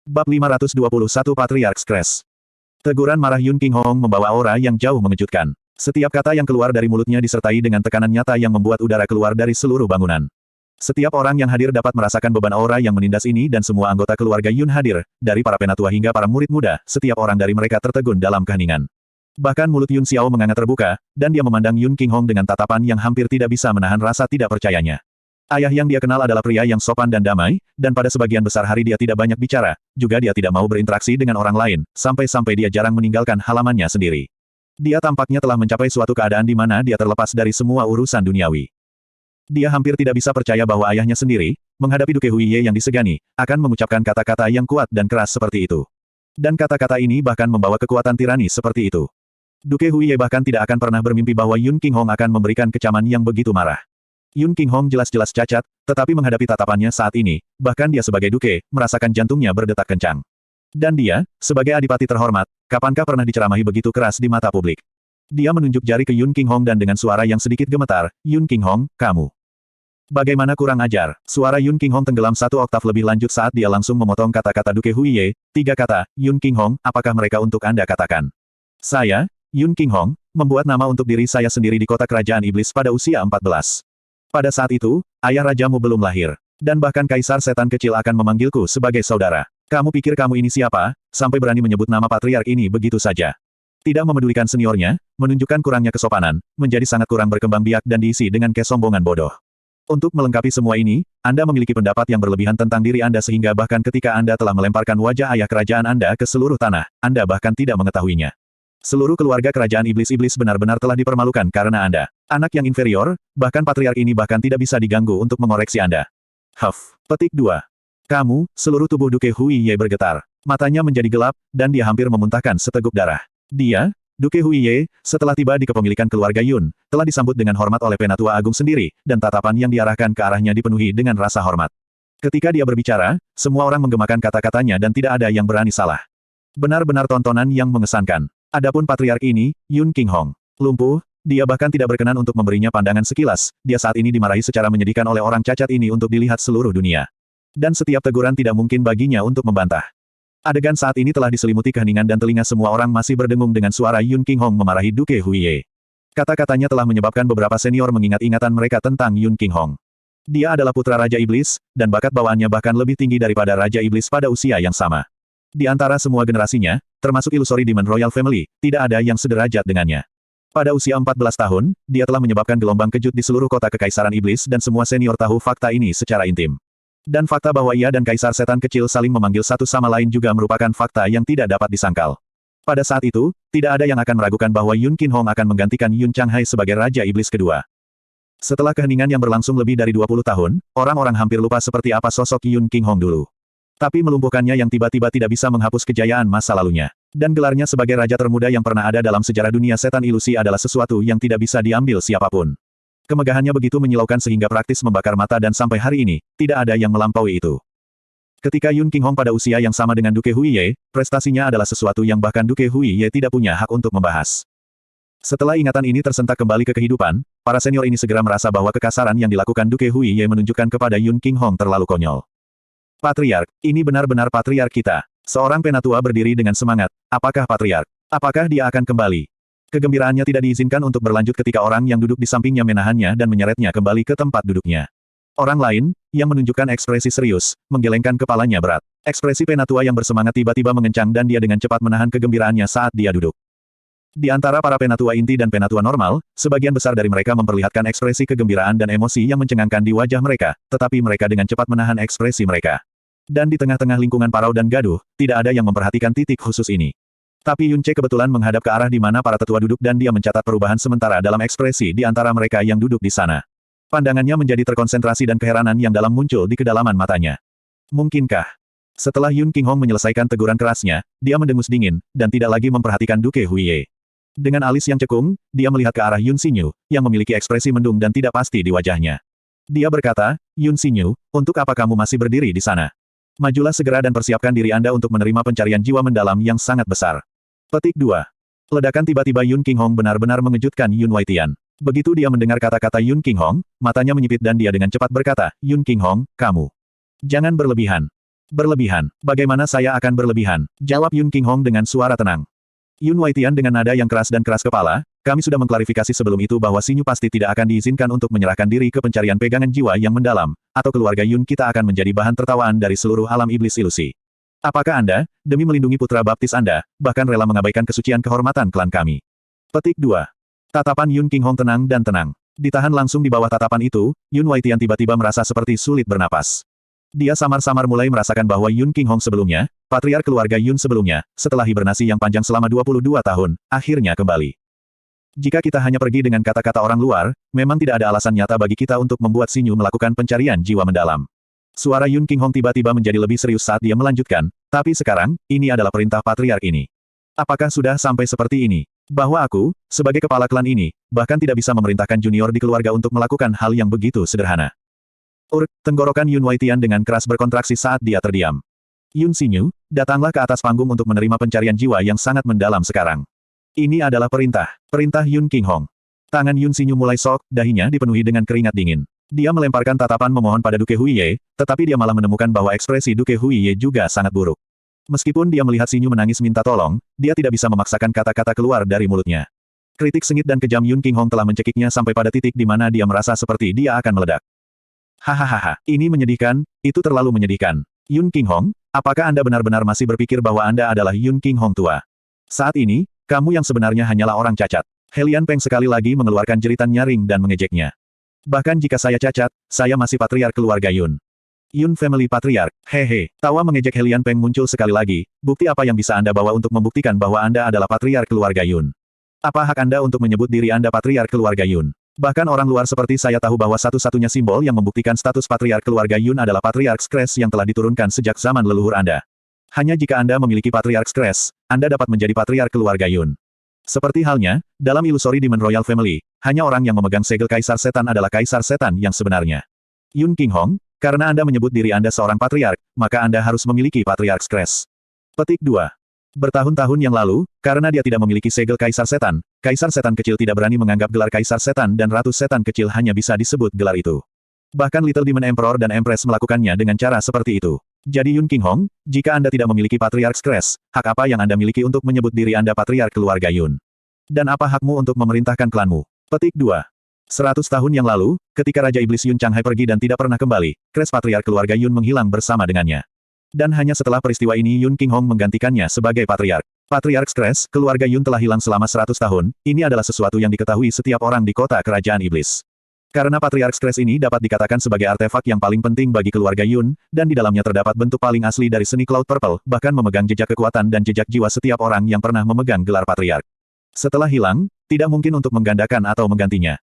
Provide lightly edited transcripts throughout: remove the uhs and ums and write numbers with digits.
Bab 521 Patriarch Crash. Teguran marah Yun King Hong membawa aura yang jauh mengejutkan. Setiap kata yang keluar dari mulutnya disertai dengan tekanan nyata yang membuat udara keluar dari seluruh bangunan. Setiap orang yang hadir dapat merasakan beban aura yang menindas ini dan semua anggota keluarga Yun hadir, dari para penatua hingga para murid muda, setiap orang dari mereka tertegun dalam keheningan. Bahkan mulut Yun Xiao menganga terbuka, dan dia memandang Yun King Hong dengan tatapan yang hampir tidak bisa menahan rasa tidak percayanya. Ayah yang dia kenal adalah pria yang sopan dan damai, dan pada sebagian besar hari dia tidak banyak bicara, juga dia tidak mau berinteraksi dengan orang lain, sampai-sampai dia jarang meninggalkan halamannya sendiri. Dia tampaknya telah mencapai suatu keadaan di mana dia terlepas dari semua urusan duniawi. Dia hampir tidak bisa percaya bahwa ayahnya sendiri, menghadapi Duke Huiye yang disegani, akan mengucapkan kata-kata yang kuat dan keras seperti itu. Dan kata-kata ini bahkan membawa kekuatan tirani seperti itu. Duke Huiye bahkan tidak akan pernah bermimpi bahwa Yun King Hong akan memberikan kecaman yang begitu marah. Yun King Hong jelas-jelas cacat, tetapi menghadapi tatapannya saat ini, bahkan dia sebagai duke, merasakan jantungnya berdetak kencang. Dan dia, sebagai adipati terhormat, kapankah pernah diceramahi begitu keras di mata publik? Dia menunjuk jari ke Yun King Hong dan dengan suara yang sedikit gemetar, "Yun King Hong, kamu. Bagaimana kurang ajar?" Suara Yun King Hong tenggelam satu oktav lebih lanjut saat dia langsung memotong kata-kata Duke Huiye, 3 kata, "Yun King Hong, apakah mereka untuk Anda katakan? Saya, Yun King Hong, membuat nama untuk diri saya sendiri di kota kerajaan iblis pada usia 14. Pada saat itu, ayah rajamu belum lahir. Dan bahkan kaisar setan kecil akan memanggilku sebagai saudara. Kamu pikir kamu ini siapa, sampai berani menyebut nama patriark ini begitu saja? Tidak memedulikan seniornya, menunjukkan kurangnya kesopanan, menjadi sangat kurang berkembang biak dan diisi dengan kesombongan bodoh. Untuk melengkapi semua ini, Anda memiliki pendapat yang berlebihan tentang diri Anda sehingga bahkan ketika Anda telah melemparkan wajah ayah kerajaan Anda ke seluruh tanah, Anda bahkan tidak mengetahuinya. Seluruh keluarga kerajaan iblis-iblis benar-benar telah dipermalukan karena Anda. Anak yang inferior, bahkan patriark ini bahkan tidak bisa diganggu untuk mengoreksi Anda. Huff. Petik 2. Kamu, seluruh tubuh Duke Huiye bergetar. Matanya menjadi gelap, dan dia hampir memuntahkan seteguk darah. Dia, Duke Huiye, setelah tiba di kepemilikan keluarga Yun, telah disambut dengan hormat oleh Penatua Agung sendiri, dan tatapan yang diarahkan ke arahnya dipenuhi dengan rasa hormat. Ketika dia berbicara, semua orang menggemakan kata-katanya dan tidak ada yang berani salah. Benar-benar tontonan yang mengesankan. Adapun patriark ini, Yun King Hong, lumpuh, dia bahkan tidak berkenan untuk memberinya pandangan sekilas, dia saat ini dimarahi secara menyedihkan oleh orang cacat ini untuk dilihat seluruh dunia. Dan setiap teguran tidak mungkin baginya untuk membantah. Adegan saat ini telah diselimuti keheningan dan telinga semua orang masih berdengung dengan suara Yun King Hong memarahi Duke Huiye. Kata-katanya telah menyebabkan beberapa senior mengingat ingatan mereka tentang Yun King Hong. Dia adalah putra Raja Iblis, dan bakat bawaannya bahkan lebih tinggi daripada Raja Iblis pada usia yang sama. Di antara semua generasinya, termasuk Illusory Demon Royal Family, tidak ada yang sederajat dengannya. Pada usia 14 tahun, dia telah menyebabkan gelombang kejut di seluruh kota Kekaisaran Iblis dan semua senior tahu fakta ini secara intim. Dan fakta bahwa ia dan Kaisar Setan Kecil saling memanggil satu sama lain juga merupakan fakta yang tidak dapat disangkal. Pada saat itu, tidak ada yang akan meragukan bahwa Yun King Hong akan menggantikan Yun Changhai sebagai Raja Iblis kedua. Setelah keheningan yang berlangsung lebih dari 20 tahun, orang-orang hampir lupa seperti apa sosok Yun King Hong dulu. Tapi melumpuhkannya yang tiba-tiba tidak bisa menghapus kejayaan masa lalunya. Dan gelarnya sebagai raja termuda yang pernah ada dalam sejarah dunia setan ilusi adalah sesuatu yang tidak bisa diambil siapapun. Kemegahannya begitu menyilaukan sehingga praktis membakar mata dan sampai hari ini, tidak ada yang melampaui itu. Ketika Yun King Hong pada usia yang sama dengan Duke Huiye, prestasinya adalah sesuatu yang bahkan Duke Huiye tidak punya hak untuk membahas. Setelah ingatan ini tersentak kembali ke kehidupan, para senior ini segera merasa bahwa kekasaran yang dilakukan Duke Huiye menunjukkan kepada Yun King Hong terlalu konyol. Patriark, ini benar-benar patriark kita. Seorang penatua berdiri dengan semangat. Apakah patriark? Apakah dia akan kembali? Kegembiraannya tidak diizinkan untuk berlanjut ketika orang yang duduk di sampingnya menahannya dan menyeretnya kembali ke tempat duduknya. Orang lain, yang menunjukkan ekspresi serius, menggelengkan kepalanya berat. Ekspresi penatua yang bersemangat tiba-tiba mengencang dan dia dengan cepat menahan kegembiraannya saat dia duduk. Di antara para penatua inti dan penatua normal, sebagian besar dari mereka memperlihatkan ekspresi kegembiraan dan emosi yang mencengangkan di wajah mereka, tetapi mereka dengan cepat menahan ekspresi mereka. Dan di tengah-tengah lingkungan parau dan gaduh, tidak ada yang memperhatikan titik khusus ini. Tapi Yun Che kebetulan menghadap ke arah di mana para tetua duduk dan dia mencatat perubahan sementara dalam ekspresi di antara mereka yang duduk di sana. Pandangannya menjadi terkonsentrasi dan keheranan yang dalam muncul di kedalaman matanya. Mungkinkah? Setelah Yun King Hong menyelesaikan teguran kerasnya, dia mendengus dingin, dan tidak lagi memperhatikan Duke Huiye. Dengan alis yang cekung, dia melihat ke arah Yun Xinyu, yang memiliki ekspresi mendung dan tidak pasti di wajahnya. Dia berkata, "Yun Xinyu, untuk apa kamu masih berdiri di sana? Majulah segera dan persiapkan diri Anda untuk menerima pencarian jiwa mendalam yang sangat besar." Petik 2. Ledakan tiba-tiba Yun King Hong benar-benar mengejutkan Yun Waitian. Begitu dia mendengar kata-kata Yun King Hong, matanya menyipit dan dia dengan cepat berkata, "Yun King Hong, kamu. Jangan berlebihan. Berlebihan. Bagaimana saya akan berlebihan? Jawab Yun Qinghong dengan suara tenang. Yun Waitian dengan nada yang keras dan keras kepala, kami sudah mengklarifikasi sebelum itu bahwa Xinyu pasti tidak akan diizinkan untuk menyerahkan diri ke pencarian pegangan jiwa yang mendalam, atau keluarga Yun kita akan menjadi bahan tertawaan dari seluruh alam iblis ilusi. Apakah Anda, demi melindungi putra baptis Anda, bahkan rela mengabaikan kesucian kehormatan klan kami? Petik 2. Tatapan Yun Qinghong tenang dan tenang. Ditahan langsung di bawah tatapan itu, Yun Waitian tiba-tiba merasa seperti sulit bernapas. Dia samar-samar mulai merasakan bahwa Yun Qinghong sebelumnya, patriark keluarga Yun sebelumnya, setelah hibernasi yang panjang selama 22 tahun, akhirnya kembali. Jika kita hanya pergi dengan kata-kata orang luar, memang tidak ada alasan nyata bagi kita untuk membuat Xinyu melakukan pencarian jiwa mendalam. Suara Yun Qinghong tiba-tiba menjadi lebih serius saat dia melanjutkan, tapi sekarang, ini adalah perintah patriark ini. Apakah sudah sampai seperti ini? Bahwa aku, sebagai kepala klan ini, bahkan tidak bisa memerintahkan junior di keluarga untuk melakukan hal yang begitu sederhana. Tenggorokan Yun Waitian dengan keras berkontraksi saat dia terdiam. Yun Xinyu, datanglah ke atas panggung untuk menerima pencarian jiwa yang sangat mendalam sekarang. Ini adalah perintah. Perintah Yun Qinghong. Tangan Yun Xinyu mulai sok, dahinya dipenuhi dengan keringat dingin. Dia melemparkan tatapan memohon pada Duke Huiye, tetapi dia malah menemukan bahwa ekspresi Duke Huiye juga sangat buruk. Meskipun dia melihat Xinyu menangis minta tolong, dia tidak bisa memaksakan kata-kata keluar dari mulutnya. Kritik sengit dan kejam Yun Qinghong telah mencekiknya sampai pada titik di mana dia merasa seperti dia akan meledak. Hahaha, ini menyedihkan, itu terlalu menyedihkan. Yun Qinghong, apakah Anda benar-benar masih berpikir bahwa Anda adalah Yun Qinghong tua? Saat ini, kamu yang sebenarnya hanyalah orang cacat. Helian Peng sekali lagi mengeluarkan jeritan nyaring dan mengejeknya. Bahkan jika saya cacat, saya masih patriark keluarga Yun. Yun Family Patriark, hehe. Tawa mengejek Helian Peng muncul sekali lagi, bukti apa yang bisa Anda bawa untuk membuktikan bahwa Anda adalah patriark keluarga Yun? Apa hak Anda untuk menyebut diri Anda patriark keluarga Yun? Bahkan orang luar seperti saya tahu bahwa satu-satunya simbol yang membuktikan status patriark keluarga Yun adalah patriark Kres yang telah diturunkan sejak zaman leluhur Anda. Hanya jika Anda memiliki patriark Kres, Anda dapat menjadi patriark keluarga Yun. Seperti halnya, dalam ilusori Demon Royal Family, hanya orang yang memegang segel Kaisar Setan adalah Kaisar Setan yang sebenarnya. Yun Qinghong, karena Anda menyebut diri Anda seorang patriark, maka Anda harus memiliki patriark Kres. Petik 2. Bertahun-tahun yang lalu, karena dia tidak memiliki segel Kaisar Setan kecil tidak berani menganggap gelar Kaisar Setan dan Ratu Setan kecil hanya bisa disebut gelar itu. Bahkan Little Demon Emperor dan Empress melakukannya dengan cara seperti itu. Jadi Yun Qinghong, jika Anda tidak memiliki Patriarch Kres, hak apa yang Anda miliki untuk menyebut diri Anda patriark keluarga Yun? Dan apa hakmu untuk memerintahkan klanmu? Petik 2. 100 tahun yang lalu, ketika Raja Iblis Yun Changhai pergi dan tidak pernah kembali, Kres patriark keluarga Yun menghilang bersama dengannya. Dan hanya setelah peristiwa ini Yun Qinghong menggantikannya sebagai patriark. Patriark Kres, keluarga Yun telah hilang selama 100 tahun, ini adalah sesuatu yang diketahui setiap orang di kota kerajaan iblis. Karena Patriark Kres ini dapat dikatakan sebagai artefak yang paling penting bagi keluarga Yun, dan di dalamnya terdapat bentuk paling asli dari seni Cloud Purple, bahkan memegang jejak kekuatan dan jejak jiwa setiap orang yang pernah memegang gelar patriark. Setelah hilang, tidak mungkin untuk menggandakan atau menggantinya.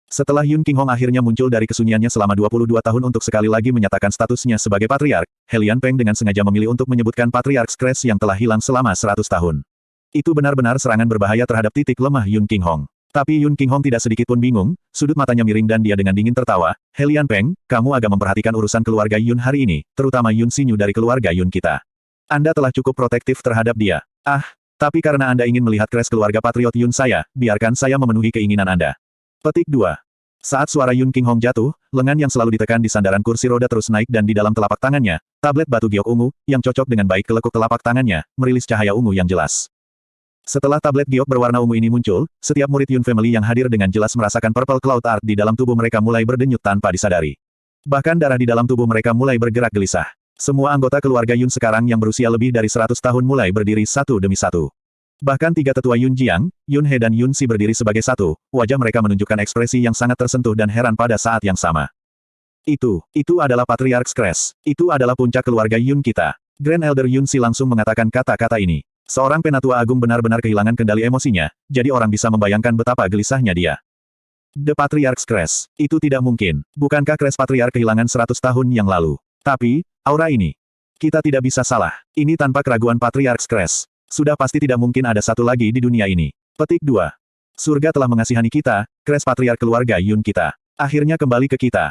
Setelah Yun Qinghong akhirnya muncul dari kesunyiannya selama 22 tahun untuk sekali lagi menyatakan statusnya sebagai patriark, Helian Peng dengan sengaja memilih untuk menyebutkan Patriark Kres yang telah hilang selama 100 tahun. Itu benar-benar serangan berbahaya terhadap titik lemah Yun Qinghong. Tapi Yun Qinghong tidak sedikit pun bingung, sudut matanya miring dan dia dengan dingin tertawa, Helian Peng, kamu agak memperhatikan urusan keluarga Yun hari ini, terutama Yun Xinyu dari keluarga Yun kita. Anda telah cukup protektif terhadap dia. Tapi karena Anda ingin melihat Kres keluarga Patriot Yun saya, biarkan saya memenuhi keinginan Anda. Petik 2. Saat suara Yun Qinghong jatuh, lengan yang selalu ditekan di sandaran kursi roda terus naik dan di dalam telapak tangannya, tablet batu giok ungu, yang cocok dengan baik ke lekuk telapak tangannya, merilis cahaya ungu yang jelas. Setelah tablet giok berwarna ungu ini muncul, setiap murid Yun Family yang hadir dengan jelas merasakan Purple Cloud Art di dalam tubuh mereka mulai berdenyut tanpa disadari. Bahkan darah di dalam tubuh mereka mulai bergerak gelisah. Semua anggota keluarga Yun sekarang yang berusia lebih dari 100 tahun mulai berdiri satu demi satu. Bahkan tiga tetua Yun Jiang, Yun He dan Yun Si berdiri sebagai satu, wajah mereka menunjukkan ekspresi yang sangat tersentuh dan heran pada saat yang sama. Itu adalah Patriarch Kres. Itu adalah puncak keluarga Yun kita. Grand Elder Yun Si langsung mengatakan kata-kata ini. Seorang penatua agung benar-benar kehilangan kendali emosinya, jadi orang bisa membayangkan betapa gelisahnya dia. The Patriarch Kres. Itu tidak mungkin. Bukankah Kres Patriarch kehilangan 100 tahun yang lalu? Tapi, aura ini. Kita tidak bisa salah. Ini tanpa keraguan Patriarch Kres. Sudah pasti tidak mungkin ada satu lagi di dunia ini. Petik 2. Surga telah mengasihani kita, Kres patriark keluarga Yun kita. Akhirnya kembali ke kita.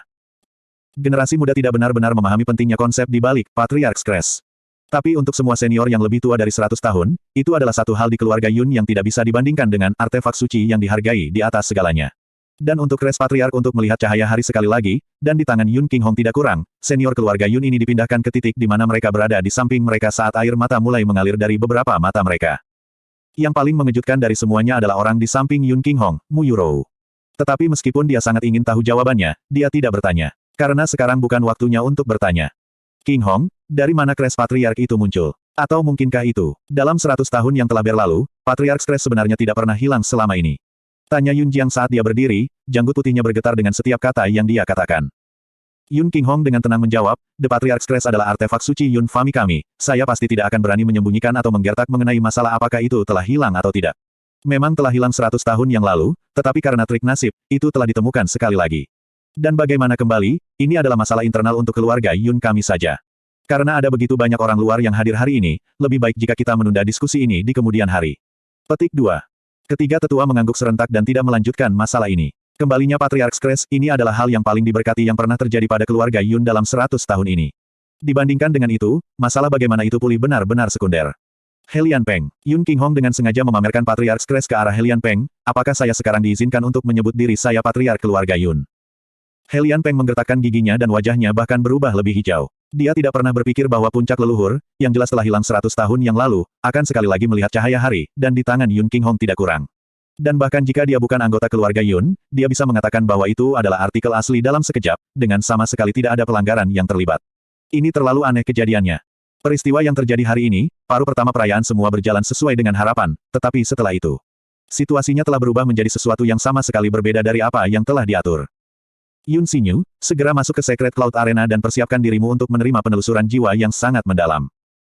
Generasi muda tidak benar-benar memahami pentingnya konsep di balik Patriarch Kres. Tapi untuk semua senior yang lebih tua dari 100 tahun, itu adalah satu hal di keluarga Yun yang tidak bisa dibandingkan dengan artefak suci yang dihargai di atas segalanya. Dan untuk Kres Patriark untuk melihat cahaya hari sekali lagi, dan di tangan Yun King Hong tidak kurang, senior keluarga Yun ini dipindahkan ke titik di mana mereka berada di samping mereka saat air mata mulai mengalir dari beberapa mata mereka. Yang paling mengejutkan dari semuanya adalah orang di samping Yun King Hong, Mu Yurou. Tetapi meskipun dia sangat ingin tahu jawabannya, dia tidak bertanya. Karena sekarang bukan waktunya untuk bertanya. King Hong, dari mana Kres Patriark itu muncul? Atau mungkinkah itu, dalam 100 tahun yang telah berlalu, Patriark Kres sebenarnya tidak pernah hilang selama ini? Tanya Yun Jiang saat dia berdiri, janggut putihnya bergetar dengan setiap kata yang dia katakan. Yun King Hong dengan tenang menjawab, The Patriarch's Crest adalah artefak suci Yun Fami kami, saya pasti tidak akan berani menyembunyikan atau menggertak mengenai masalah apakah itu telah hilang atau tidak. Memang telah hilang 100 tahun yang lalu, tetapi karena trik nasib, itu telah ditemukan sekali lagi. Dan bagaimana kembali, ini adalah masalah internal untuk keluarga Yun kami saja. Karena ada begitu banyak orang luar yang hadir hari ini, lebih baik jika kita menunda diskusi ini di kemudian hari. Petik 2. Ketiga tetua mengangguk serentak dan tidak melanjutkan masalah ini. Kembalinya Patriarch's Crest ini adalah hal yang paling diberkati yang pernah terjadi pada keluarga Yun dalam 100 tahun ini. Dibandingkan dengan itu, masalah bagaimana itu pulih benar-benar sekunder. Helian Peng. Yun King Hong dengan sengaja memamerkan Patriarch's Crest ke arah Helian Peng, apakah saya sekarang diizinkan untuk menyebut diri saya Patriarch keluarga Yun? Helian Peng menggertakkan giginya dan wajahnya bahkan berubah lebih hijau. Dia tidak pernah berpikir bahwa puncak leluhur, yang jelas telah hilang 100 tahun yang lalu, akan sekali lagi melihat cahaya hari, dan di tangan Yun King Hong tidak kurang. Dan bahkan jika dia bukan anggota keluarga Yun, dia bisa mengatakan bahwa itu adalah artikel asli dalam sekejap, dengan sama sekali tidak ada pelanggaran yang terlibat. Ini terlalu aneh kejadiannya. Peristiwa yang terjadi hari ini, paruh pertama perayaan semua berjalan sesuai dengan harapan, tetapi setelah itu, situasinya telah berubah menjadi sesuatu yang sama sekali berbeda dari apa yang telah diatur. Yun Xinyu, segera masuk ke Secret Cloud Arena dan persiapkan dirimu untuk menerima penelusuran jiwa yang sangat mendalam.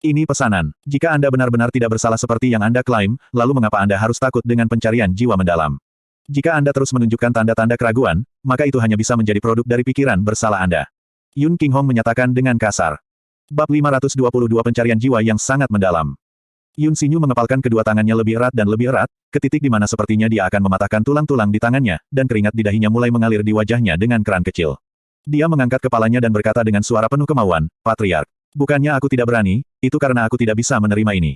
Ini pesanan. Jika Anda benar-benar tidak bersalah seperti yang Anda klaim, lalu mengapa Anda harus takut dengan pencarian jiwa mendalam? Jika Anda terus menunjukkan tanda-tanda keraguan, maka itu hanya bisa menjadi produk dari pikiran bersalah Anda. Yun King Hong menyatakan dengan kasar. Bab 522 Pencarian Jiwa yang Sangat Mendalam. Yun Xinyu mengepalkan kedua tangannya lebih erat dan lebih erat, ke titik di mana sepertinya dia akan mematahkan tulang-tulang di tangannya, dan keringat di dahinya mulai mengalir di wajahnya dengan keran kecil. Dia mengangkat kepalanya dan berkata dengan suara penuh kemauan, Patriark. Bukannya aku tidak berani, itu karena aku tidak bisa menerima ini.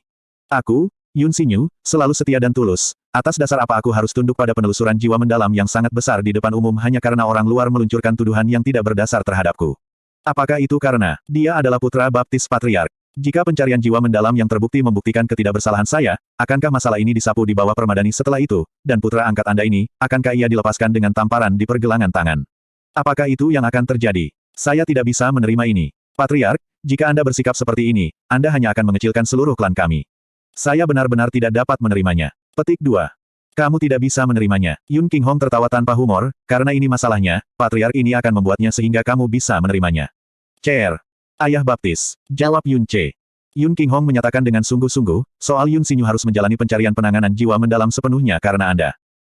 Aku, Yun Xinyu, selalu setia dan tulus. Atas dasar apa aku harus tunduk pada penelusuran jiwa mendalam yang sangat besar di depan umum hanya karena orang luar meluncurkan tuduhan yang tidak berdasar terhadapku? Apakah itu karena dia adalah putra baptis Patriark? Jika pencarian jiwa mendalam yang terbukti membuktikan ketidakbersalahan saya, akankah masalah ini disapu di bawah permadani setelah itu, dan putra angkat Anda ini, akankah ia dilepaskan dengan tamparan di pergelangan tangan? Apakah itu yang akan terjadi? Saya tidak bisa menerima ini. Patriark, jika Anda bersikap seperti ini, Anda hanya akan mengecilkan seluruh klan kami. Saya benar-benar tidak dapat menerimanya. Petik 2. Kamu tidak bisa menerimanya. Yun King Hong tertawa tanpa humor, karena ini masalahnya, Patriark ini akan membuatnya sehingga kamu bisa menerimanya. Chair. Ayah baptis. Jawab Yun Ce. Yun King Hong menyatakan dengan sungguh-sungguh, soal Yun Xinyu harus menjalani pencarian penanganan jiwa mendalam sepenuhnya karena Anda.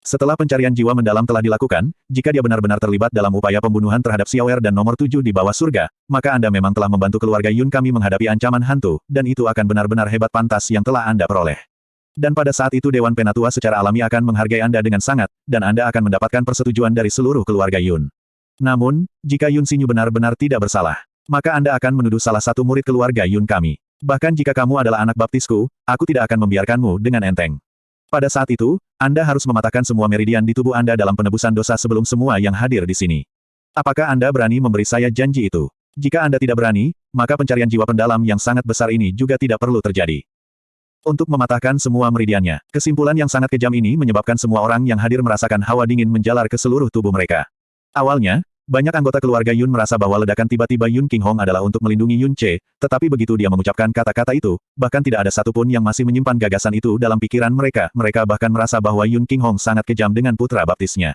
Setelah pencarian jiwa mendalam telah dilakukan, jika dia benar-benar terlibat dalam upaya pembunuhan terhadap Xiaoer dan nomor 7 di bawah surga, maka Anda memang telah membantu keluarga Yun kami menghadapi ancaman hantu, dan itu akan benar-benar hebat pantas yang telah Anda peroleh. Dan pada saat itu Dewan Penatua secara alami akan menghargai Anda dengan sangat, dan Anda akan mendapatkan persetujuan dari seluruh keluarga Yun. Namun, jika Yun Xinyu benar-benar tidak bersalah, maka Anda akan menuduh salah satu murid keluarga Yun kami. Bahkan jika kamu adalah anak baptisku, aku tidak akan membiarkanmu dengan enteng. Pada saat itu, Anda harus mematahkan semua meridian di tubuh Anda dalam penebusan dosa sebelum semua yang hadir di sini. Apakah Anda berani memberi saya janji itu? Jika Anda tidak berani, maka pencarian jiwa pendalam yang sangat besar ini juga tidak perlu terjadi. Untuk mematahkan semua meridiannya, kesimpulan yang sangat kejam ini menyebabkan semua orang yang hadir merasakan hawa dingin menjalar ke seluruh tubuh mereka. Awalnya, banyak anggota keluarga Yun merasa bahwa ledakan tiba-tiba Yun King Hong adalah untuk melindungi Yun Ce, tetapi begitu dia mengucapkan kata-kata itu, bahkan tidak ada satupun yang masih menyimpan gagasan itu dalam pikiran mereka, mereka bahkan merasa bahwa Yun King Hong sangat kejam dengan putra baptisnya.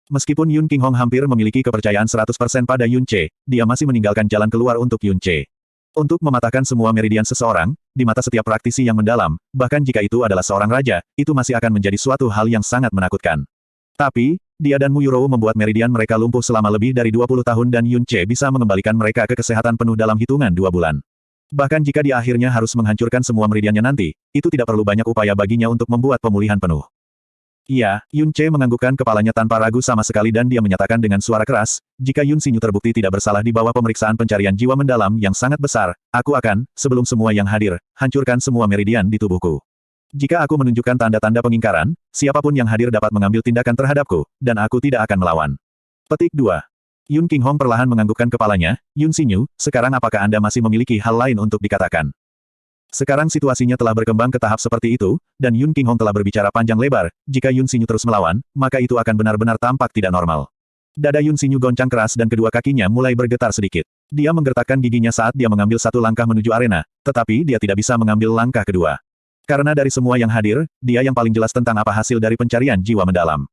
Meskipun Yun King Hong hampir memiliki kepercayaan 100% pada Yun Ce, dia masih meninggalkan jalan keluar untuk Yun Ce. Untuk mematahkan semua meridian seseorang, di mata setiap praktisi yang mendalam, bahkan jika itu adalah seorang raja, itu masih akan menjadi suatu hal yang sangat menakutkan. Tapi, dia dan Mu Yurou membuat meridian mereka lumpuh selama lebih dari 20 tahun dan Yun Ce bisa mengembalikan mereka ke kesehatan penuh dalam hitungan 2 bulan. Bahkan jika dia akhirnya harus menghancurkan semua meridiannya nanti, itu tidak perlu banyak upaya baginya untuk membuat pemulihan penuh. Iya, Yun Ce menganggukkan kepalanya tanpa ragu sama sekali dan dia menyatakan dengan suara keras, jika Yun Xinyu terbukti tidak bersalah di bawah pemeriksaan pencarian jiwa mendalam yang sangat besar, aku akan, sebelum semua yang hadir, hancurkan semua meridian di tubuhku. Jika aku menunjukkan tanda-tanda pengingkaran, siapapun yang hadir dapat mengambil tindakan terhadapku, dan aku tidak akan melawan. Petik 2. Yun Qinghong perlahan menganggukkan kepalanya, Yun Xinyu, sekarang apakah Anda masih memiliki hal lain untuk dikatakan? Sekarang situasinya telah berkembang ke tahap seperti itu, dan Yun Qinghong telah berbicara panjang lebar, jika Yun Xinyu terus melawan, maka itu akan benar-benar tampak tidak normal. Dada Yun Xinyu goncang keras dan kedua kakinya mulai bergetar sedikit. Dia menggertakkan giginya saat dia mengambil satu langkah menuju arena, tetapi dia tidak bisa mengambil langkah kedua. Karena dari semua yang hadir, dia yang paling jelas tentang apa hasil dari pencarian jiwa mendalam.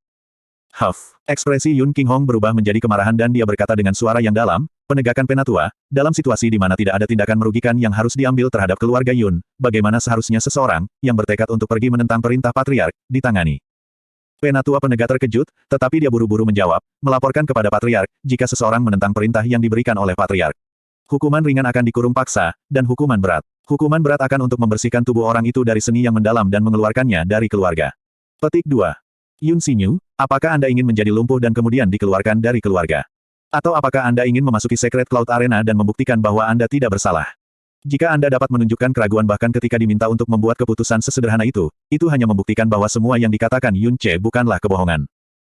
Huff. Ekspresi Yun Qinghong berubah menjadi kemarahan dan dia berkata dengan suara yang dalam, penegakan penatua, dalam situasi di mana tidak ada tindakan merugikan yang harus diambil terhadap keluarga Yun, bagaimana seharusnya seseorang, yang bertekad untuk pergi menentang perintah patriark, ditangani. Penatua penegak terkejut, tetapi dia buru-buru menjawab, melaporkan kepada patriark, jika seseorang menentang perintah yang diberikan oleh patriark. Hukuman ringan akan dikurung paksa, dan hukuman berat. Hukuman berat akan untuk membersihkan tubuh orang itu dari seni yang mendalam dan mengeluarkannya dari keluarga. Petik 2. Yun Xinyu, apakah Anda ingin menjadi lumpuh dan kemudian dikeluarkan dari keluarga? Atau apakah Anda ingin memasuki Secret Cloud Arena dan membuktikan bahwa Anda tidak bersalah? Jika Anda dapat menunjukkan keraguan bahkan ketika diminta untuk membuat keputusan sesederhana itu hanya membuktikan bahwa semua yang dikatakan Yun Ce bukanlah kebohongan.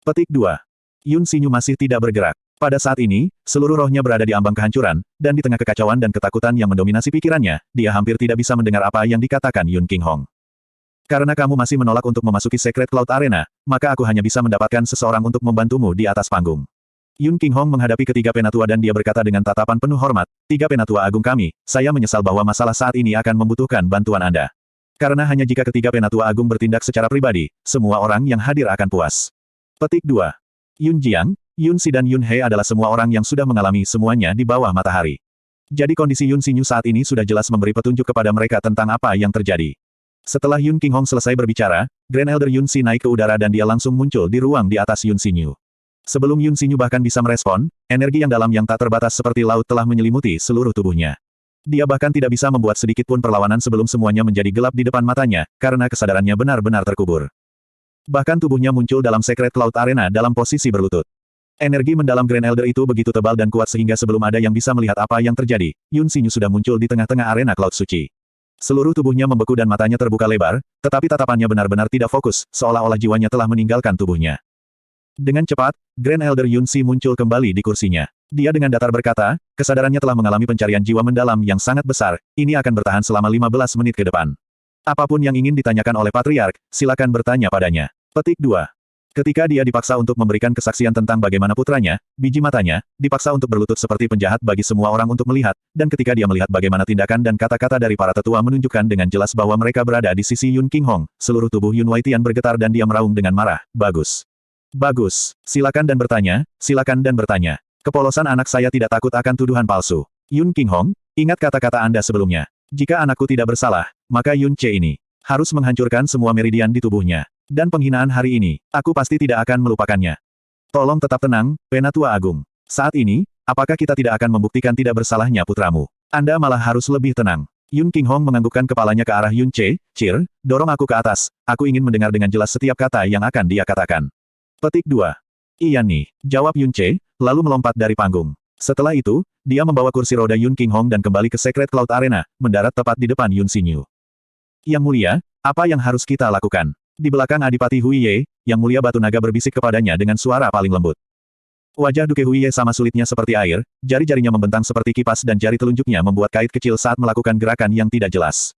Petik 2. Yun Xinyu masih tidak bergerak. Pada saat ini, seluruh rohnya berada di ambang kehancuran, dan di tengah kekacauan dan ketakutan yang mendominasi pikirannya, dia hampir tidak bisa mendengar apa yang dikatakan Yun Qinghong. Karena kamu masih menolak untuk memasuki Secret Cloud Arena, maka aku hanya bisa mendapatkan seseorang untuk membantumu di atas panggung. Yun Qinghong menghadapi ketiga penatua dan dia berkata dengan tatapan penuh hormat, tiga penatua agung kami, saya menyesal bahwa masalah saat ini akan membutuhkan bantuan Anda. Karena hanya jika ketiga penatua agung bertindak secara pribadi, semua orang yang hadir akan puas. Petik 2. Yun Jiang, Yun Si dan Yun He adalah semua orang yang sudah mengalami semuanya di bawah matahari. Jadi kondisi Yun Xinyu saat ini sudah jelas memberi petunjuk kepada mereka tentang apa yang terjadi. Setelah Yun Qinghong selesai berbicara, Grand Elder Yun Si naik ke udara dan dia langsung muncul di ruang di atas Yun Xinyu. Sebelum Yun Xinyu bahkan bisa merespon, energi yang dalam yang tak terbatas seperti laut telah menyelimuti seluruh tubuhnya. Dia bahkan tidak bisa membuat sedikit pun perlawanan sebelum semuanya menjadi gelap di depan matanya, karena kesadarannya benar-benar terkubur. Bahkan tubuhnya muncul dalam Secret Cloud Arena dalam posisi berlutut. Energi mendalam Grand Elder itu begitu tebal dan kuat sehingga sebelum ada yang bisa melihat apa yang terjadi, Yun Xinyu sudah muncul di tengah-tengah arena Cloud Suci. Seluruh tubuhnya membeku dan matanya terbuka lebar, tetapi tatapannya benar-benar tidak fokus, seolah-olah jiwanya telah meninggalkan tubuhnya. Dengan cepat, Grand Elder Yun Si muncul kembali di kursinya. Dia dengan datar berkata, kesadarannya telah mengalami pencarian jiwa mendalam yang sangat besar, ini akan bertahan selama 15 menit ke depan. Apapun yang ingin ditanyakan oleh Patriark, silakan bertanya padanya. Petik 2. Ketika dia dipaksa untuk memberikan kesaksian tentang bagaimana putranya, biji matanya, dipaksa untuk berlutut seperti penjahat bagi semua orang untuk melihat, dan ketika dia melihat bagaimana tindakan dan kata-kata dari para tetua menunjukkan dengan jelas bahwa mereka berada di sisi Yun Qinghong, seluruh tubuh Yun Waitian bergetar dan dia meraung dengan marah, bagus. Bagus. Silakan dan bertanya, silakan dan bertanya. Kepolosan anak saya tidak takut akan tuduhan palsu. Yun Qinghong, ingat kata-kata Anda sebelumnya. Jika anakku tidak bersalah, maka Yun Ce ini harus menghancurkan semua meridian di tubuhnya. Dan penghinaan hari ini, aku pasti tidak akan melupakannya. Tolong tetap tenang, Penatua Agung. Saat ini, apakah kita tidak akan membuktikan tidak bersalahnya putramu? Anda malah harus lebih tenang. Yun Qinghong menganggukkan kepalanya ke arah Yun Ce, Cir, dorong aku ke atas, aku ingin mendengar dengan jelas setiap kata yang akan dia katakan. Petik 2. Iya nih, jawab Yun Ce, lalu melompat dari panggung. Setelah itu, dia membawa kursi roda Yun Qinghong dan kembali ke Secret Cloud Arena, mendarat tepat di depan Yun Xinyu. Yang mulia, apa yang harus kita lakukan? Di belakang Adipati Huiye, Yang Mulia Batu Naga berbisik kepadanya dengan suara paling lembut. Wajah Duke Huiye sama sulitnya seperti air, jari-jarinya membentang seperti kipas dan jari telunjuknya membuat kait kecil saat melakukan gerakan yang tidak jelas.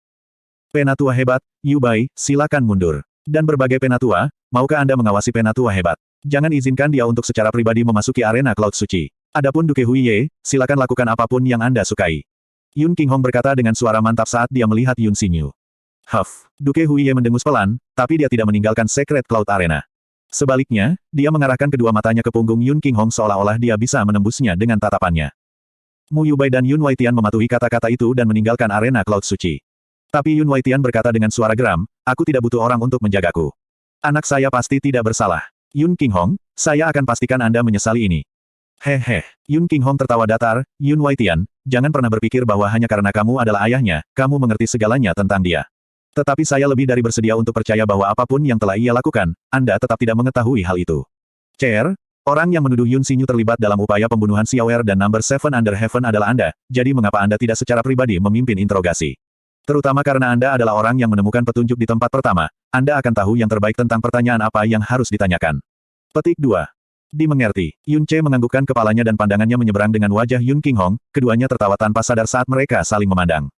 Penatua hebat, Yu Bai, silakan mundur. Dan berbagai penatua, maukah Anda mengawasi penatua hebat? Jangan izinkan dia untuk secara pribadi memasuki arena Cloud Suci. Adapun Duke Huiye, silakan lakukan apapun yang Anda sukai. Yun Qinghong berkata dengan suara mantap saat dia melihat Yun Xinyu. Huff. Duke Huiye mendengus pelan, tapi dia tidak meninggalkan Secret Cloud Arena. Sebaliknya, dia mengarahkan kedua matanya ke punggung Yun Qinghong seolah-olah dia bisa menembusnya dengan tatapannya. Mu Yubai dan Yun Waitian mematuhi kata-kata itu dan meninggalkan arena Cloud Suci. Tapi Yun Waitian berkata dengan suara geram, aku tidak butuh orang untuk menjagaku. Anak saya pasti tidak bersalah. Yun Qinghong, saya akan pastikan Anda menyesali ini. Hehe. Yun Qinghong tertawa datar, Yun Waitian, jangan pernah berpikir bahwa hanya karena kamu adalah ayahnya, kamu mengerti segalanya tentang dia. Tetapi saya lebih dari bersedia untuk percaya bahwa apapun yang telah ia lakukan, Anda tetap tidak mengetahui hal itu. Chair, orang yang menuduh Yun Xinyu terlibat dalam upaya pembunuhan Xiaoer dan Number 7 Under Heaven adalah Anda, jadi mengapa Anda tidak secara pribadi memimpin interogasi? Terutama karena Anda adalah orang yang menemukan petunjuk di tempat pertama, Anda akan tahu yang terbaik tentang pertanyaan apa yang harus ditanyakan. Petik 2. Dimengerti. Yun Ce menganggukkan kepalanya dan pandangannya menyeberang dengan wajah Yun Qinghong, keduanya tertawa tanpa sadar saat mereka saling memandang.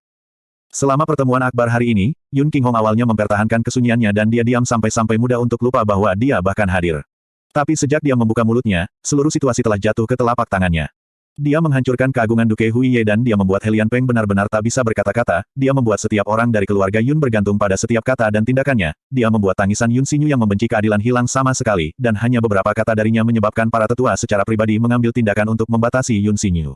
Selama pertemuan akbar hari ini, Yun Qinghong awalnya mempertahankan kesunyiannya dan dia diam sampai-sampai mudah untuk lupa bahwa dia bahkan hadir. Tapi sejak dia membuka mulutnya, seluruh situasi telah jatuh ke telapak tangannya. Dia menghancurkan keagungan Duke Huiye dan dia membuat Helian Peng benar-benar tak bisa berkata-kata, dia membuat setiap orang dari keluarga Yun bergantung pada setiap kata dan tindakannya, dia membuat tangisan Yun Xinyu yang membenci keadilan hilang sama sekali, dan hanya beberapa kata darinya menyebabkan para tetua secara pribadi mengambil tindakan untuk membatasi Yun Xinyu.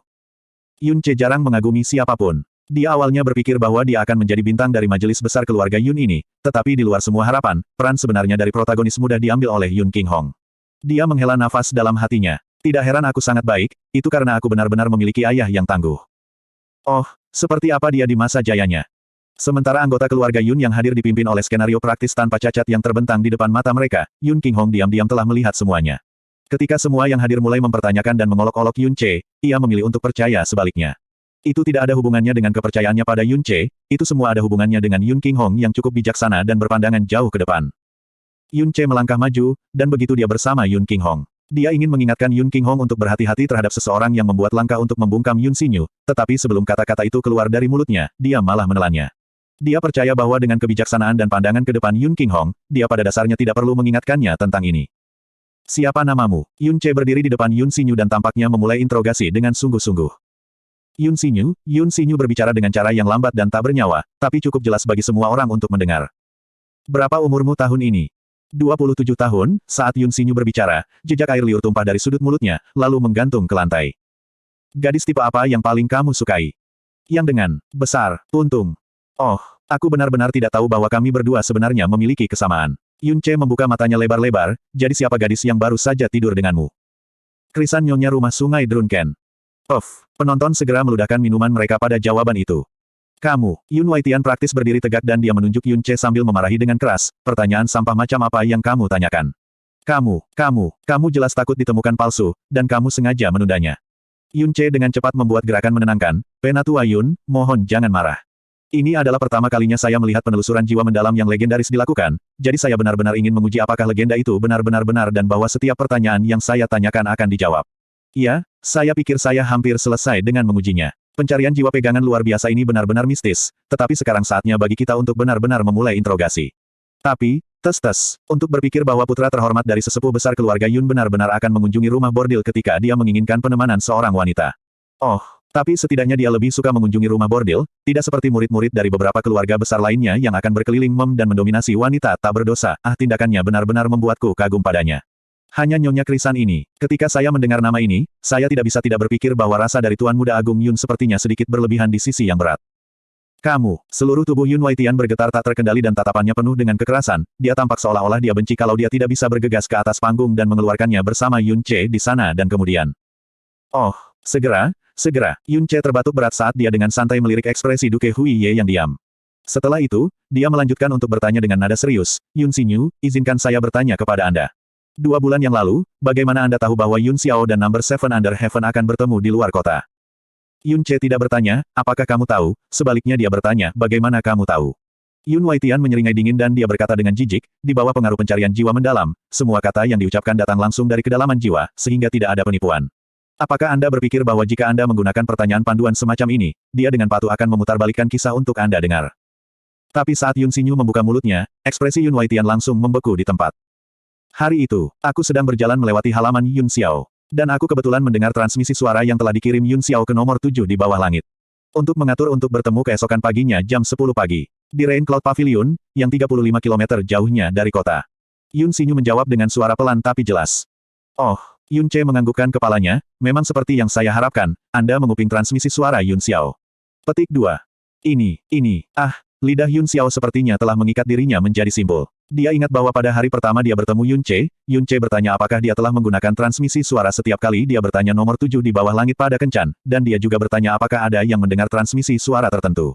Yun Ce jarang mengagumi siapapun. Dia awalnya berpikir bahwa dia akan menjadi bintang dari majelis besar keluarga Yun ini, tetapi di luar semua harapan, peran sebenarnya dari protagonis mudah diambil oleh Yun Qinghong. Dia menghela nafas dalam hatinya. Tidak heran aku sangat baik, itu karena aku benar-benar memiliki ayah yang tangguh. Oh, seperti apa dia di masa jayanya. Sementara anggota keluarga Yun yang hadir dipimpin oleh skenario praktis tanpa cacat yang terbentang di depan mata mereka, Yun Qinghong diam-diam telah melihat semuanya. Ketika semua yang hadir mulai mempertanyakan dan mengolok-olok Yun Ce, ia memilih untuk percaya sebaliknya. Itu tidak ada hubungannya dengan kepercayaannya pada Yun Ce, itu semua ada hubungannya dengan Yun Qinghong yang cukup bijaksana dan berpandangan jauh ke depan. Yun Ce melangkah maju, dan begitu dia bersama Yun Qinghong. Dia ingin mengingatkan Yun Qinghong untuk berhati-hati terhadap seseorang yang membuat langkah untuk membungkam Yun Xinyu, tetapi sebelum kata-kata itu keluar dari mulutnya, dia malah menelannya. Dia percaya bahwa dengan kebijaksanaan dan pandangan ke depan Yun Qinghong, dia pada dasarnya tidak perlu mengingatkannya tentang ini. Siapa namamu? Yun Ce berdiri di depan Yun Xinyu dan tampaknya memulai interogasi dengan sungguh-sungguh. Yun Xinyu berbicara dengan cara yang lambat dan tak bernyawa, tapi cukup jelas bagi semua orang untuk mendengar. Berapa umurmu tahun ini? 27 tahun, saat Yun Xinyu berbicara, jejak air liur tumpah dari sudut mulutnya, lalu menggantung ke lantai. Gadis tipe apa yang paling kamu sukai? Yang dengan besar, untung. Oh, aku benar-benar tidak tahu bahwa kami berdua sebenarnya memiliki kesamaan. Yun Ce membuka matanya lebar-lebar, jadi siapa gadis yang baru saja tidur denganmu? Krisan Nyonya Rumah Sungai Drunken. Penonton segera meludahkan minuman mereka pada jawaban itu. Kamu, Yun Waitian praktis berdiri tegak dan dia menunjuk Yun Ce sambil memarahi dengan keras, pertanyaan sampah macam apa yang kamu tanyakan? Kamu jelas takut ditemukan palsu, dan kamu sengaja menundanya. Yun Ce dengan cepat membuat gerakan menenangkan, Penatua Yun, mohon jangan marah. Ini adalah pertama kalinya saya melihat penelusuran jiwa mendalam yang legendaris dilakukan, jadi saya benar-benar ingin menguji apakah legenda itu benar-benar benar dan bahwa setiap pertanyaan yang saya tanyakan akan dijawab. Iya, saya pikir saya hampir selesai dengan mengujinya. Pencarian jiwa pegangan luar biasa ini benar-benar mistis, tetapi sekarang saatnya bagi kita untuk benar-benar memulai interogasi. Tapi, untuk berpikir bahwa putra terhormat dari sesepuh besar keluarga Yun benar-benar akan mengunjungi rumah bordil ketika dia menginginkan penemanan seorang wanita. Oh, tapi setidaknya dia lebih suka mengunjungi rumah bordil, tidak seperti murid-murid dari beberapa keluarga besar lainnya yang akan berkeliling dan mendominasi wanita tak berdosa. Tindakannya benar-benar membuatku kagum padanya. Hanya Nyonya Krisan ini. Ketika saya mendengar nama ini, saya tidak bisa tidak berpikir bahwa rasa dari Tuan Muda Agung Yun sepertinya sedikit berlebihan di sisi yang berat. Kamu, seluruh tubuh Yun Waitian bergetar tak terkendali dan tatapannya penuh dengan kekerasan, dia tampak seolah-olah dia benci kalau dia tidak bisa bergegas ke atas panggung dan mengeluarkannya bersama Yun Ce di sana dan kemudian. Oh, segera, Yun Ce terbatuk berat saat dia dengan santai melirik ekspresi Duke Huiye yang diam. Setelah itu, dia melanjutkan untuk bertanya dengan nada serius, Yun Xinyu, izinkan saya bertanya kepada Anda. 2 bulan yang lalu, bagaimana Anda tahu bahwa Yun Xiao dan Number 7 Under Heaven akan bertemu di luar kota? Yun Ce tidak bertanya, apakah kamu tahu, sebaliknya dia bertanya, bagaimana kamu tahu? Yun Waitian menyeringai dingin dan dia berkata dengan jijik, di bawah pengaruh pencarian jiwa mendalam, semua kata yang diucapkan datang langsung dari kedalaman jiwa, sehingga tidak ada penipuan. Apakah Anda berpikir bahwa jika Anda menggunakan pertanyaan panduan semacam ini, dia dengan patuh akan memutarbalikkan kisah untuk Anda dengar? Tapi saat Yun Xinyu membuka mulutnya, ekspresi Yun Waitian langsung membeku di tempat. Hari itu, aku sedang berjalan melewati halaman Yun Xiao. Dan aku kebetulan mendengar transmisi suara yang telah dikirim Yun Xiao ke nomor 7 di bawah langit. Untuk mengatur untuk bertemu keesokan paginya jam 10 pagi. Di Rain Cloud Pavilion, yang 35 km jauhnya dari kota. Yun Xinyu menjawab dengan suara pelan tapi jelas. Oh, Yun Ce menganggukkan kepalanya, memang seperti yang saya harapkan, Anda menguping transmisi suara Yun Xiao. Petik 2. Lidah Yun Xiao sepertinya telah mengikat dirinya menjadi simbol. Dia ingat bahwa pada hari pertama dia bertemu Yun Ce bertanya apakah dia telah menggunakan transmisi suara setiap kali dia bertanya nomor 7 di bawah langit pada kencan, dan dia juga bertanya apakah ada yang mendengar transmisi suara tertentu.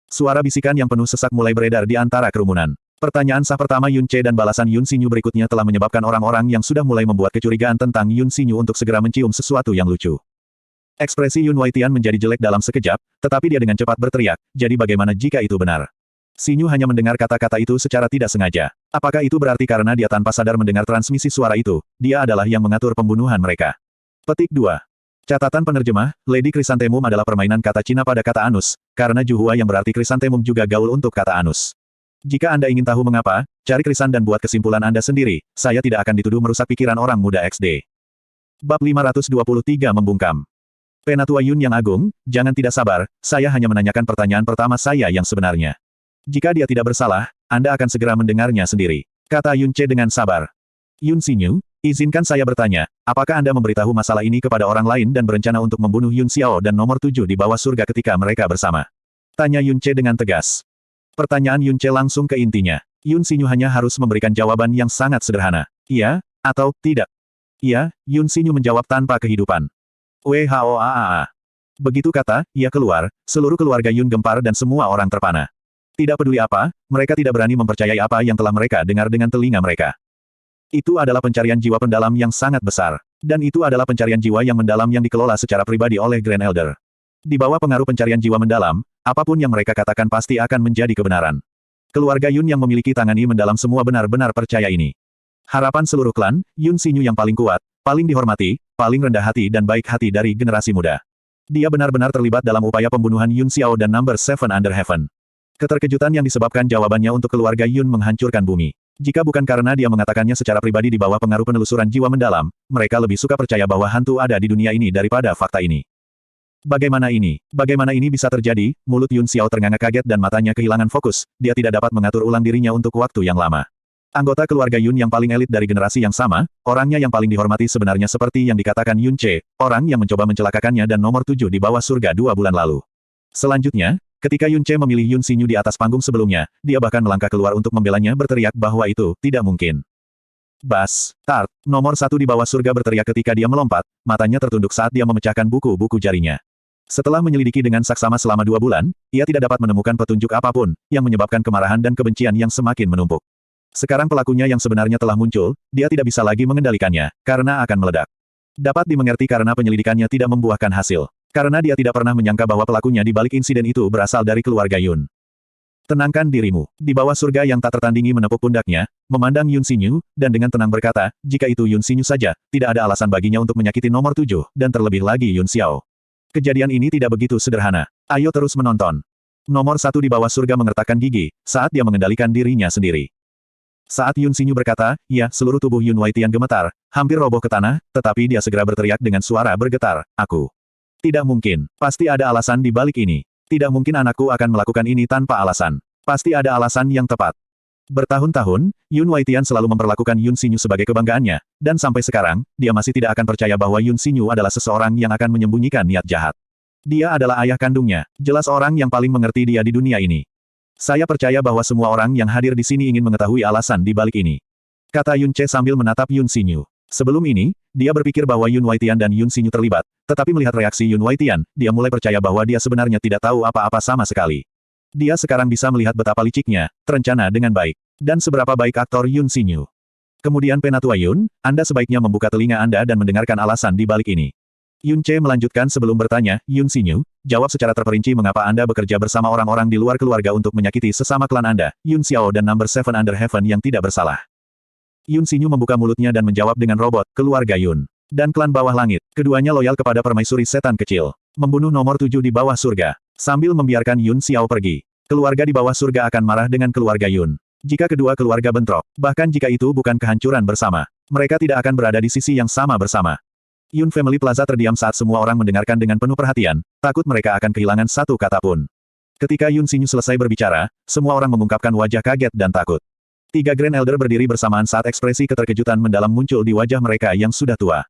Suara bisikan yang penuh sesak mulai beredar di antara kerumunan. Pertanyaan sah pertama Yun Ce dan balasan Yun Xinyu berikutnya telah menyebabkan orang-orang yang sudah mulai membuat kecurigaan tentang Yun Xinyu untuk segera mencium sesuatu yang lucu. Ekspresi Yun Waitian menjadi jelek dalam sekejap, tetapi dia dengan cepat berteriak, jadi bagaimana jika itu benar? Xinyu hanya mendengar kata-kata itu secara tidak sengaja. Apakah itu berarti karena dia tanpa sadar mendengar transmisi suara itu, dia adalah yang mengatur pembunuhan mereka? Petik 2. Catatan penerjemah, Lady Chrysanthemum adalah permainan kata Cina pada kata anus, karena Juhua yang berarti Chrysanthemum juga gaul untuk kata anus. Jika Anda ingin tahu mengapa, cari krisan dan buat kesimpulan Anda sendiri, saya tidak akan dituduh merusak pikiran orang muda XD. Bab 523 membungkam. Penatua Yun yang agung, jangan tidak sabar, saya hanya menanyakan pertanyaan pertama saya yang sebenarnya. Jika dia tidak bersalah, Anda akan segera mendengarnya sendiri. Kata Yun Ce dengan sabar. Yun Xinyu, izinkan saya bertanya, apakah Anda memberitahu masalah ini kepada orang lain dan berencana untuk membunuh Yun Xiao dan nomor 7 di bawah surga ketika mereka bersama? Tanya Yun Ce dengan tegas. Pertanyaan Yun Ce langsung ke intinya. Yun Xinyu hanya harus memberikan jawaban yang sangat sederhana. Iya, atau tidak. Iya, Yun Xinyu menjawab tanpa kehidupan. WHOAAA. Begitu kata, ia keluar, seluruh keluarga Yun gempar dan semua orang terpana. Tidak peduli apa, mereka tidak berani mempercayai apa yang telah mereka dengar dengan telinga mereka. Itu adalah pencarian jiwa pendalam yang sangat besar. Dan itu adalah pencarian jiwa yang mendalam yang dikelola secara pribadi oleh Grand Elder. Di bawah pengaruh pencarian jiwa mendalam, apapun yang mereka katakan pasti akan menjadi kebenaran. Keluarga Yun yang memiliki tangani mendalam semua benar-benar percaya ini. Harapan seluruh klan, Yun Xinyu yang paling kuat, paling dihormati, paling rendah hati dan baik hati dari generasi muda. Dia benar-benar terlibat dalam upaya pembunuhan Yun Xiao dan Number 7 Under Heaven. Keterkejutan yang disebabkan jawabannya untuk keluarga Yun menghancurkan bumi. Jika bukan karena dia mengatakannya secara pribadi di bawah pengaruh penelusuran jiwa mendalam, mereka lebih suka percaya bahwa hantu ada di dunia ini daripada fakta ini. Bagaimana ini? Bagaimana ini bisa terjadi? Mulut Yun Xiao ternganga kaget dan matanya kehilangan fokus, dia tidak dapat mengatur ulang dirinya untuk waktu yang lama. Anggota keluarga Yun yang paling elit dari generasi yang sama, orangnya yang paling dihormati sebenarnya seperti yang dikatakan Yun Ce, orang yang mencoba mencelakakannya dan nomor 7 di bawah surga 2 bulan lalu. Selanjutnya, ketika Yun Ce memilih Yun Xinyu di atas panggung sebelumnya, dia bahkan melangkah keluar untuk membelanya berteriak bahwa itu tidak mungkin. Bas, Tart, nomor 1 di bawah surga berteriak ketika dia melompat, matanya tertunduk saat dia memecahkan buku-buku jarinya. Setelah menyelidiki dengan saksama selama 2 bulan, ia tidak dapat menemukan petunjuk apapun, yang menyebabkan kemarahan dan kebencian yang semakin menumpuk. Sekarang pelakunya yang sebenarnya telah muncul, dia tidak bisa lagi mengendalikannya, karena akan meledak. Dapat dimengerti karena penyelidikannya tidak membuahkan hasil. Karena dia tidak pernah menyangka bahwa pelakunya di balik insiden itu berasal dari keluarga Yun. Tenangkan dirimu. Di bawah surga yang tak tertandingi menepuk pundaknya, memandang Yun Xinyu, dan dengan tenang berkata, jika itu Yun Xinyu saja, tidak ada alasan baginya untuk menyakiti nomor 7, dan terlebih lagi Yun Xiao. Kejadian ini tidak begitu sederhana. Ayo terus menonton. Nomor 1 di bawah surga mengertakkan gigi, saat dia mengendalikan dirinya sendiri. Saat Yun Xinyu berkata, ya, seluruh tubuh Yun Waitian gemetar, hampir roboh ke tanah, tetapi dia segera berteriak dengan suara bergetar, aku. Tidak mungkin. Pasti ada alasan di balik ini. Tidak mungkin anakku akan melakukan ini tanpa alasan. Pasti ada alasan yang tepat. Bertahun-tahun, Yun Waitian selalu memperlakukan Yun Xinyu sebagai kebanggaannya, dan sampai sekarang, dia masih tidak akan percaya bahwa Yun Xinyu adalah seseorang yang akan menyembunyikan niat jahat. Dia adalah ayah kandungnya, jelas orang yang paling mengerti dia di dunia ini. Saya percaya bahwa semua orang yang hadir di sini ingin mengetahui alasan di balik ini. Kata Yun Ce sambil menatap Yun Xinyu. Sebelum ini, dia berpikir bahwa Yun Waitian dan Yun Xinyu terlibat, tetapi melihat reaksi Yun Waitian, dia mulai percaya bahwa dia sebenarnya tidak tahu apa-apa sama sekali. Dia sekarang bisa melihat betapa liciknya, terencana dengan baik, dan seberapa baik aktor Yun Xinyu. Kemudian Penatua Yun, Anda sebaiknya membuka telinga Anda dan mendengarkan alasan di balik ini. Yun Ce melanjutkan sebelum bertanya, Yun Xinyu, jawab secara terperinci mengapa Anda bekerja bersama orang-orang di luar keluarga untuk menyakiti sesama klan Anda, Yun Xiao dan Number 7 Under Heaven yang tidak bersalah. Yun Xinyu membuka mulutnya dan menjawab dengan robot, keluarga Yun. Dan klan bawah langit, keduanya loyal kepada permaisuri setan kecil. Membunuh nomor 7 di bawah surga. Sambil membiarkan Yun Xiao pergi. Keluarga di bawah surga akan marah dengan keluarga Yun. Jika kedua keluarga bentrok, bahkan jika itu bukan kehancuran bersama, mereka tidak akan berada di sisi yang sama bersama. Yun Family Plaza terdiam saat semua orang mendengarkan dengan penuh perhatian, takut mereka akan kehilangan satu kata pun. Ketika Yun Xinyu selesai berbicara, semua orang mengungkapkan wajah kaget dan takut. 3 Grand Elder berdiri bersamaan saat ekspresi keterkejutan mendalam muncul di wajah mereka yang sudah tua.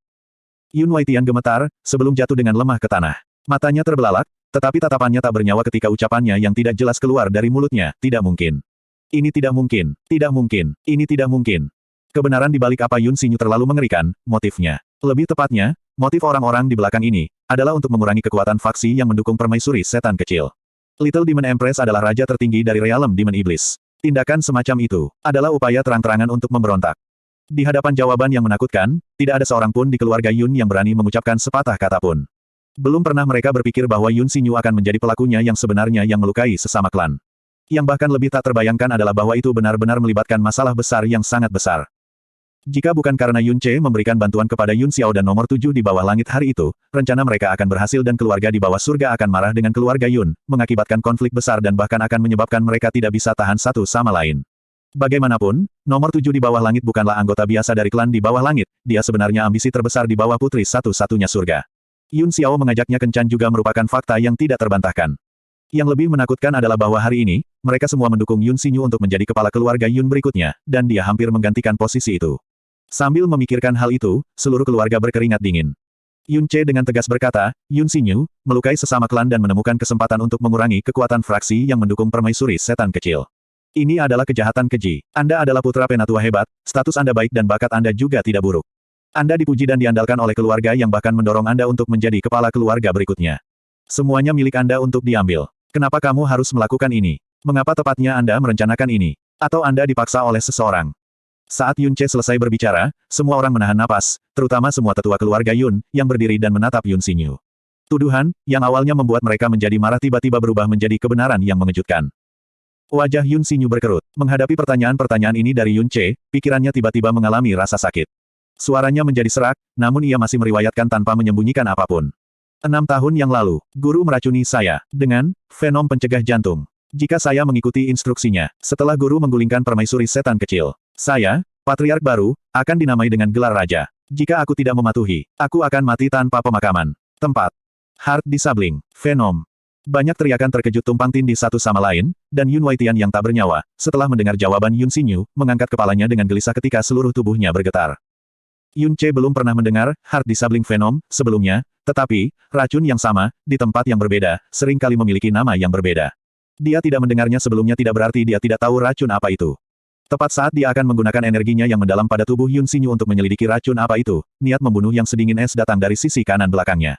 Yun Waitian gemetar, sebelum jatuh dengan lemah ke tanah. Matanya terbelalak, tetapi tatapannya tak bernyawa ketika ucapannya yang tidak jelas keluar dari mulutnya, tidak mungkin. Ini tidak mungkin, tidak mungkin, ini tidak mungkin. Kebenaran di balik apa Yun Xinyu terlalu mengerikan, motifnya. Lebih tepatnya, motif orang-orang di belakang ini, adalah untuk mengurangi kekuatan faksi yang mendukung permaisuri setan kecil. Little Demon Empress adalah raja tertinggi dari realem Demon Iblis. Tindakan semacam itu, adalah upaya terang-terangan untuk memberontak. Di hadapan jawaban yang menakutkan, tidak ada seorang pun di keluarga Yun yang berani mengucapkan sepatah kata pun. Belum pernah mereka berpikir bahwa Yun Xinyu akan menjadi pelakunya yang sebenarnya yang melukai sesama klan. Yang bahkan lebih tak terbayangkan adalah bahwa itu benar-benar melibatkan masalah besar yang sangat besar. Jika bukan karena Yun Ce memberikan bantuan kepada Yun Xiao dan nomor 7 di bawah langit hari itu, rencana mereka akan berhasil dan keluarga di bawah surga akan marah dengan keluarga Yun, mengakibatkan konflik besar dan bahkan akan menyebabkan mereka tidak bisa tahan satu sama lain. Bagaimanapun, nomor 7 di bawah langit bukanlah anggota biasa dari klan di bawah langit, dia sebenarnya ambisi terbesar di bawah putri satu-satunya surga. Yun Xiao mengajaknya kencan juga merupakan fakta yang tidak terbantahkan. Yang lebih menakutkan adalah bahwa hari ini, mereka semua mendukung Yun Xinyu untuk menjadi kepala keluarga Yun berikutnya, dan dia hampir menggantikan posisi itu. Sambil memikirkan hal itu, seluruh keluarga berkeringat dingin. Yun Ce dengan tegas berkata, Yun Xinyu, melukai sesama klan dan menemukan kesempatan untuk mengurangi kekuatan fraksi yang mendukung permaisuri setan kecil. Ini adalah kejahatan keji. Anda adalah putra penatua hebat, status Anda baik dan bakat Anda juga tidak buruk. Anda dipuji dan diandalkan oleh keluarga yang bahkan mendorong Anda untuk menjadi kepala keluarga berikutnya. Semuanya milik Anda untuk diambil. Kenapa kamu harus melakukan ini? Mengapa tepatnya Anda merencanakan ini? Atau Anda dipaksa oleh seseorang? Saat Yun Ce selesai berbicara, semua orang menahan napas, terutama semua tetua keluarga Yun, yang berdiri dan menatap Yun Xinyu. Tuduhan, yang awalnya membuat mereka menjadi marah tiba-tiba berubah menjadi kebenaran yang mengejutkan. Wajah Yun Xinyu berkerut. Menghadapi pertanyaan-pertanyaan ini dari Yun Ce, pikirannya tiba-tiba mengalami rasa sakit. Suaranya menjadi serak, namun ia masih meriwayatkan tanpa menyembunyikan apapun. 6 tahun yang lalu, guru meracuni saya, dengan fenom pencegah jantung. Jika saya mengikuti instruksinya, setelah guru menggulingkan permaisuri setan kecil, saya, patriark baru, akan dinamai dengan gelar raja. Jika aku tidak mematuhi, aku akan mati tanpa pemakaman. Tempat. Heart Disabling, Fenom. Banyak teriakan terkejut tumpang tindih satu sama lain, dan Yun Waitian yang tak bernyawa, setelah mendengar jawaban Yun Xinyu, mengangkat kepalanya dengan gelisah ketika seluruh tubuhnya bergetar. Yun Ce belum pernah mendengar Heart Disabling Venom sebelumnya, tetapi, racun yang sama, di tempat yang berbeda, sering kali memiliki nama yang berbeda. Dia tidak mendengarnya sebelumnya tidak berarti dia tidak tahu racun apa itu. Tepat saat dia akan menggunakan energinya yang mendalam pada tubuh Yun Xinyu untuk menyelidiki racun apa itu, niat membunuh yang sedingin es datang dari sisi kanan belakangnya.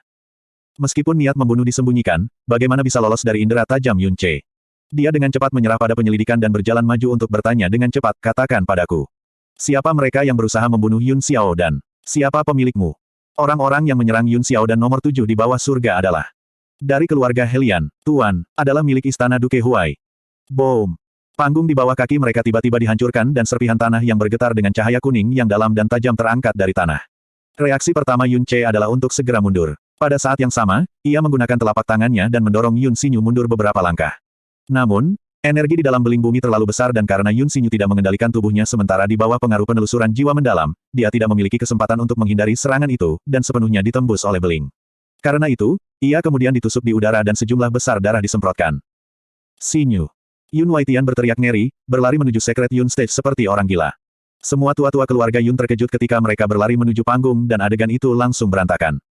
Meskipun niat membunuh disembunyikan, bagaimana bisa lolos dari indera tajam Yun Ce? Dia dengan cepat menyerah pada penyelidikan dan berjalan maju untuk bertanya dengan cepat, katakan padaku. Siapa mereka yang berusaha membunuh Yun Xiao dan siapa pemilikmu? Orang-orang yang menyerang Yun Xiao dan nomor 7 di bawah surga adalah dari keluarga Helian, Tuan, adalah milik istana Duke Huai. Boom! Panggung di bawah kaki mereka tiba-tiba dihancurkan dan serpihan tanah yang bergetar dengan cahaya kuning yang dalam dan tajam terangkat dari tanah. Reaksi pertama Yun Ce adalah untuk segera mundur. Pada saat yang sama, ia menggunakan telapak tangannya dan mendorong Yun Xinyu mundur beberapa langkah. Namun, energi di dalam beling bumi terlalu besar dan karena Yun Xinyu tidak mengendalikan tubuhnya sementara di bawah pengaruh penelusuran jiwa mendalam, dia tidak memiliki kesempatan untuk menghindari serangan itu, dan sepenuhnya ditembus oleh beling. Karena itu, ia kemudian ditusuk di udara dan sejumlah besar darah disemprotkan. Xinyu. Yun Waitian berteriak ngeri, berlari menuju Secret Yun Stage seperti orang gila. Semua tua-tua keluarga Yun terkejut ketika mereka berlari menuju panggung dan adegan itu langsung berantakan.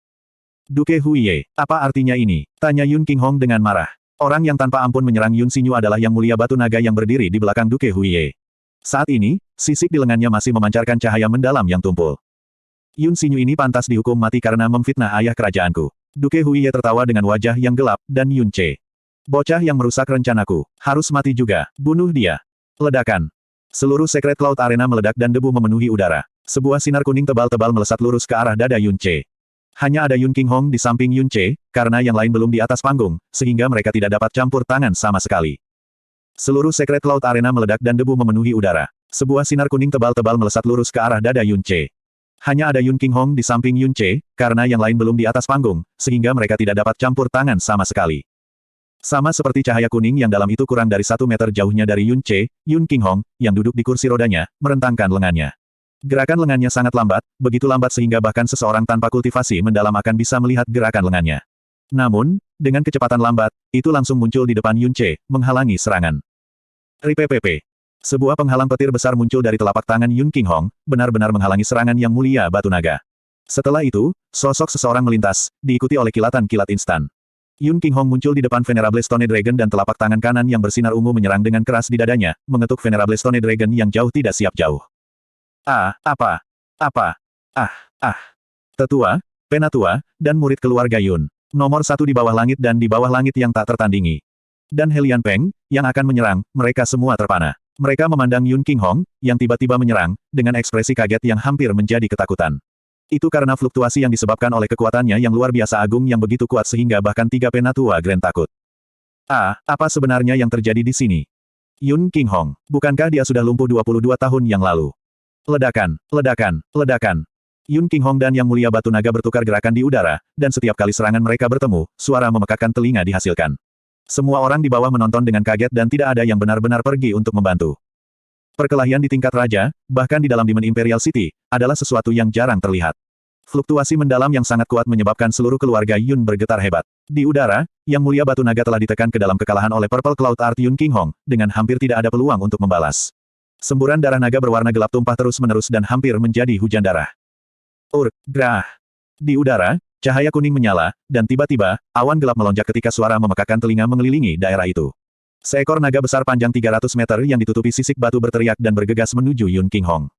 Duke Huiye, apa artinya ini? Tanya Yun Qinghong dengan marah. Orang yang tanpa ampun menyerang Yun Xinyu adalah Yang Mulia Batu Naga yang berdiri di belakang Duke Huiye. Saat ini, sisik di lengannya masih memancarkan cahaya mendalam yang tumpul. Yun Xinyu ini pantas dihukum mati karena memfitnah ayah kerajaanku. Duke Huiye tertawa dengan wajah yang gelap, dan Yun Ce. Bocah yang merusak rencanaku. Harus mati juga. Bunuh dia. Ledakan. Seluruh Secret Cloud Arena meledak dan debu memenuhi udara. Sebuah sinar kuning tebal-tebal melesat lurus ke arah dada Yun Ce. Hanya ada Yun Qinghong di samping Yun Ce, karena yang lain belum di atas panggung, sehingga mereka tidak dapat campur tangan sama sekali. Seluruh Secret Cloud Arena meledak dan debu memenuhi udara. Sebuah sinar kuning tebal-tebal melesat lurus ke arah dada Yun Ce. Hanya ada Yun Qinghong di samping Yun Ce, karena yang lain belum di atas panggung, sehingga mereka tidak dapat campur tangan sama sekali. Sama seperti cahaya kuning yang dalam itu kurang dari 1 meter jauhnya dari Yun Ce, Yun Qinghong, yang duduk di kursi rodanya, merentangkan lengannya. Gerakan lengannya sangat lambat, begitu lambat sehingga bahkan seseorang tanpa kultivasi mendalam akan bisa melihat gerakan lengannya. Namun, dengan kecepatan lambat, itu langsung muncul di depan Yun Ce, menghalangi serangan. RIPPP. Sebuah penghalang petir besar muncul dari telapak tangan Yun Qinghong, benar-benar menghalangi serangan Yang Mulia Batu Naga. Setelah itu, sosok seseorang melintas, diikuti oleh kilatan kilat instan. Yun Qinghong muncul di depan Venerable Stone Dragon dan telapak tangan kanan yang bersinar ungu menyerang dengan keras di dadanya, mengetuk Venerable Stone Dragon yang jauh tidak siap jauh. Apa? Tetua, penatua, dan murid keluarga Yun. Nomor 1 di bawah langit dan di bawah langit yang tak tertandingi. Dan Helian Peng, yang akan menyerang, mereka semua terpana. Mereka memandang Yun Qinghong, yang tiba-tiba menyerang, dengan ekspresi kaget yang hampir menjadi ketakutan. Itu karena fluktuasi yang disebabkan oleh kekuatannya yang luar biasa agung yang begitu kuat sehingga bahkan 3 Penatua Grand takut. Apa sebenarnya yang terjadi di sini? Yun Qinghong, bukankah dia sudah lumpuh 22 tahun yang lalu? Ledakan, ledakan, ledakan. Yun Qinghong dan Yang Mulia Batu Naga bertukar gerakan di udara, dan setiap kali serangan mereka bertemu, suara memekakkan telinga dihasilkan. Semua orang di bawah menonton dengan kaget dan tidak ada yang benar-benar pergi untuk membantu. Perkelahian di tingkat raja, bahkan di dalam Demon Imperial City, adalah sesuatu yang jarang terlihat. Fluktuasi mendalam yang sangat kuat menyebabkan seluruh keluarga Yun bergetar hebat. Di udara, Yang Mulia Batu Naga telah ditekan ke dalam kekalahan oleh Purple Cloud Art Yun Qinghong, dengan hampir tidak ada peluang untuk membalas. Semburan darah naga berwarna gelap tumpah terus-menerus dan hampir menjadi hujan darah. Grah. Di udara, cahaya kuning menyala, dan tiba-tiba, awan gelap melonjak ketika suara memekakkan telinga mengelilingi daerah itu. Seekor naga besar panjang 300 meter yang ditutupi sisik batu berteriak dan bergegas menuju Yun Qinghong.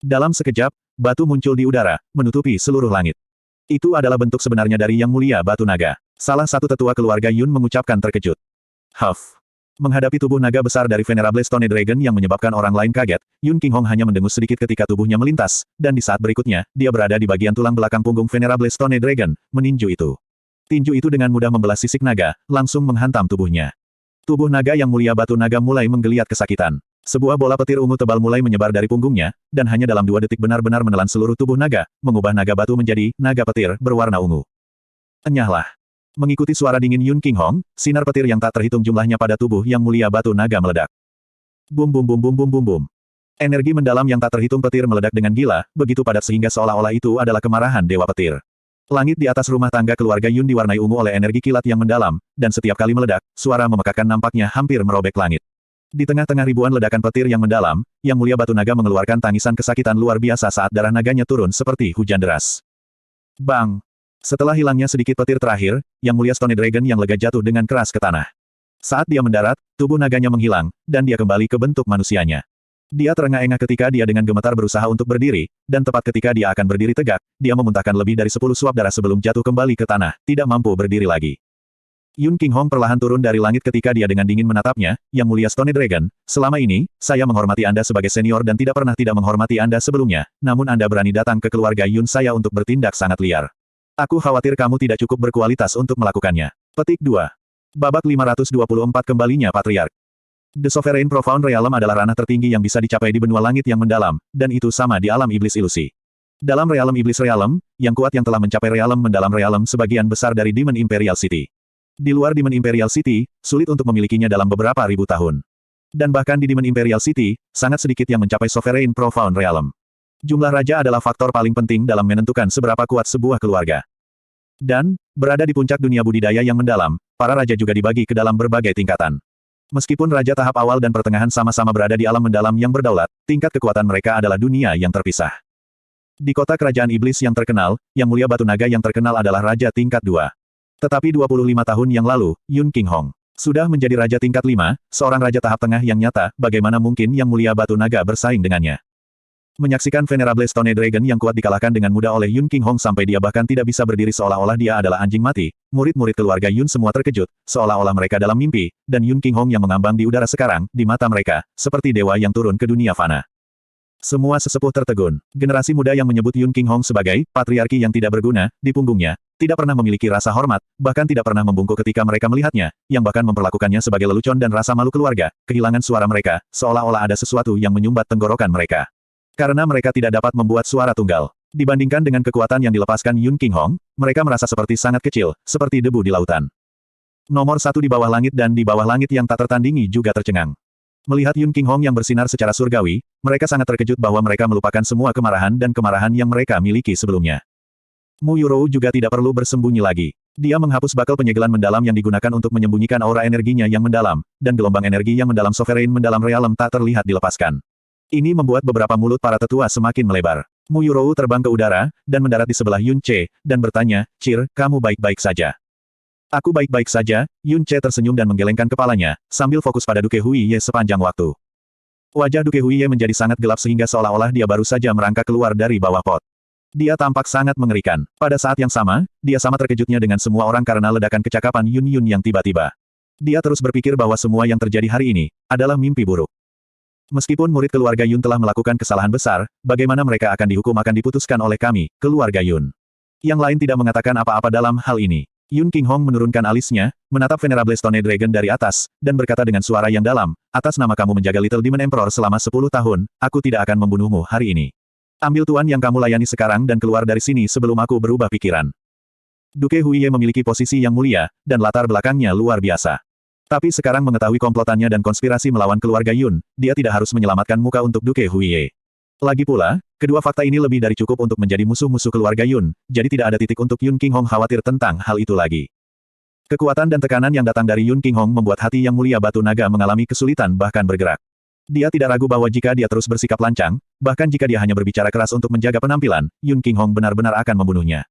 Dalam sekejap, batu muncul di udara, menutupi seluruh langit. Itu adalah bentuk sebenarnya dari Yang Mulia Batu Naga. Salah satu tetua keluarga Yun mengucapkan terkejut. Huff. Menghadapi tubuh naga besar dari Venerable Stone Dragon yang menyebabkan orang lain kaget, Yun Qinghong hanya mendengus sedikit ketika tubuhnya melintas, dan di saat berikutnya, dia berada di bagian tulang belakang punggung Venerable Stone Dragon, meninju itu. Tinju itu dengan mudah membelah sisik naga, langsung menghantam tubuhnya. Tubuh naga Yang Mulia Batu Naga mulai menggeliat kesakitan. Sebuah bola petir ungu tebal mulai menyebar dari punggungnya, dan hanya dalam 2 detik benar-benar menelan seluruh tubuh naga, mengubah naga batu menjadi naga petir berwarna ungu. Enyahlah. Mengikuti suara dingin Yun Qinghong, sinar petir yang tak terhitung jumlahnya pada tubuh Yang Mulia Batu Naga meledak. Bum bum bum bum bum bum bum. Energi mendalam yang tak terhitung petir meledak dengan gila, begitu padat sehingga seolah-olah itu adalah kemarahan Dewa Petir. Langit di atas rumah tangga keluarga Yun diwarnai ungu oleh energi kilat yang mendalam, dan setiap kali meledak, suara memekakkan nampaknya hampir merobek langit. Di tengah-tengah ribuan ledakan petir yang mendalam, Yang Mulia Batu Naga mengeluarkan tangisan kesakitan luar biasa saat darah naganya turun seperti hujan deras. Bang! Setelah hilangnya sedikit petir terakhir, Yang Mulia Stone Dragon yang lega jatuh dengan keras ke tanah. Saat dia mendarat, tubuh naganya menghilang, dan dia kembali ke bentuk manusianya. Dia terengah-engah ketika dia dengan gemetar berusaha untuk berdiri, dan tepat ketika dia akan berdiri tegak, dia memuntahkan lebih dari 10 suap darah sebelum jatuh kembali ke tanah, tidak mampu berdiri lagi. Yun Qinghong perlahan turun dari langit ketika dia dengan dingin menatapnya, Yang Mulia Stone Dragon, selama ini, saya menghormati Anda sebagai senior dan tidak pernah tidak menghormati Anda sebelumnya, namun Anda berani datang ke keluarga Yun saya untuk bertindak sangat liar. Aku khawatir kamu tidak cukup berkualitas untuk melakukannya. Petik 2. Babak 524 kembalinya Patriark. The Sovereign Profound Realm adalah ranah tertinggi yang bisa dicapai di benua langit yang mendalam, dan itu sama di alam iblis ilusi. Dalam realm iblis realm, yang kuat yang telah mencapai realm mendalam realm sebagian besar dari Demon Imperial City. Di luar Demon Imperial City, sulit untuk memilikinya dalam beberapa ribu tahun. Dan bahkan di Demon Imperial City, sangat sedikit yang mencapai Sovereign Profound Realm. Jumlah raja adalah faktor paling penting dalam menentukan seberapa kuat sebuah keluarga. Dan, berada di puncak dunia budidaya yang mendalam, para raja juga dibagi ke dalam berbagai tingkatan. Meskipun raja tahap awal dan pertengahan sama-sama berada di alam mendalam yang berdaulat, tingkat kekuatan mereka adalah dunia yang terpisah. Di kota kerajaan iblis yang terkenal, Yang Mulia Batu Naga yang terkenal adalah raja tingkat 2. Tetapi 25 tahun yang lalu, Yun Qinghong sudah menjadi raja tingkat 5, seorang raja tahap tengah yang nyata, bagaimana mungkin Yang Mulia Batu Naga bersaing dengannya. Menyaksikan Venerable Stone Dragon yang kuat dikalahkan dengan mudah oleh Yun Qinghong sampai dia bahkan tidak bisa berdiri seolah-olah dia adalah anjing mati, murid-murid keluarga Yun semua terkejut, seolah-olah mereka dalam mimpi, dan Yun Qinghong yang mengambang di udara sekarang, di mata mereka, seperti dewa yang turun ke dunia fana. Semua sesepuh tertegun. Generasi muda yang menyebut Yun Qinghong sebagai patriarki yang tidak berguna, di punggungnya, tidak pernah memiliki rasa hormat, bahkan tidak pernah membungkuk ketika mereka melihatnya, yang bahkan memperlakukannya sebagai lelucon dan rasa malu keluarga, kehilangan suara mereka, seolah-olah ada sesuatu yang menyumbat tenggorokan mereka. Karena mereka tidak dapat membuat suara tunggal. Dibandingkan dengan kekuatan yang dilepaskan Yun Qinghong, mereka merasa seperti sangat kecil, seperti debu di lautan. Nomor 1 di bawah langit dan di bawah langit yang tak tertandingi juga tercengang. Melihat Yun Qinghong yang bersinar secara surgawi, mereka sangat terkejut bahwa mereka melupakan semua kemarahan dan kemarahan yang mereka miliki sebelumnya. Mu Yurou juga tidak perlu bersembunyi lagi. Dia menghapus bakal penyegelan mendalam yang digunakan untuk menyembunyikan aura energinya yang mendalam, dan gelombang energi yang mendalam Sovereign mendalam realm tak terlihat dilepaskan. Ini membuat beberapa mulut para tetua semakin melebar. Mu Yurou terbang ke udara, dan mendarat di sebelah Yun Che, dan bertanya, "Cir, kamu baik-baik saja?" "Aku baik-baik saja," Yun Che tersenyum dan menggelengkan kepalanya, sambil fokus pada Duke Huiye sepanjang waktu. Wajah Duke Huiye menjadi sangat gelap sehingga seolah-olah dia baru saja merangkak keluar dari bawah pot. Dia tampak sangat mengerikan. Pada saat yang sama, dia sama terkejutnya dengan semua orang karena ledakan kecakapan Yun Yun yang tiba-tiba. Dia terus berpikir bahwa semua yang terjadi hari ini adalah mimpi buruk. Meskipun murid keluarga Yun telah melakukan kesalahan besar, bagaimana mereka akan dihukum akan diputuskan oleh kami, keluarga Yun. Yang lain tidak mengatakan apa-apa dalam hal ini. Yun Qinghong menurunkan alisnya, menatap Venerable Stone Dragon dari atas, dan berkata dengan suara yang dalam, atas nama kamu menjaga Little Demon Emperor selama 10 tahun, aku tidak akan membunuhmu hari ini. Ambil tuan yang kamu layani sekarang dan keluar dari sini sebelum aku berubah pikiran. Duke Huiye memiliki posisi yang mulia, dan latar belakangnya luar biasa. Tapi sekarang mengetahui komplotannya dan konspirasi melawan keluarga Yun, dia tidak harus menyelamatkan muka untuk Duke Huiye. Lagi pula, kedua fakta ini lebih dari cukup untuk menjadi musuh-musuh keluarga Yun, jadi tidak ada titik untuk Yun Qinghong khawatir tentang hal itu lagi. Kekuatan dan tekanan yang datang dari Yun Qinghong membuat hati yang mulia batu naga mengalami kesulitan bahkan bergerak. Dia tidak ragu bahwa jika dia terus bersikap lancang, bahkan jika dia hanya berbicara keras untuk menjaga penampilan, Yun Qinghong benar-benar akan membunuhnya.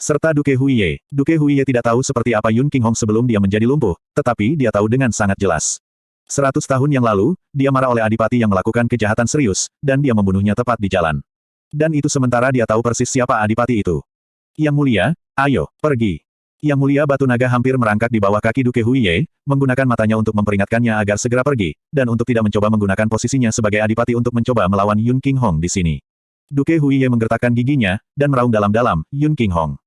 Serta Duke Huiye. Duke Huiye tidak tahu seperti apa Yun Qinghong sebelum dia menjadi lumpuh, tetapi dia tahu dengan sangat jelas. 100 tahun yang lalu, dia marah oleh adipati yang melakukan kejahatan serius, dan dia membunuhnya tepat di jalan. Dan itu sementara dia tahu persis siapa adipati itu. Yang mulia, ayo, pergi. Yang mulia batu naga hampir merangkak di bawah kaki Duke Huiye, menggunakan matanya untuk memperingatkannya agar segera pergi, dan untuk tidak mencoba menggunakan posisinya sebagai adipati untuk mencoba melawan Yun Qinghong di sini. Duke Huiye menggertakkan giginya, dan meraung dalam-dalam, Yun Qinghong.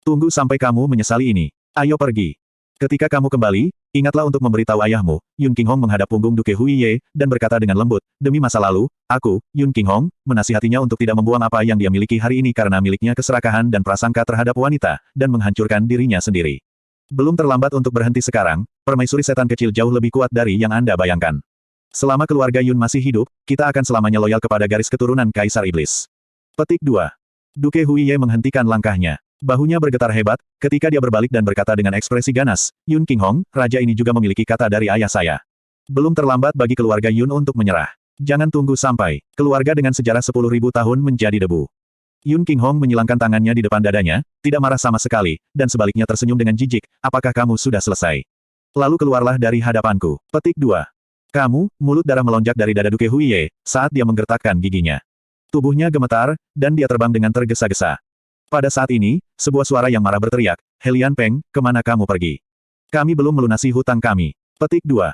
Tunggu sampai kamu menyesali ini. Ayo pergi. Ketika kamu kembali, ingatlah untuk memberitahu ayahmu. Yun Qinghong menghadap punggung Duke Huiye, dan berkata dengan lembut, demi masa lalu, aku, Yun Qinghong, menasihatinya untuk tidak membuang apa yang dia miliki hari ini karena miliknya keserakahan dan prasangka terhadap wanita, dan menghancurkan dirinya sendiri. Belum terlambat untuk berhenti sekarang, permaisuri setan kecil jauh lebih kuat dari yang Anda bayangkan. Selama keluarga Yun masih hidup, kita akan selamanya loyal kepada garis keturunan Kaisar Iblis. Petik 2. Duke Huiye menghentikan langkahnya. Bahunya bergetar hebat, ketika dia berbalik dan berkata dengan ekspresi ganas, Yun Qinghong, raja ini juga memiliki kata dari ayah saya. Belum terlambat bagi keluarga Yun untuk menyerah. Jangan tunggu sampai keluarga dengan sejarah 10.000 tahun menjadi debu. Yun Qinghong menyilangkan tangannya di depan dadanya, tidak marah sama sekali, dan sebaliknya tersenyum dengan jijik, apakah kamu sudah selesai? Lalu keluarlah dari hadapanku. Petik 2. Kamu, mulut darah melonjak dari dada Duke Huiye, saat dia menggertakkan giginya. Tubuhnya gemetar, dan dia terbang dengan tergesa-gesa. Pada saat ini, sebuah suara yang marah berteriak, Helian Peng, kemana kamu pergi? Kami belum melunasi hutang kami. Petik 2.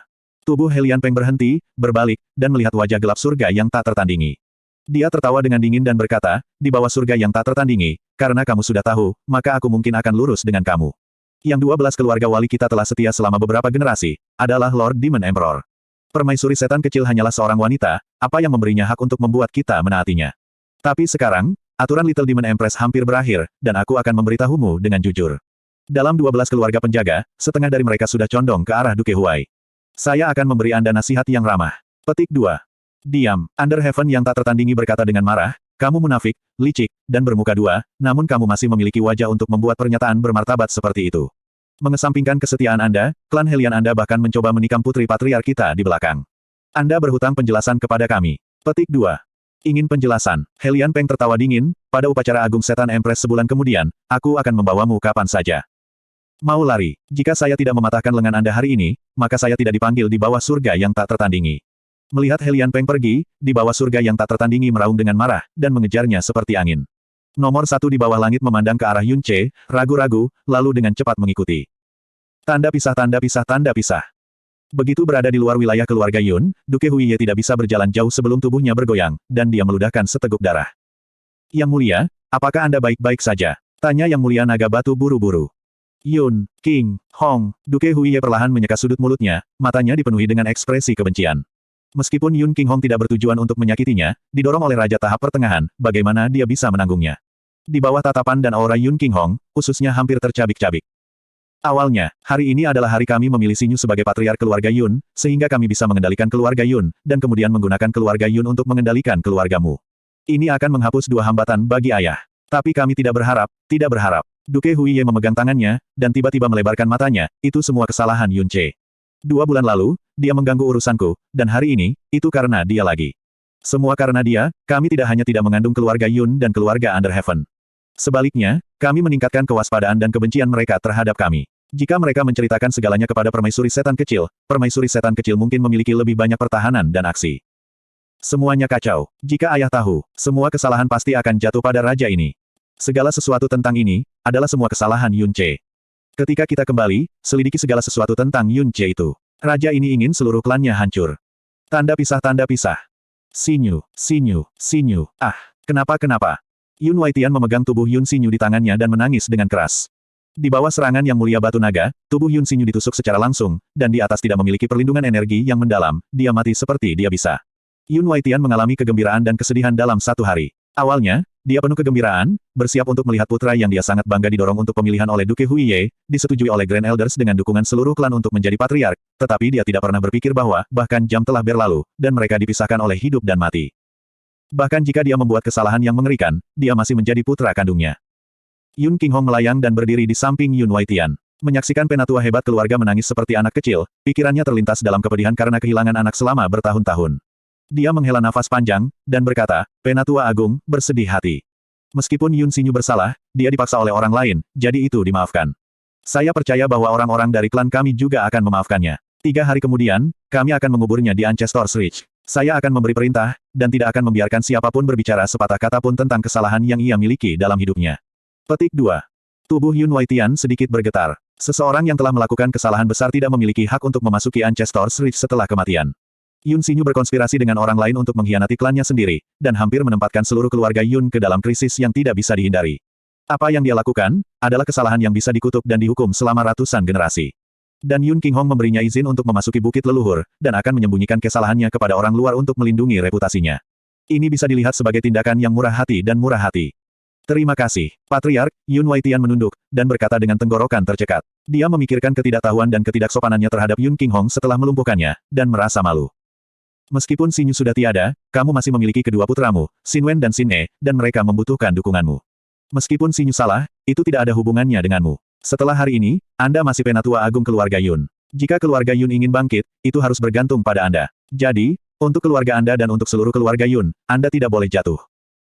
Tubuh Helian Peng berhenti, berbalik, dan melihat wajah gelap surga yang tak tertandingi. Dia tertawa dengan dingin dan berkata, di bawah surga yang tak tertandingi, karena kamu sudah tahu, maka aku mungkin akan lurus dengan kamu. Yang 12 keluarga wali kita telah setia selama beberapa generasi, adalah Lord Demon Emperor. Permaisuri setan kecil hanyalah seorang wanita, apa yang memberinya hak untuk membuat kita menaatinya. Tapi sekarang, aturan Little Demon Empress hampir berakhir, dan aku akan memberitahumu dengan jujur. Dalam 12 keluarga penjaga, setengah dari mereka sudah condong ke arah Duke Huai. Saya akan memberi Anda nasihat yang ramah. Petik 2. Diam. Underheaven yang tak tertandingi berkata dengan marah, kamu munafik, licik, dan bermuka dua, namun kamu masih memiliki wajah untuk membuat pernyataan bermartabat seperti itu. Mengesampingkan kesetiaan Anda, klan Helian Anda bahkan mencoba menikam putri patriark kita di belakang. Anda berhutang penjelasan kepada kami. Petik 2. Ingin penjelasan. Helian Peng tertawa dingin, pada upacara Agung Setan Empress sebulan kemudian, aku akan membawamu kapan saja. Mau lari. Jika saya tidak mematahkan lengan Anda hari ini, maka saya tidak dipanggil di bawah surga yang tak tertandingi. Melihat Helian Peng pergi, di bawah surga yang tak tertandingi meraung dengan marah, dan mengejarnya seperti angin. Nomor 1 di bawah langit memandang ke arah Yun Ce, ragu-ragu, lalu dengan cepat mengikuti. Tanda pisah, tanda pisah, tanda pisah. Begitu berada di luar wilayah keluarga Yun, Duke Huiye tidak bisa berjalan jauh sebelum tubuhnya bergoyang, dan dia meludahkan seteguk darah. Yang mulia, apakah Anda baik-baik saja? Tanya Yang Mulia Naga Batu buru-buru. Yun, King, Hong, Duke Huiye perlahan menyeka sudut mulutnya, matanya dipenuhi dengan ekspresi kebencian. Meskipun Yun Qinghong tidak bertujuan untuk menyakitinya, didorong oleh Raja Tahap Pertengahan, bagaimana dia bisa menanggungnya? Di bawah tatapan dan aura Yun Qinghong, ususnya hampir tercabik-cabik. Awalnya, hari ini adalah hari kami memilih Sinyu sebagai patriark keluarga Yun, sehingga kami bisa mengendalikan keluarga Yun, dan kemudian menggunakan keluarga Yun untuk mengendalikan keluargamu. Ini akan menghapus dua hambatan bagi ayah. Tapi kami tidak berharap, tidak berharap. Duke Huiye memegang tangannya, dan tiba-tiba melebarkan matanya, itu semua kesalahan Yun Ce. 2 bulan lalu, dia mengganggu urusanku, dan hari ini, itu karena dia lagi. Semua karena dia, kami tidak hanya tidak mengandung keluarga Yun dan keluarga Underheaven. Sebaliknya, kami meningkatkan kewaspadaan dan kebencian mereka terhadap kami. Jika mereka menceritakan segalanya kepada permaisuri setan kecil mungkin memiliki lebih banyak pertahanan dan aksi. Semuanya kacau. Jika ayah tahu, semua kesalahan pasti akan jatuh pada raja ini. Segala sesuatu tentang ini, adalah semua kesalahan Yun Ce. Ketika kita kembali, selidiki segala sesuatu tentang Yun Ce itu. Raja ini ingin seluruh klannya hancur. Tanda pisah, tanda pisah. Sinyu. Ah, kenapa? Yun Waitian memegang tubuh Yun Sinyu di tangannya dan menangis dengan keras. Di bawah serangan yang mulia batu naga, tubuh Yun Sinyu ditusuk secara langsung, dan di atas tidak memiliki perlindungan energi yang mendalam, dia mati seperti dia bisa. Yun Waitian mengalami kegembiraan dan kesedihan dalam satu hari. Awalnya, dia penuh kegembiraan, bersiap untuk melihat putra yang dia sangat bangga didorong untuk pemilihan oleh Duke Huiye, disetujui oleh Grand Elders dengan dukungan seluruh klan untuk menjadi patriark, tetapi dia tidak pernah berpikir bahwa, bahkan jam telah berlalu, dan mereka dipisahkan oleh hidup dan mati. Bahkan jika dia membuat kesalahan yang mengerikan, dia masih menjadi putra kandungnya. Yun Qinghong melayang dan berdiri di samping Yun Waitian. Menyaksikan penatua hebat keluarga menangis seperti anak kecil, pikirannya terlintas dalam kepedihan karena kehilangan anak selama bertahun-tahun. Dia menghela nafas panjang, dan berkata, Penatua Agung, bersedih hati. Meskipun Yun Sinyu bersalah, dia dipaksa oleh orang lain, jadi itu dimaafkan. Saya percaya bahwa orang-orang dari klan kami juga akan memaafkannya. 3 hari kemudian, kami akan menguburnya di Ancestor's Ridge. Saya akan memberi perintah, dan tidak akan membiarkan siapapun berbicara sepatah kata pun tentang kesalahan yang ia miliki dalam hidupnya. Petik 2. Tubuh Yun Waitian sedikit bergetar. Seseorang yang telah melakukan kesalahan besar tidak memiliki hak untuk memasuki Ancestor's Ridge setelah kematian. Yun Sinyu berkonspirasi dengan orang lain untuk mengkhianati klannya sendiri, dan hampir menempatkan seluruh keluarga Yun ke dalam krisis yang tidak bisa dihindari. Apa yang dia lakukan, adalah kesalahan yang bisa dikutuk dan dihukum selama ratusan generasi. Dan Yun Qinghong memberinya izin untuk memasuki bukit leluhur, dan akan menyembunyikan kesalahannya kepada orang luar untuk melindungi reputasinya. Ini bisa dilihat sebagai tindakan yang murah hati dan murah hati. Terima kasih, Patriark. Yun Waitian menunduk, dan berkata dengan tenggorokan tercekat. Dia memikirkan ketidaktahuan dan ketidaksopanannya terhadap Yun Qinghong setelah melumpuhkannya, dan merasa malu. Meskipun Sinyu sudah tiada, kamu masih memiliki kedua putramu, Sin Wen dan Sin E, dan mereka membutuhkan dukunganmu. Meskipun Sinyu salah, itu tidak ada hubungannya denganmu. Setelah hari ini, Anda masih penatua agung keluarga Yun. Jika keluarga Yun ingin bangkit, itu harus bergantung pada Anda. Jadi, untuk keluarga Anda dan untuk seluruh keluarga Yun, Anda tidak boleh jatuh.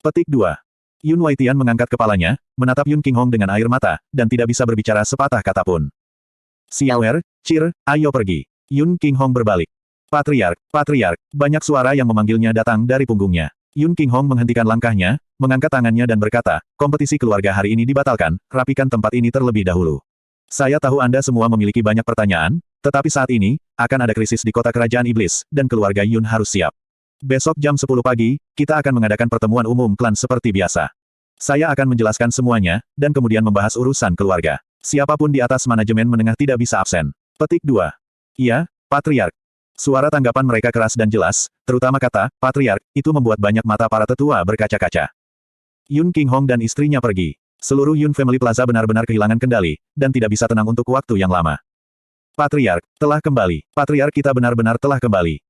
Petik 2. Yun Waitian mengangkat kepalanya, menatap Yun Qinghong dengan air mata, dan tidak bisa berbicara sepatah kata pun. Xiaoer, Cir, ayo pergi. Yun Qinghong berbalik. Patriark, banyak suara yang memanggilnya datang dari punggungnya. Yun Qinghong menghentikan langkahnya, mengangkat tangannya dan berkata, kompetisi keluarga hari ini dibatalkan, rapikan tempat ini terlebih dahulu. Saya tahu Anda semua memiliki banyak pertanyaan, tetapi saat ini, akan ada krisis di kota kerajaan iblis, dan keluarga Yun harus siap. Besok jam 10 pagi, kita akan mengadakan pertemuan umum klan seperti biasa. Saya akan menjelaskan semuanya, dan kemudian membahas urusan keluarga. Siapapun di atas manajemen menengah tidak bisa absen. Petik 2. Iya, Patriark. Suara tanggapan mereka keras dan jelas, terutama kata, Patriark, itu membuat banyak mata para tetua berkaca-kaca. Yun Qinghong dan istrinya pergi. Seluruh Yun Family Plaza benar-benar kehilangan kendali, dan tidak bisa tenang untuk waktu yang lama. Patriark, telah kembali. Patriark kita benar-benar telah kembali.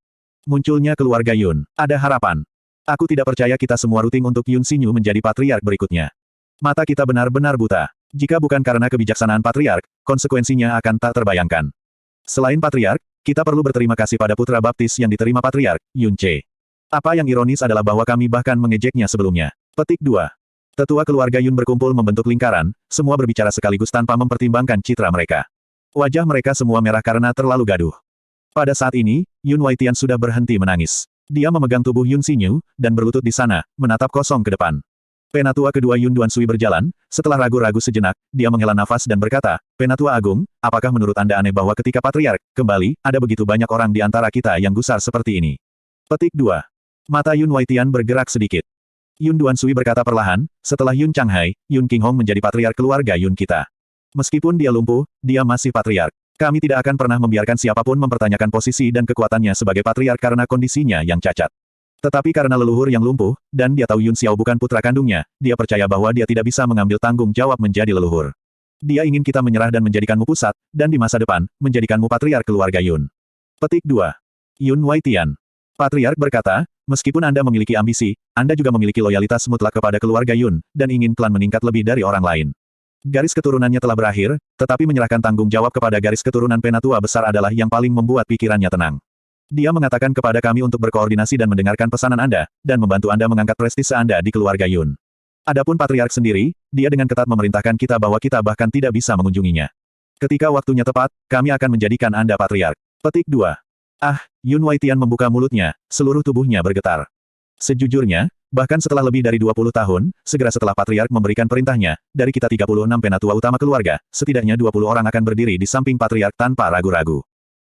Munculnya keluarga Yun. Ada harapan. Aku tidak percaya kita semua rooting untuk Yun Sinyu menjadi patriark berikutnya. Mata kita benar-benar buta. Jika bukan karena kebijaksanaan patriark, konsekuensinya akan tak terbayangkan. Selain patriark, kita perlu berterima kasih pada putra baptis yang diterima patriark, Yun Che. Apa yang ironis adalah bahwa kami bahkan mengejeknya sebelumnya. Petik 2. Tetua keluarga Yun berkumpul membentuk lingkaran, semua berbicara sekaligus tanpa mempertimbangkan citra mereka. Wajah mereka semua merah karena terlalu gaduh. Pada saat ini, Yun Waitian sudah berhenti menangis. Dia memegang tubuh Yun Sinyu, dan berlutut di sana, menatap kosong ke depan. Penatua kedua Yun Duansui berjalan, setelah ragu-ragu sejenak, dia menghela nafas dan berkata, Penatua Agung, apakah menurut Anda aneh bahwa ketika Patriark kembali, ada begitu banyak orang di antara kita yang gusar seperti ini? Petik 2. Mata Yun Waitian bergerak sedikit. Yun Duansui berkata perlahan, setelah Yun Changhai, Yun Qinghong menjadi patriark keluarga Yun kita. Meskipun dia lumpuh, dia masih patriark. Kami tidak akan pernah membiarkan siapapun mempertanyakan posisi dan kekuatannya sebagai patriark karena kondisinya yang cacat. Tetapi karena leluhur yang lumpuh, dan dia tahu Yun Xiao bukan putra kandungnya, dia percaya bahwa dia tidak bisa mengambil tanggung jawab menjadi leluhur. Dia ingin kita menyerah dan menjadikanmu pusat, dan di masa depan, menjadikanmu patriark keluarga Yun. Petik 2. Yun Waitian. Patriark berkata, meskipun Anda memiliki ambisi, Anda juga memiliki loyalitas mutlak kepada keluarga Yun, dan ingin klan meningkat lebih dari orang lain. Garis keturunannya telah berakhir, tetapi menyerahkan tanggung jawab kepada garis keturunan penatua besar adalah yang paling membuat pikirannya tenang. Dia mengatakan kepada kami untuk berkoordinasi dan mendengarkan pesanan Anda, dan membantu Anda mengangkat prestise Anda di keluarga Yun. Adapun Patriark sendiri, dia dengan ketat memerintahkan kita bahwa kita bahkan tidak bisa mengunjunginya. Ketika waktunya tepat, kami akan menjadikan Anda Patriark. Petik 2. Ah, Yun Waitian membuka mulutnya, seluruh tubuhnya bergetar. Sejujurnya, bahkan setelah lebih dari 20 tahun, segera setelah Patriark memberikan perintahnya, dari kita 36 penatua utama keluarga, setidaknya 20 orang akan berdiri di samping Patriark tanpa ragu-ragu.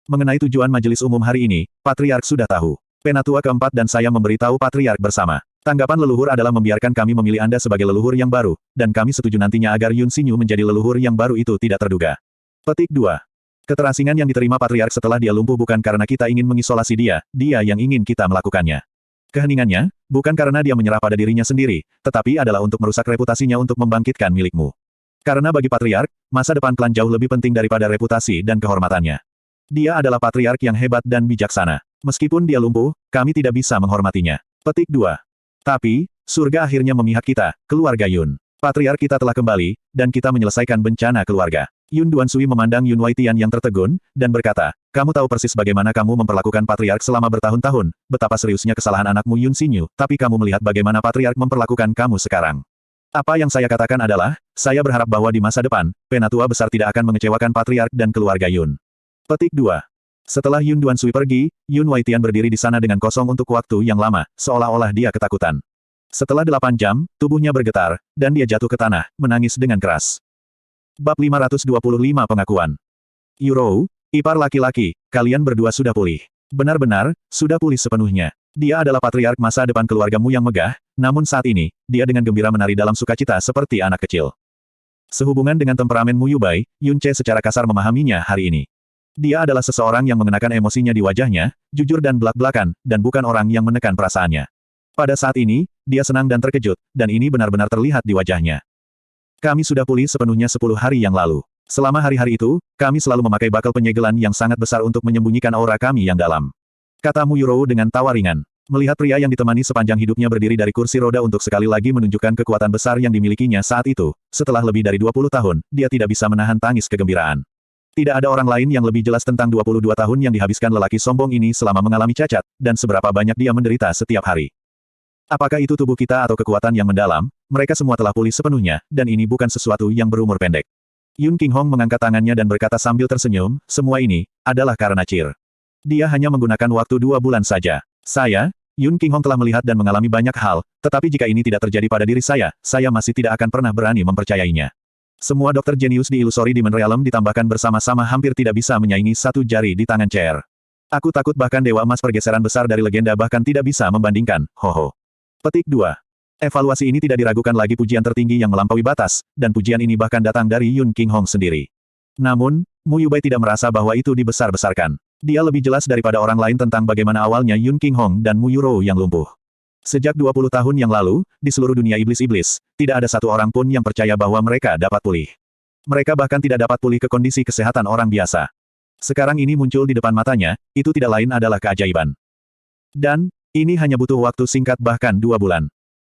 Mengenai tujuan majelis umum hari ini, Patriark sudah tahu. Penatua keempat dan saya memberitahu Patriark bersama. Tanggapan leluhur adalah membiarkan kami memilih Anda sebagai leluhur yang baru, dan kami setuju nantinya agar Yun Xinyu menjadi leluhur yang baru itu tidak terduga. Petik 2. Keterasingan yang diterima Patriark setelah dia lumpuh bukan karena kita ingin mengisolasi dia yang ingin kita melakukannya. Keheningannya, bukan karena dia menyerah pada dirinya sendiri, tetapi adalah untuk merusak reputasinya untuk membangkitkan milikmu. Karena bagi Patriark, masa depan klan jauh lebih penting daripada reputasi dan kehormatannya. Dia adalah Patriark yang hebat dan bijaksana. Meskipun dia lumpuh, kami tidak bisa menghormatinya. Petik 2. Tapi, surga akhirnya memihak kita, keluarga Yun. Patriark kita telah kembali, dan kita menyelesaikan bencana keluarga. Yun Duansui memandang Yun Waitian yang tertegun, dan berkata, kamu tahu persis bagaimana kamu memperlakukan Patriark selama bertahun-tahun, betapa seriusnya kesalahan anakmu Yun Xinyu, tapi kamu melihat bagaimana Patriark memperlakukan kamu sekarang. Apa yang saya katakan adalah, saya berharap bahwa di masa depan, Penatua Besar tidak akan mengecewakan Patriark dan keluarga Yun. Petik 2. Setelah Yun Duansui pergi, Yun Waitian berdiri di sana dengan kosong untuk waktu yang lama, seolah-olah dia ketakutan. Setelah 8 jam, tubuhnya bergetar, dan dia jatuh ke tanah, menangis dengan keras. Bab 525 Pengakuan. Yurou, ipar laki-laki, kalian berdua sudah pulih. Benar-benar, sudah pulih sepenuhnya. Dia adalah patriark masa depan keluargamu yang megah, namun saat ini, dia dengan gembira menari dalam sukacita seperti anak kecil. Sehubungan dengan temperamen Mu Yubai, Yun Ce secara kasar memahaminya hari ini. Dia adalah seseorang yang mengenakan emosinya di wajahnya, jujur dan belak-belakan, dan bukan orang yang menekan perasaannya. Pada saat ini, dia senang dan terkejut, dan ini benar-benar terlihat di wajahnya. Kami sudah pulih sepenuhnya 10 hari yang lalu. Selama hari-hari itu, kami selalu memakai bakal penyegelan yang sangat besar untuk menyembunyikan aura kami yang dalam. Kata Mu Yurou dengan tawa ringan. Melihat pria yang ditemani sepanjang hidupnya berdiri dari kursi roda untuk sekali lagi menunjukkan kekuatan besar yang dimilikinya saat itu, setelah lebih dari 20 tahun, dia tidak bisa menahan tangis kegembiraan. Tidak ada orang lain yang lebih jelas tentang 22 tahun yang dihabiskan lelaki sombong ini selama mengalami cacat, dan seberapa banyak dia menderita setiap hari. Apakah itu tubuh kita atau kekuatan yang mendalam, mereka semua telah pulih sepenuhnya, dan ini bukan sesuatu yang berumur pendek. Yun Qinghong mengangkat tangannya dan berkata sambil tersenyum, semua ini, adalah karena Cir. Dia hanya menggunakan waktu 2 bulan saja. Saya, Yun Qinghong telah melihat dan mengalami banyak hal, tetapi jika ini tidak terjadi pada diri saya masih tidak akan pernah berani mempercayainya. Semua dokter jenius di Illusory Demon Realm ditambahkan bersama-sama hampir tidak bisa menyaingi satu jari di tangan Chair. Aku takut bahkan Dewa Emas pergeseran besar dari legenda bahkan tidak bisa membandingkan, hoho. Petik 2. Evaluasi ini tidak diragukan lagi pujian tertinggi yang melampaui batas, dan pujian ini bahkan datang dari Yun Qinghong sendiri. Namun, Mu Yubai tidak merasa bahwa itu dibesar-besarkan. Dia lebih jelas daripada orang lain tentang bagaimana awalnya Yun Qinghong dan Mu Yurou yang lumpuh. Sejak 20 tahun yang lalu, di seluruh dunia iblis-iblis, tidak ada satu orang pun yang percaya bahwa mereka dapat pulih. Mereka bahkan tidak dapat pulih ke kondisi kesehatan orang biasa. Sekarang ini muncul di depan matanya, itu tidak lain adalah keajaiban. Dan, ini hanya butuh waktu singkat bahkan 2 bulan.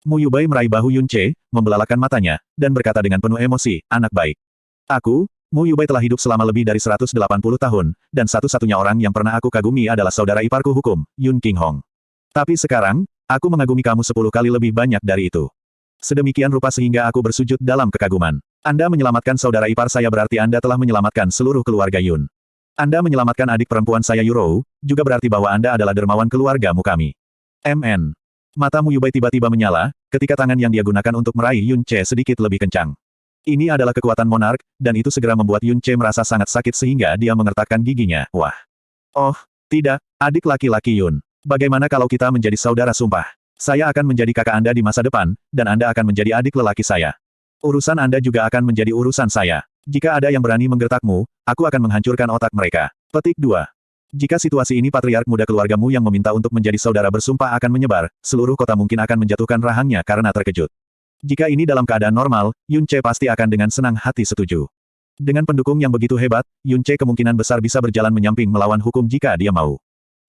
Mu Yubai meraih bahu Yun Ce, membelalakan matanya, dan berkata dengan penuh emosi, anak baik. Aku, Mu Yubai telah hidup selama lebih dari 180 tahun, dan satu-satunya orang yang pernah aku kagumi adalah saudara iparku hukum, Yun Qinghong. Tapi sekarang, aku mengagumi kamu 10 kali lebih banyak dari itu. Sedemikian rupa sehingga aku bersujud dalam kekaguman. Anda menyelamatkan saudara ipar saya berarti Anda telah menyelamatkan seluruh keluarga Yun. Anda menyelamatkan adik perempuan saya Yurou, juga berarti bahwa Anda adalah dermawan keluargamu kami. MN. Mata Mu Yubai tiba-tiba menyala, ketika tangan yang dia gunakan untuk meraih Yun Ce sedikit lebih kencang. Ini adalah kekuatan monark, dan itu segera membuat Yun Ce merasa sangat sakit sehingga dia mengertakkan giginya. Wah. Oh, tidak, adik laki-laki Yun. Bagaimana kalau kita menjadi saudara sumpah? Saya akan menjadi kakak Anda di masa depan, dan Anda akan menjadi adik lelaki saya. Urusan Anda juga akan menjadi urusan saya. Jika ada yang berani menggertakmu, aku akan menghancurkan otak mereka. Petik 2. Jika situasi ini patriark muda keluargamu yang meminta untuk menjadi saudara bersumpah akan menyebar, seluruh kota mungkin akan menjatuhkan rahangnya karena terkejut. Jika ini dalam keadaan normal, Yun Ce pasti akan dengan senang hati setuju. Dengan pendukung yang begitu hebat, Yun Ce kemungkinan besar bisa berjalan menyamping melawan hukum jika dia mau.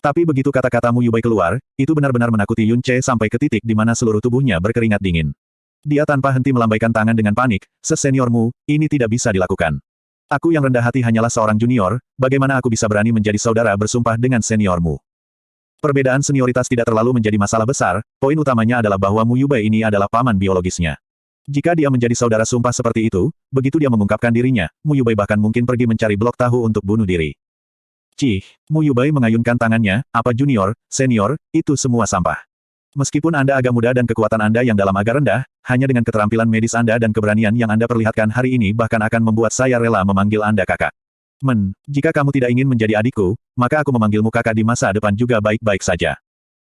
Tapi begitu kata-kata Mu Yubai keluar, itu benar-benar menakuti Yun Ce sampai ke titik di mana seluruh tubuhnya berkeringat dingin. Dia tanpa henti melambaikan tangan dengan panik, seseniormu, ini tidak bisa dilakukan. Aku yang rendah hati hanyalah seorang junior, bagaimana aku bisa berani menjadi saudara bersumpah dengan seniormu? Perbedaan senioritas tidak terlalu menjadi masalah besar, poin utamanya adalah bahwa Mu Yubai ini adalah paman biologisnya. Jika dia menjadi saudara sumpah seperti itu, begitu dia mengungkapkan dirinya, Mu Yubai bahkan mungkin pergi mencari blok tahu untuk bunuh diri. Cih, Mu Yubai mengayunkan tangannya, apa junior, senior, itu semua sampah. Meskipun Anda agak muda dan kekuatan Anda yang dalam agak rendah, hanya dengan keterampilan medis Anda dan keberanian yang Anda perlihatkan hari ini bahkan akan membuat saya rela memanggil Anda kakak. Jika kamu tidak ingin menjadi adikku, maka aku memanggilmu kakak di masa depan juga baik-baik saja.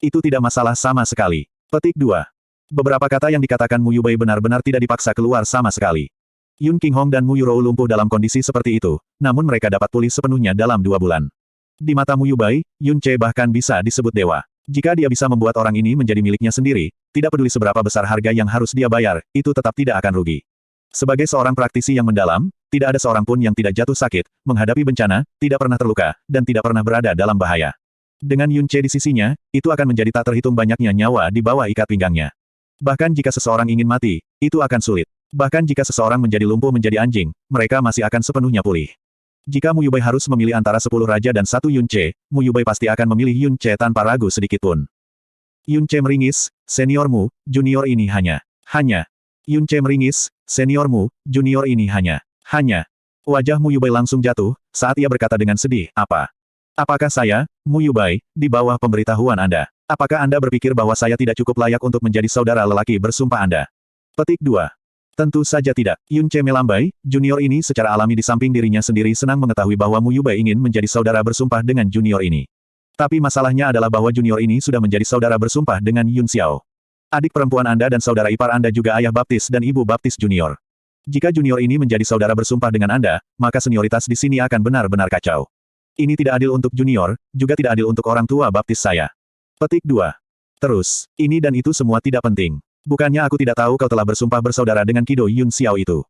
Itu tidak masalah sama sekali. Petik 2. Beberapa kata yang dikatakan Mu Yubei benar-benar tidak dipaksa keluar sama sekali. Yun Qinghong dan Mu Yurou lumpuh dalam kondisi seperti itu, namun mereka dapat pulih sepenuhnya dalam 2 bulan. Di mata Mu Yubei, Yun Ce bahkan bisa disebut dewa. Jika dia bisa membuat orang ini menjadi miliknya sendiri, tidak peduli seberapa besar harga yang harus dia bayar, itu tetap tidak akan rugi. Sebagai seorang praktisi yang mendalam, tidak ada seorang pun yang tidak jatuh sakit, menghadapi bencana, tidak pernah terluka, dan tidak pernah berada dalam bahaya. Dengan Yun Ce di sisinya, itu akan menjadi tak terhitung banyaknya nyawa di bawah ikat pinggangnya. Bahkan jika seseorang ingin mati, itu akan sulit. Bahkan jika seseorang menjadi lumpuh menjadi anjing, mereka masih akan sepenuhnya pulih. Jika Mu Yubei harus memilih antara 10 raja dan 1 Yun Ce, Mu Yubei pasti akan memilih Yun Ce tanpa ragu sedikitpun. Yun Ce meringis, seniormu, junior ini hanya. Yun Ce meringis, seniormu, junior ini hanya. Wajah Mu Yubei langsung jatuh, saat ia berkata dengan sedih, apa? Apakah saya, Mu Yubei, di bawah pemberitahuan Anda? Apakah Anda berpikir bahwa saya tidak cukup layak untuk menjadi saudara lelaki bersumpah Anda? Petik 2. Tentu saja tidak. Yun Ce melambai, junior ini secara alami di samping dirinya sendiri senang mengetahui bahwa Mu Yubei ingin menjadi saudara bersumpah dengan junior ini. Tapi masalahnya adalah bahwa junior ini sudah menjadi saudara bersumpah dengan Yun Xiao. Adik perempuan Anda dan saudara ipar Anda juga ayah baptis dan ibu baptis junior. Jika junior ini menjadi saudara bersumpah dengan Anda, maka senioritas di sini akan benar-benar kacau. Ini tidak adil untuk junior, juga tidak adil untuk orang tua baptis saya. Petik 2. Terus, ini dan itu semua tidak penting. Bukannya aku tidak tahu kau telah bersumpah bersaudara dengan Kido Yun Xiao itu.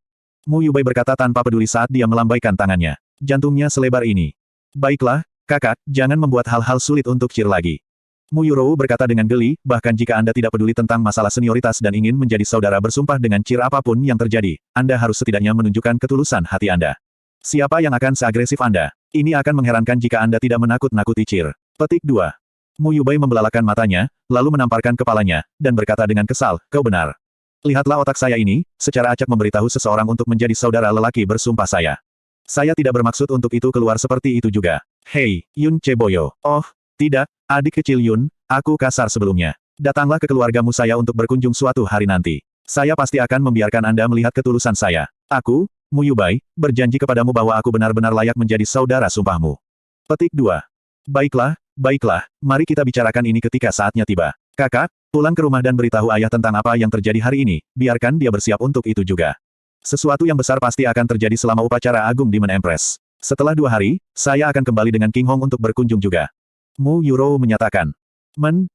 Mu Yubei berkata tanpa peduli saat dia melambaikan tangannya. Jantungnya selebar ini. Baiklah, kakak, jangan membuat hal-hal sulit untuk Cir lagi. Mu Yurou berkata dengan geli, bahkan jika Anda tidak peduli tentang masalah senioritas dan ingin menjadi saudara bersumpah dengan Cir apapun yang terjadi, Anda harus setidaknya menunjukkan ketulusan hati Anda. Siapa yang akan seagresif Anda? Ini akan mengherankan jika Anda tidak menakut-nakuti Cir. Petik 2. Mu Yubei membelalakan matanya, lalu menamparkan kepalanya, dan berkata dengan kesal, kau benar. Lihatlah otak saya ini, secara acak memberitahu seseorang untuk menjadi saudara lelaki bersumpah saya. Saya tidak bermaksud untuk itu keluar seperti itu juga. Hei, Yun Ce Boyo. Oh, tidak, adik kecil Yun, aku kasar sebelumnya. Datanglah ke keluargamu saya untuk berkunjung suatu hari nanti. Saya pasti akan membiarkan Anda melihat ketulusan saya. Aku, Mu Yubei, berjanji kepadamu bahwa aku benar-benar layak menjadi saudara sumpahmu. Petik 2. Baiklah, mari kita bicarakan ini ketika saatnya tiba. Kakak, pulang ke rumah dan beritahu ayah tentang apa yang terjadi hari ini, biarkan dia bersiap untuk itu juga. Sesuatu yang besar pasti akan terjadi selama upacara agung di Men Empress. Setelah 2 hari, saya akan kembali dengan King Hong untuk berkunjung juga. Mu Yurou menyatakan.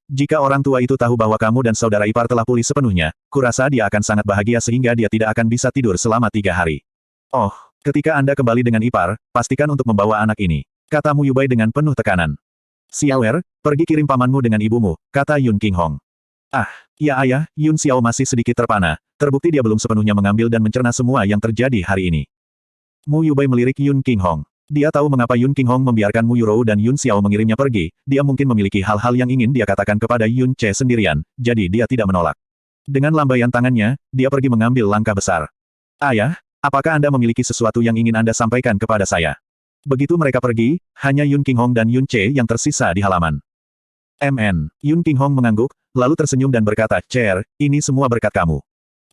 Jika orang tua itu tahu bahwa kamu dan saudara ipar telah pulih sepenuhnya, kurasa dia akan sangat bahagia sehingga dia tidak akan bisa tidur selama 3 hari. Oh, ketika Anda kembali dengan ipar, pastikan untuk membawa anak ini. Kata Mu Yubei dengan penuh tekanan. Xiaoer, pergi kirim pamanmu dengan ibumu, kata Yun Qinghong. Ya ayah, Yun Xiao masih sedikit terpana, terbukti dia belum sepenuhnya mengambil dan mencerna semua yang terjadi hari ini. Mu Yubei melirik Yun Qinghong. Dia tahu mengapa Yun Qinghong membiarkan Mu Yurou dan Yun Xiao mengirimnya pergi, dia mungkin memiliki hal-hal yang ingin dia katakan kepada Yun Ce sendirian, jadi dia tidak menolak. Dengan lambaian tangannya, dia pergi mengambil langkah besar. Ayah, apakah Anda memiliki sesuatu yang ingin Anda sampaikan kepada saya? Begitu mereka pergi, hanya Yun Qinghong dan Yun Ce yang tersisa di halaman. Yun Qinghong mengangguk, lalu tersenyum dan berkata, Cer, ini semua berkat kamu.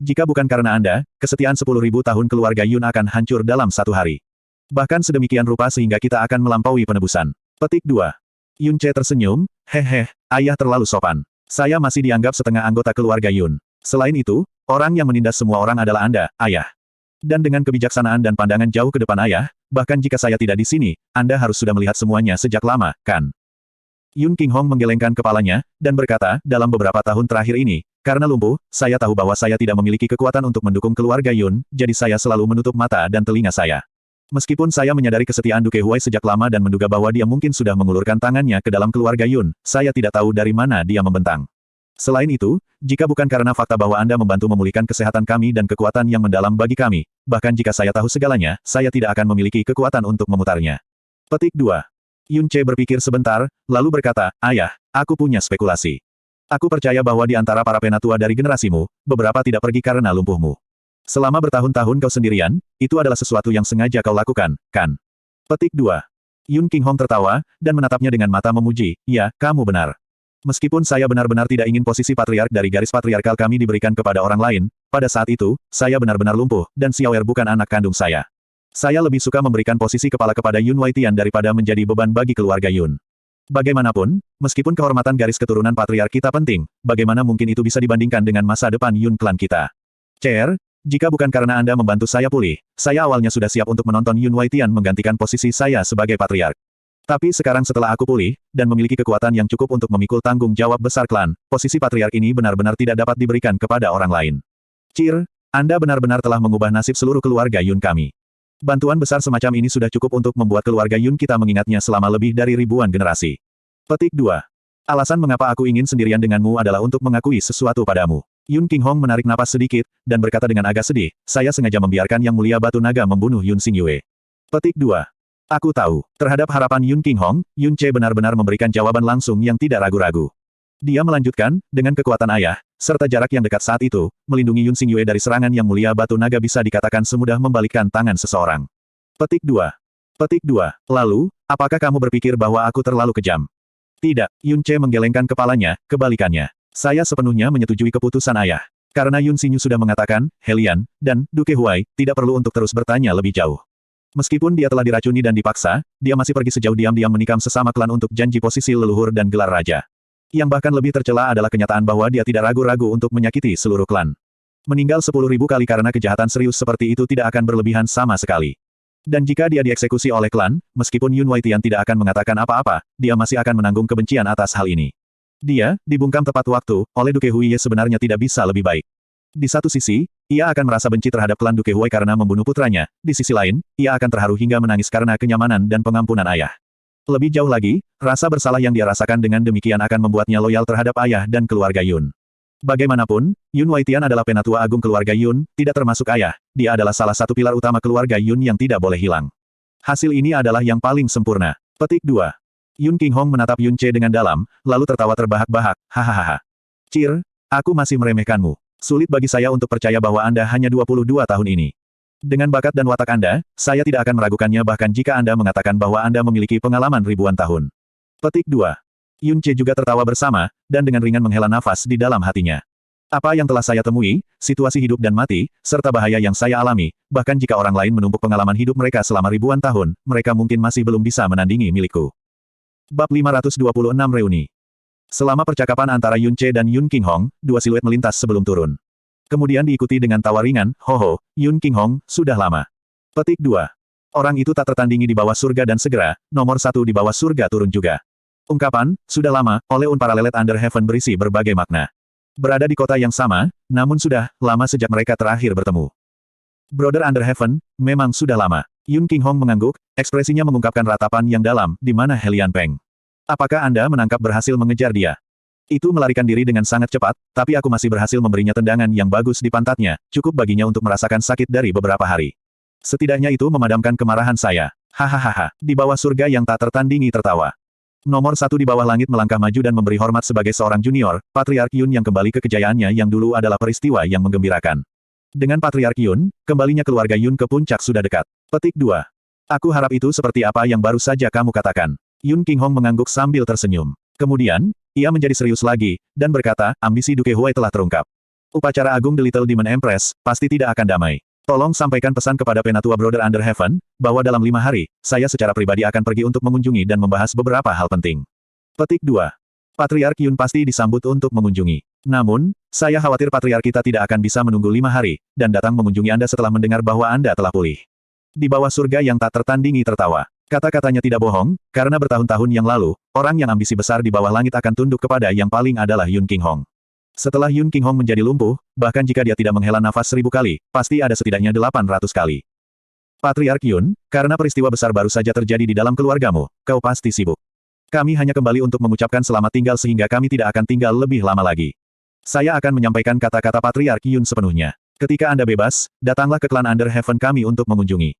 Jika bukan karena Anda, kesetiaan 10.000 tahun keluarga Yun akan hancur dalam 1 hari. Bahkan sedemikian rupa sehingga kita akan melampaui penebusan. Petik 2. Yun Ce tersenyum, ayah terlalu sopan. Saya masih dianggap setengah anggota keluarga Yun. Selain itu, orang yang menindas semua orang adalah Anda, ayah. Dan dengan kebijaksanaan dan pandangan jauh ke depan ayah, bahkan jika saya tidak di sini, Anda harus sudah melihat semuanya sejak lama, kan? Yun Qinghong menggelengkan kepalanya, dan berkata, dalam beberapa tahun terakhir ini, karena lumpuh, saya tahu bahwa saya tidak memiliki kekuatan untuk mendukung keluarga Yun, jadi saya selalu menutup mata dan telinga saya. Meskipun saya menyadari kesetiaan Duke Huai sejak lama dan menduga bahwa dia mungkin sudah mengulurkan tangannya ke dalam keluarga Yun, saya tidak tahu dari mana dia membentang. Selain itu, jika bukan karena fakta bahwa Anda membantu memulihkan kesehatan kami dan kekuatan yang mendalam bagi kami, bahkan jika saya tahu segalanya, saya tidak akan memiliki kekuatan untuk memutarnya. Petik 2. Yun Ce berpikir sebentar, lalu berkata, ayah, aku punya spekulasi. Aku percaya bahwa di antara para penatua dari generasimu, beberapa tidak pergi karena lumpuhmu. Selama bertahun-tahun kau sendirian, itu adalah sesuatu yang sengaja kau lakukan, kan? Petik 2. Yun Qinghong tertawa, dan menatapnya dengan mata memuji, ya, kamu benar. Meskipun saya benar-benar tidak ingin posisi patriark dari garis patriarkal kami diberikan kepada orang lain, pada saat itu, saya benar-benar lumpuh, dan Xiaoer bukan anak kandung saya. Saya lebih suka memberikan posisi kepala kepada Yun Waitian daripada menjadi beban bagi keluarga Yun. Bagaimanapun, meskipun kehormatan garis keturunan patriark kita penting, bagaimana mungkin itu bisa dibandingkan dengan masa depan Yun klan kita? Chair, jika bukan karena Anda membantu saya pulih, saya awalnya sudah siap untuk menonton Yun Waitian menggantikan posisi saya sebagai patriark. Tapi sekarang setelah aku pulih, dan memiliki kekuatan yang cukup untuk memikul tanggung jawab besar klan, posisi patriark ini benar-benar tidak dapat diberikan kepada orang lain. Cheer, Anda benar-benar telah mengubah nasib seluruh keluarga Yun kami. Bantuan besar semacam ini sudah cukup untuk membuat keluarga Yun kita mengingatnya selama lebih dari ribuan generasi. Petik 2. Alasan mengapa aku ingin sendirian denganmu adalah untuk mengakui sesuatu padamu. Yun Qinghong menarik napas sedikit, dan berkata dengan agak sedih, saya sengaja membiarkan Yang Mulia Batu Naga membunuh Yun Xingyue. Petik 2. Aku tahu, terhadap harapan Yun Qinghong, Yun Ce benar-benar memberikan jawaban langsung yang tidak ragu-ragu. Dia melanjutkan, dengan kekuatan ayah, serta jarak yang dekat saat itu, melindungi Yun Xingyue dari serangan Yang Mulia Batu Naga bisa dikatakan semudah membalikkan tangan seseorang. Petik 2. Petik 2. Lalu, apakah kamu berpikir bahwa aku terlalu kejam? Tidak, Yun Ce menggelengkan kepalanya, kebalikannya. Saya sepenuhnya menyetujui keputusan ayah. Karena Yun Xinyu sudah mengatakan, Helian, dan Duke Huai, tidak perlu untuk terus bertanya lebih jauh. Meskipun dia telah diracuni dan dipaksa, dia masih pergi sejauh diam-diam menikam sesama klan untuk janji posisi leluhur dan gelar raja. Yang bahkan lebih tercela adalah kenyataan bahwa dia tidak ragu-ragu untuk menyakiti seluruh klan. Meninggal 10.000 kali karena kejahatan serius seperti itu tidak akan berlebihan sama sekali. Dan jika dia dieksekusi oleh klan, meskipun Yun Waitian tidak akan mengatakan apa-apa, dia masih akan menanggung kebencian atas hal ini. Dia, dibungkam tepat waktu, oleh Duke Huiye sebenarnya tidak bisa lebih baik. Di satu sisi, ia akan merasa benci terhadap klan Duke Huai karena membunuh putranya, di sisi lain, ia akan terharu hingga menangis karena kenyamanan dan pengampunan ayah. Lebih jauh lagi, rasa bersalah yang dia rasakan dengan demikian akan membuatnya loyal terhadap ayah dan keluarga Yun. Bagaimanapun, Yun Waitian adalah penatua agung keluarga Yun, tidak termasuk ayah, dia adalah salah satu pilar utama keluarga Yun yang tidak boleh hilang. Hasil ini adalah yang paling sempurna. Petik 2. Yun Qinghong menatap Yun Ce dengan dalam, lalu tertawa terbahak-bahak, hahaha. Cheer, aku masih meremehkanmu. Sulit bagi saya untuk percaya bahwa Anda hanya 22 tahun ini. Dengan bakat dan watak Anda, saya tidak akan meragukannya bahkan jika Anda mengatakan bahwa Anda memiliki pengalaman ribuan tahun. Petik 2. Yun Ce juga tertawa bersama, dan dengan ringan menghela nafas di dalam hatinya. Apa yang telah saya temui, situasi hidup dan mati, serta bahaya yang saya alami, bahkan jika orang lain menumpuk pengalaman hidup mereka selama ribuan tahun, mereka mungkin masih belum bisa menandingi milikku. Bab 526 Reuni. Selama percakapan antara Yun Ce dan Yun Qinghong, dua siluet melintas sebelum turun. Kemudian diikuti dengan tawa ringan, "Hoho, Yun Qinghong, sudah lama." Petik 2. Orang itu tak tertandingi di bawah surga dan segera, nomor 1 di bawah surga turun juga. Ungkapan, sudah lama, oleh Unparalleled Under Heaven berisi berbagai makna. Berada di kota yang sama, namun sudah lama sejak mereka terakhir bertemu. Brother Under Heaven, memang sudah lama. Yun Qinghong mengangguk, ekspresinya mengungkapkan ratapan yang dalam, di mana Helian Peng. Apakah Anda menangkap berhasil mengejar dia? Itu melarikan diri dengan sangat cepat, tapi aku masih berhasil memberinya tendangan yang bagus di pantatnya, cukup baginya untuk merasakan sakit dari beberapa hari. Setidaknya itu memadamkan kemarahan saya. Hahaha, di bawah surga yang tak tertandingi tertawa. Nomor 1 di bawah langit melangkah maju dan memberi hormat sebagai seorang junior, Patriark Yun yang kembali ke kejayaannya yang dulu adalah peristiwa yang menggembirakan. Dengan Patriark Yun, kembalinya keluarga Yun ke puncak sudah dekat. Petik 2. Aku harap itu seperti apa yang baru saja kamu katakan. Yun Qinghong mengangguk sambil tersenyum. Kemudian, ia menjadi serius lagi, dan berkata, ambisi Duke Huai telah terungkap. Upacara agung The Little Demon Empress, pasti tidak akan damai. Tolong sampaikan pesan kepada penatua Brother Under Heaven, bahwa dalam 5 hari, saya secara pribadi akan pergi untuk mengunjungi dan membahas beberapa hal penting. Petik 2. Patriark Yun pasti disambut untuk mengunjungi. Namun, saya khawatir Patriark kita tidak akan bisa menunggu 5 hari, dan datang mengunjungi Anda setelah mendengar bahwa Anda telah pulih. Di bawah surga yang tak tertandingi tertawa. Kata-katanya tidak bohong, karena bertahun-tahun yang lalu, orang yang ambisi besar di bawah langit akan tunduk kepada yang paling adalah Yun Qinghong. Setelah Yun Qinghong menjadi lumpuh, bahkan jika dia tidak menghela nafas 1000 kali, pasti ada setidaknya 800 kali. Patriark Yun, karena peristiwa besar baru saja terjadi di dalam keluargamu, kau pasti sibuk. Kami hanya kembali untuk mengucapkan selamat tinggal sehingga kami tidak akan tinggal lebih lama lagi. Saya akan menyampaikan kata-kata Patriark Yun sepenuhnya. Ketika Anda bebas, datanglah ke klan Under Heaven kami untuk mengunjungi.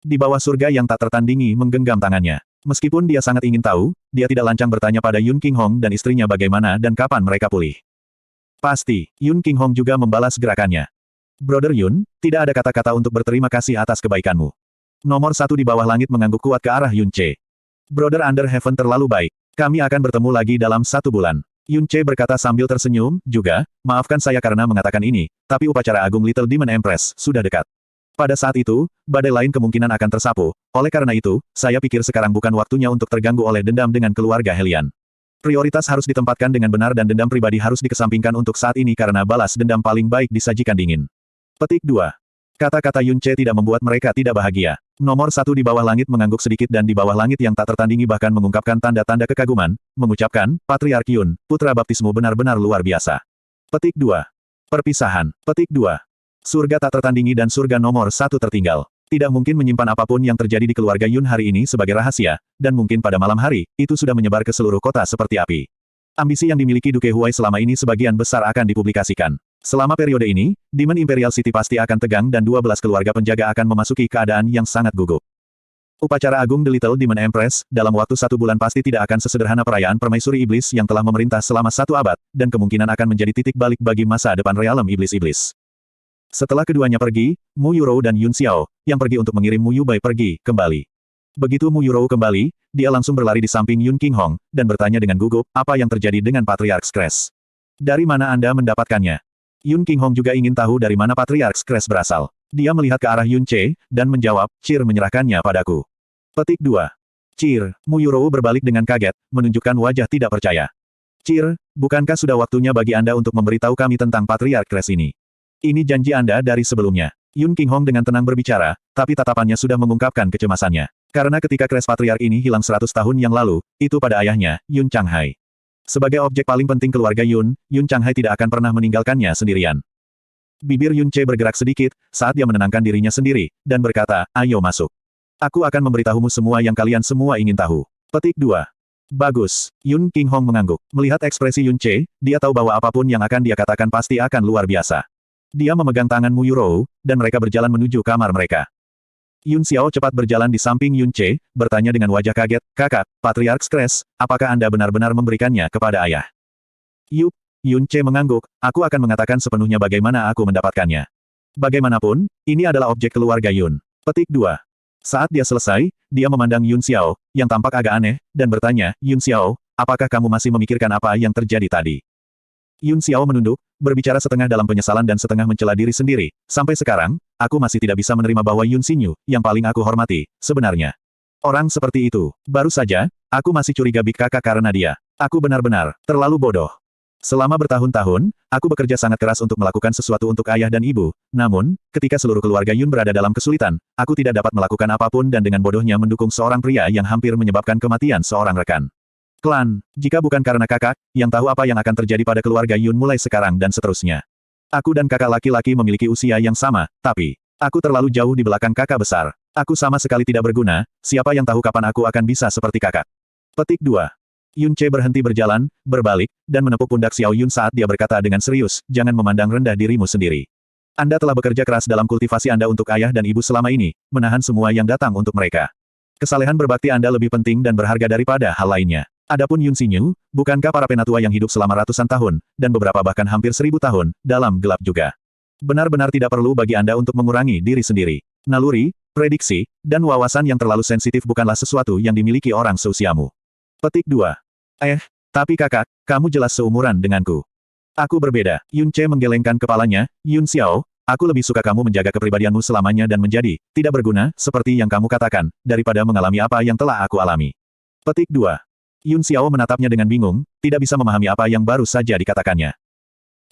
Di bawah surga yang tak tertandingi menggenggam tangannya. Meskipun dia sangat ingin tahu, dia tidak lancang bertanya pada Yun Qinghong dan istrinya bagaimana dan kapan mereka pulih. Pasti, Yun Qinghong juga membalas gerakannya. Brother Yun, tidak ada kata-kata untuk berterima kasih atas kebaikanmu. Nomor 1 di bawah langit mengangguk kuat ke arah Yun Ce. Brother Under Heaven terlalu baik. Kami akan bertemu lagi dalam 1 bulan. Yun Ce berkata sambil tersenyum, juga, maafkan saya karena mengatakan ini, tapi upacara agung Little Demon Empress sudah dekat. Pada saat itu, badai lain kemungkinan akan tersapu. Oleh karena itu, saya pikir sekarang bukan waktunya untuk terganggu oleh dendam dengan keluarga Helian. Prioritas harus ditempatkan dengan benar dan dendam pribadi harus dikesampingkan untuk saat ini karena balas dendam paling baik disajikan dingin. Petik 2. Kata-kata Yun Ce tidak membuat mereka tidak bahagia. Nomor 1 di bawah langit mengangguk sedikit dan di bawah langit yang tak tertandingi bahkan mengungkapkan tanda-tanda kekaguman, mengucapkan, Patriark Yun, putra baptismu benar-benar luar biasa. Petik 2. Perpisahan. Petik 2. Surga tak tertandingi dan surga nomor 1 tertinggal. Tidak mungkin menyimpan apapun yang terjadi di keluarga Yun hari ini sebagai rahasia, dan mungkin pada malam hari, itu sudah menyebar ke seluruh kota seperti api. Ambisi yang dimiliki Duke Huai selama ini sebagian besar akan dipublikasikan. Selama periode ini, Demon Imperial City pasti akan tegang dan 12 keluarga penjaga akan memasuki keadaan yang sangat gugup. Upacara agung The Little Demon Empress, dalam waktu 1 bulan pasti tidak akan sesederhana perayaan permaisuri iblis yang telah memerintah selama 1 abad, dan kemungkinan akan menjadi titik balik bagi masa depan realem iblis-iblis. Setelah keduanya pergi, Mu Yurou dan Yun Xiao, yang pergi untuk mengirim Mu Yubai pergi, kembali. Begitu Mu Yurou kembali, dia langsung berlari di samping Yun Qinghong, dan bertanya dengan gugup, apa yang terjadi dengan Patriarch Crash? Dari mana Anda mendapatkannya? Yun Qinghong juga ingin tahu dari mana Patriarch Crash berasal. Dia melihat ke arah Yun Ce, dan menjawab, Cir menyerahkannya padaku. Petik 2. Cir, Mu Yurou berbalik dengan kaget, menunjukkan wajah tidak percaya. Cir, bukankah sudah waktunya bagi Anda untuk memberitahu kami tentang Patriarch Crash ini? Ini janji Anda dari sebelumnya. Yun Qinghong dengan tenang berbicara, tapi tatapannya sudah mengungkapkan kecemasannya. Karena ketika Crash Patriarch ini hilang 100 tahun yang lalu, itu pada ayahnya, Yun Changhai. Sebagai objek paling penting keluarga Yun, Yun Changhai tidak akan pernah meninggalkannya sendirian. Bibir Yun Ce bergerak sedikit, saat dia menenangkan dirinya sendiri, dan berkata, ayo masuk. Aku akan memberitahumu semua yang kalian semua ingin tahu. Petik 2. Bagus. Yun Qinghong mengangguk. Melihat ekspresi Yun Ce, dia tahu bahwa apapun yang akan dia katakan pasti akan luar biasa. Dia memegang tangan Mu Yurou, dan mereka berjalan menuju kamar mereka. Yun Xiao cepat berjalan di samping Yun Ce, bertanya dengan wajah kaget, kakak, Patriarch Crash, apakah Anda benar-benar memberikannya kepada ayah? Yup, Yun Ce mengangguk, aku akan mengatakan sepenuhnya bagaimana aku mendapatkannya. Bagaimanapun, ini adalah objek keluarga Yun. Petik 2. Saat dia selesai, dia memandang Yun Xiao, yang tampak agak aneh, dan bertanya, Yun Xiao, apakah kamu masih memikirkan apa yang terjadi tadi? Yun Xiao menunduk, berbicara setengah dalam penyesalan dan setengah mencela diri sendiri. Sampai sekarang, aku masih tidak bisa menerima bahwa Yun Xinyu, yang paling aku hormati, sebenarnya. Orang seperti itu. Baru saja, aku masih curiga Big Kakak karena dia. Aku benar-benar terlalu bodoh. Selama bertahun-tahun, aku bekerja sangat keras untuk melakukan sesuatu untuk ayah dan ibu. Namun, ketika seluruh keluarga Yun berada dalam kesulitan, aku tidak dapat melakukan apapun dan dengan bodohnya mendukung seorang pria yang hampir menyebabkan kematian seorang rekan. Klan, jika bukan karena kakak, yang tahu apa yang akan terjadi pada keluarga Yun mulai sekarang dan seterusnya. Aku dan kakak laki-laki memiliki usia yang sama, tapi, aku terlalu jauh di belakang kakak besar. Aku sama sekali tidak berguna, siapa yang tahu kapan aku akan bisa seperti kakak. Petik 2. Yun Ce berhenti berjalan, berbalik, dan menepuk pundak Xiao Yun saat dia berkata dengan serius, jangan memandang rendah dirimu sendiri. Anda telah bekerja keras dalam kultivasi Anda untuk ayah dan ibu selama ini, menahan semua yang datang untuk mereka. Kesalehan berbakti Anda lebih penting dan berharga daripada hal lainnya. Adapun Yun Xinyu, bukankah para penatua yang hidup selama ratusan tahun, dan beberapa bahkan hampir 1000 tahun, dalam gelap juga. Benar-benar tidak perlu bagi Anda untuk mengurangi diri sendiri. Naluri, prediksi, dan wawasan yang terlalu sensitif bukanlah sesuatu yang dimiliki orang seusiamu. Petik 2. Tapi kakak, kamu jelas seumuran denganku. Aku berbeda. Yun Ce menggelengkan kepalanya, Yun Xiao, aku lebih suka kamu menjaga kepribadianmu selamanya dan menjadi, tidak berguna, seperti yang kamu katakan, daripada mengalami apa yang telah aku alami. Petik 2. Yun Xiao menatapnya dengan bingung, tidak bisa memahami apa yang baru saja dikatakannya.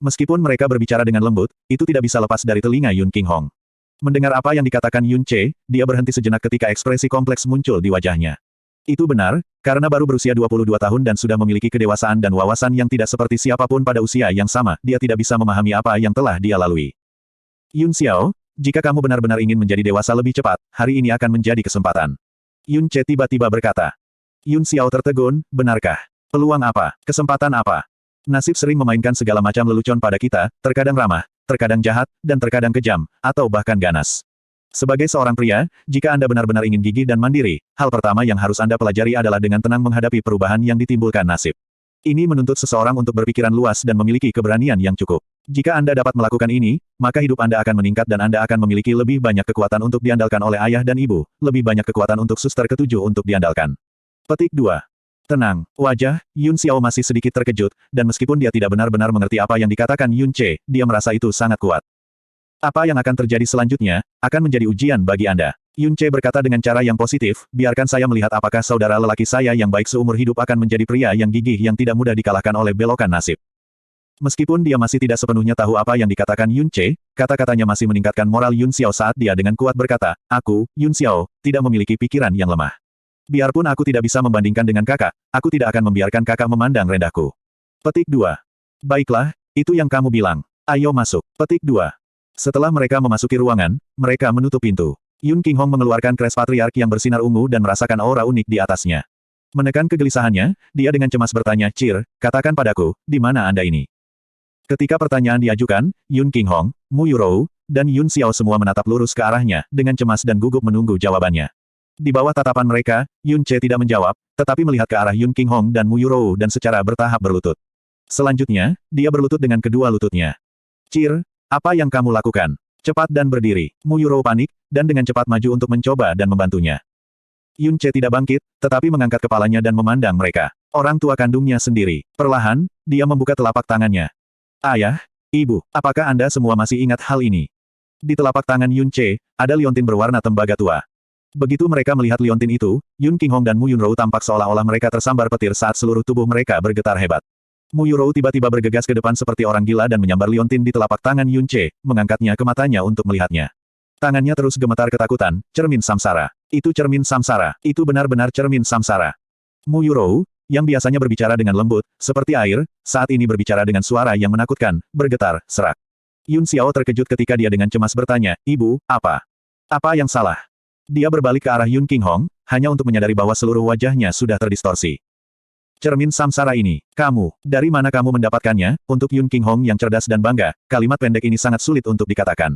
Meskipun mereka berbicara dengan lembut, itu tidak bisa lepas dari telinga Yun Qinghong. Mendengar apa yang dikatakan Yun Ce, dia berhenti sejenak ketika ekspresi kompleks muncul di wajahnya. Itu benar, karena baru berusia 22 tahun dan sudah memiliki kedewasaan dan wawasan yang tidak seperti siapapun pada usia yang sama, dia tidak bisa memahami apa yang telah dia lalui. Yun Xiao, jika kamu benar-benar ingin menjadi dewasa lebih cepat, hari ini akan menjadi kesempatan. Yun Ce tiba-tiba berkata. Yun Xiao tertegun, benarkah? Peluang apa? Kesempatan apa? Nasib sering memainkan segala macam lelucon pada kita, terkadang ramah, terkadang jahat, dan terkadang kejam, atau bahkan ganas. Sebagai seorang pria, jika Anda benar-benar ingin gigih dan mandiri, hal pertama yang harus Anda pelajari adalah dengan tenang menghadapi perubahan yang ditimbulkan nasib. Ini menuntut seseorang untuk berpikiran luas dan memiliki keberanian yang cukup. Jika Anda dapat melakukan ini, maka hidup Anda akan meningkat dan Anda akan memiliki lebih banyak kekuatan untuk diandalkan oleh ayah dan ibu, lebih banyak kekuatan untuk suster ketujuh untuk diandalkan. Petik 2. Tenang, wajah Yun Xiao masih sedikit terkejut, dan meskipun dia tidak benar-benar mengerti apa yang dikatakan Yun Ce, dia merasa itu sangat kuat. Apa yang akan terjadi selanjutnya, akan menjadi ujian bagi Anda. Yun Che berkata dengan cara yang positif, biarkan saya melihat apakah saudara lelaki saya yang baik seumur hidup akan menjadi pria yang gigih yang tidak mudah dikalahkan oleh belokan nasib. Meskipun dia masih tidak sepenuhnya tahu apa yang dikatakan Yun Che, kata-katanya masih meningkatkan moral Yun Xiao saat dia dengan kuat berkata, aku, Yun Xiao, tidak memiliki pikiran yang lemah. Biarpun aku tidak bisa membandingkan dengan kakak, aku tidak akan membiarkan kakak memandang rendahku. Petik 2. Baiklah, itu yang kamu bilang. Ayo masuk. Petik 2. Setelah mereka memasuki ruangan, mereka menutup pintu. Yun Qinghong mengeluarkan kres patriark yang bersinar ungu dan merasakan aura unik di atasnya. Menekan kegelisahannya, dia dengan cemas bertanya, Cir, katakan padaku, di mana Anda ini? Ketika pertanyaan diajukan, Yun Qinghong, Mu Yurou, dan Yun Xiao semua menatap lurus ke arahnya, dengan cemas dan gugup menunggu jawabannya. Di bawah tatapan mereka, Yun Che tidak menjawab, tetapi melihat ke arah Yun Qinghong dan Mu Yurou dan secara bertahap berlutut. Selanjutnya, dia berlutut dengan kedua lututnya. Cir, apa yang kamu lakukan? Cepat dan berdiri. Mu Yurou panik, dan dengan cepat maju untuk mencoba dan membantunya. Yun Che tidak bangkit, tetapi mengangkat kepalanya dan memandang mereka. Orang tua kandungnya sendiri. Perlahan, dia membuka telapak tangannya. Ayah, ibu, apakah Anda semua masih ingat hal ini? Di telapak tangan Yun Che, ada liontin berwarna tembaga tua. Begitu mereka melihat liontin itu, Yun Qinghong dan Mu Yunrou tampak seolah-olah mereka tersambar petir saat seluruh tubuh mereka bergetar hebat. Mu Yurou tiba-tiba bergegas ke depan seperti orang gila dan menyambar liontin di telapak tangan Yun Che, mengangkatnya ke matanya untuk melihatnya. Tangannya terus gemetar ketakutan, cermin samsara. Itu cermin samsara. Itu benar-benar cermin samsara. Mu Yurou, yang biasanya berbicara dengan lembut, seperti air, saat ini berbicara dengan suara yang menakutkan, bergetar, serak. Yun Xiao terkejut ketika dia dengan cemas bertanya, Ibu, apa? Apa yang salah? Dia berbalik ke arah Yun Qinghong, hanya untuk menyadari bahwa seluruh wajahnya sudah terdistorsi. Cermin samsara ini, kamu, dari mana kamu mendapatkannya? Untuk Yun Qinghong yang cerdas dan bangga, kalimat pendek ini sangat sulit untuk dikatakan.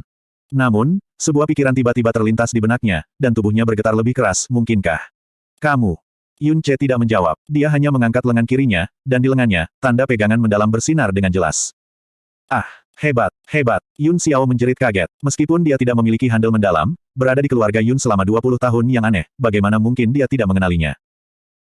Namun, sebuah pikiran tiba-tiba terlintas di benaknya, dan tubuhnya bergetar lebih keras, mungkinkah? Kamu. Yun Che tidak menjawab, dia hanya mengangkat lengan kirinya, dan di lengannya, tanda pegangan mendalam bersinar dengan jelas. Ah, hebat, hebat, Yun Xiao menjerit kaget. Meskipun dia tidak memiliki handle mendalam, berada di keluarga Yun selama 20 tahun yang aneh, bagaimana mungkin dia tidak mengenalinya?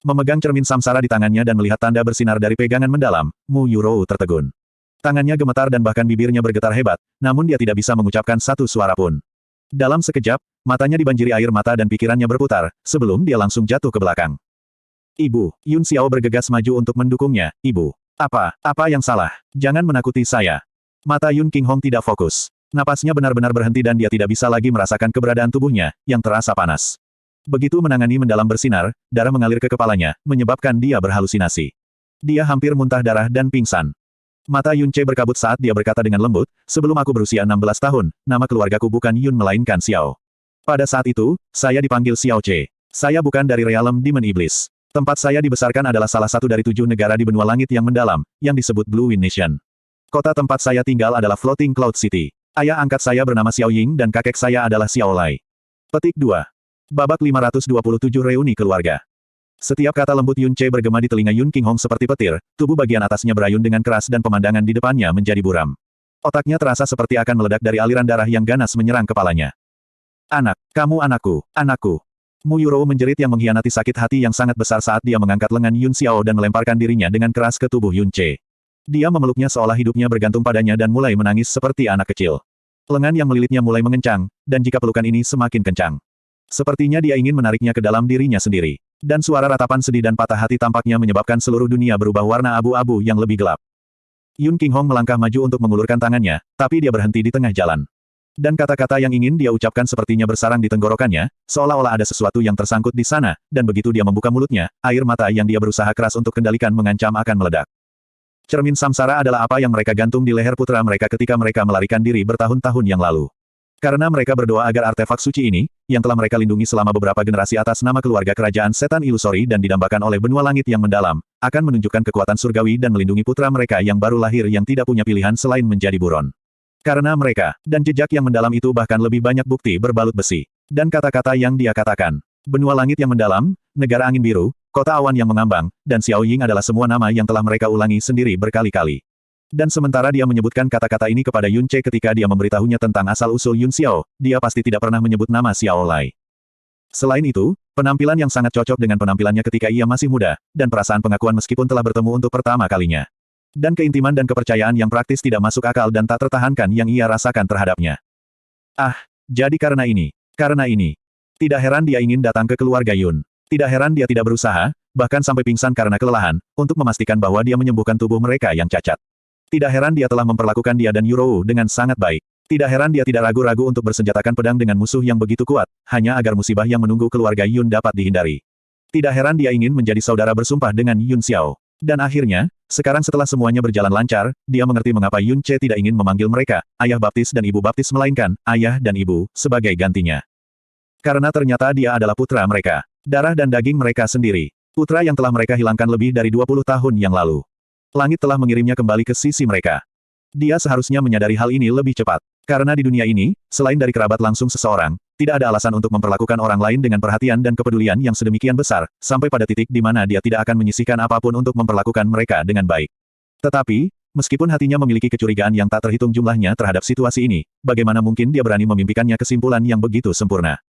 Memegang cermin samsara di tangannya dan melihat tanda bersinar dari pegangan mendalam, Mu Yurou tertegun. Tangannya gemetar dan bahkan bibirnya bergetar hebat, namun dia tidak bisa mengucapkan satu suara pun. Dalam sekejap, matanya dibanjiri air mata dan pikirannya berputar, sebelum dia langsung jatuh ke belakang. Ibu, Yun Xiao bergegas maju untuk mendukungnya, Ibu. Apa yang salah? Jangan menakuti saya. Mata Yun Qinghong tidak fokus. Napasnya benar-benar berhenti dan dia tidak bisa lagi merasakan keberadaan tubuhnya, yang terasa panas. Begitu menangani mendalam bersinar, darah mengalir ke kepalanya, menyebabkan dia berhalusinasi. Dia hampir muntah darah dan pingsan. Mata Yun Che berkabut saat dia berkata dengan lembut, sebelum aku berusia 16 tahun, nama keluargaku bukan Yun melainkan Xiao. Pada saat itu, saya dipanggil Xiao Che. Saya bukan dari realem Demon Iblis. Tempat saya dibesarkan adalah salah satu dari 7 negara di benua langit yang mendalam, yang disebut Blue Wind Nation. Kota tempat saya tinggal adalah Floating Cloud City. Ayah angkat saya bernama Xiao Ying dan kakek saya adalah Xiao Lai. Petik 2. Babak 527 Reuni Keluarga. Setiap kata lembut Yun Che bergema di telinga Yun Qinghong seperti petir, tubuh bagian atasnya berayun dengan keras dan pemandangan di depannya menjadi buram. Otaknya terasa seperti akan meledak dari aliran darah yang ganas menyerang kepalanya. Anak, kamu anakku, anakku. Mu Yurou menjerit yang mengkhianati sakit hati yang sangat besar saat dia mengangkat lengan Yun Xiao dan melemparkan dirinya dengan keras ke tubuh Yun Che. Dia memeluknya seolah hidupnya bergantung padanya dan mulai menangis seperti anak kecil. Lengan yang melilitnya mulai mengencang, dan jika pelukan ini semakin kencang. Sepertinya dia ingin menariknya ke dalam dirinya sendiri. Dan suara ratapan sedih dan patah hati tampaknya menyebabkan seluruh dunia berubah warna abu-abu yang lebih gelap. Yun Qinghong melangkah maju untuk mengulurkan tangannya, tapi dia berhenti di tengah jalan. Dan kata-kata yang ingin dia ucapkan sepertinya bersarang di tenggorokannya, seolah-olah ada sesuatu yang tersangkut di sana, dan begitu dia membuka mulutnya, air mata yang dia berusaha keras untuk kendalikan mengancam akan meledak. Cermin samsara adalah apa yang mereka gantung di leher putra mereka ketika mereka melarikan diri bertahun-tahun yang lalu. Karena mereka berdoa agar artefak suci ini, yang telah mereka lindungi selama beberapa generasi atas nama keluarga kerajaan setan ilusori dan didambakan oleh benua langit yang mendalam, akan menunjukkan kekuatan surgawi dan melindungi putra mereka yang baru lahir yang tidak punya pilihan selain menjadi buron. Karena mereka, dan jejak yang mendalam itu bahkan lebih banyak bukti berbalut besi. Dan kata-kata yang dia katakan. Benua langit yang mendalam, negara angin biru, kota awan yang mengambang, dan Xiao Ying adalah semua nama yang telah mereka ulangi sendiri berkali-kali. Dan sementara dia menyebutkan kata-kata ini kepada Yun Che ketika dia memberitahunya tentang asal-usul Yun Xiao, dia pasti tidak pernah menyebut nama Xiao Lai. Selain itu, penampilan yang sangat cocok dengan penampilannya ketika ia masih muda, dan perasaan pengakuan meskipun telah bertemu untuk pertama kalinya. Dan keintiman dan kepercayaan yang praktis tidak masuk akal dan tak tertahankan yang ia rasakan terhadapnya. Ah, jadi karena ini. Karena ini. Tidak heran dia ingin datang ke keluarga Yun. Tidak heran dia tidak berusaha, bahkan sampai pingsan karena kelelahan, untuk memastikan bahwa dia menyembuhkan tubuh mereka yang cacat. Tidak heran dia telah memperlakukan dia dan Yurou dengan sangat baik. Tidak heran dia tidak ragu-ragu untuk bersenjatakan pedang dengan musuh yang begitu kuat, hanya agar musibah yang menunggu keluarga Yun dapat dihindari. Tidak heran dia ingin menjadi saudara bersumpah dengan Yun Xiao. Dan akhirnya, sekarang setelah semuanya berjalan lancar, dia mengerti mengapa Yun Ce tidak ingin memanggil mereka, ayah baptis dan ibu baptis melainkan, ayah dan ibu, sebagai gantinya. Karena ternyata dia adalah putra mereka. Darah dan daging mereka sendiri. Putra yang telah mereka hilangkan lebih dari 20 tahun yang lalu. Langit telah mengirimnya kembali ke sisi mereka. Dia seharusnya menyadari hal ini lebih cepat. Karena di dunia ini, selain dari kerabat langsung seseorang, tidak ada alasan untuk memperlakukan orang lain dengan perhatian dan kepedulian yang sedemikian besar, sampai pada titik di mana dia tidak akan menyisihkan apapun untuk memperlakukan mereka dengan baik. Tetapi, meskipun hatinya memiliki kecurigaan yang tak terhitung jumlahnya terhadap situasi ini, bagaimana mungkin dia berani memimpikannya kesimpulan yang begitu sempurna?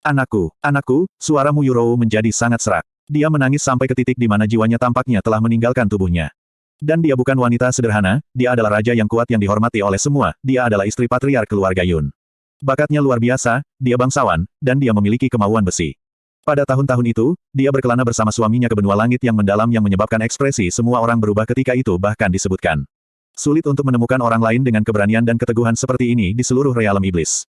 Anakku, anakku, suara Mu Yurou menjadi sangat serak. Dia menangis sampai ke titik di mana jiwanya tampaknya telah meninggalkan tubuhnya. Dan dia bukan wanita sederhana, dia adalah raja yang kuat yang dihormati oleh semua, dia adalah istri patriark keluarga Yun. Bakatnya luar biasa, dia bangsawan, dan dia memiliki kemauan besi. Pada tahun-tahun itu, dia berkelana bersama suaminya ke benua langit yang mendalam yang menyebabkan ekspresi semua orang berubah ketika itu bahkan disebutkan. Sulit untuk menemukan orang lain dengan keberanian dan keteguhan seperti ini di seluruh realem iblis.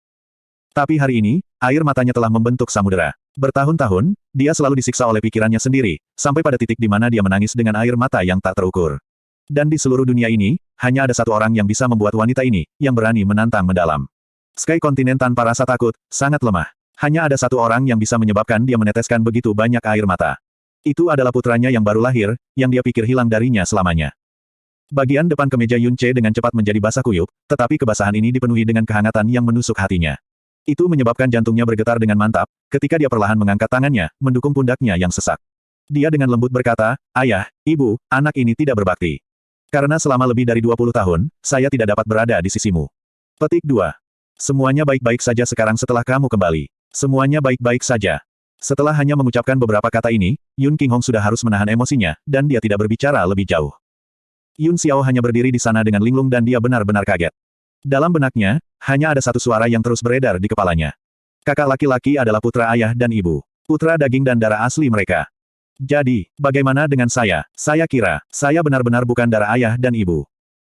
Tapi hari ini, air matanya telah membentuk samudera. Bertahun-tahun, dia selalu disiksa oleh pikirannya sendiri, sampai pada titik di mana dia menangis dengan air mata yang tak terukur. Dan di seluruh dunia ini, hanya ada satu orang yang bisa membuat wanita ini, yang berani menantang mendalam. Sky kontinen tanpa rasa takut, sangat lemah. Hanya ada satu orang yang bisa menyebabkan dia meneteskan begitu banyak air mata. Itu adalah putranya yang baru lahir, yang dia pikir hilang darinya selamanya. Bagian depan kemeja Yun Ce dengan cepat menjadi basah kuyup, tetapi kebasahan ini dipenuhi dengan kehangatan yang menusuk hatinya. Itu menyebabkan jantungnya bergetar dengan mantap, ketika dia perlahan mengangkat tangannya, mendukung pundaknya yang sesak. Dia dengan lembut berkata, ayah, ibu, anak ini tidak berbakti. Karena selama lebih dari 20 tahun, saya tidak dapat berada di sisimu. Petik 2. Semuanya baik-baik saja sekarang setelah kamu kembali. Semuanya baik-baik saja. Setelah hanya mengucapkan beberapa kata ini, Yun Qinghong sudah harus menahan emosinya, dan dia tidak berbicara lebih jauh. Yun Xiao hanya berdiri di sana dengan linglung dan dia benar-benar kaget. Dalam benaknya, hanya ada satu suara yang terus beredar di kepalanya. Kakak laki-laki adalah putra ayah dan ibu. Putra daging dan darah asli mereka. Jadi, bagaimana dengan saya? Saya kira, saya benar-benar bukan darah ayah dan ibu.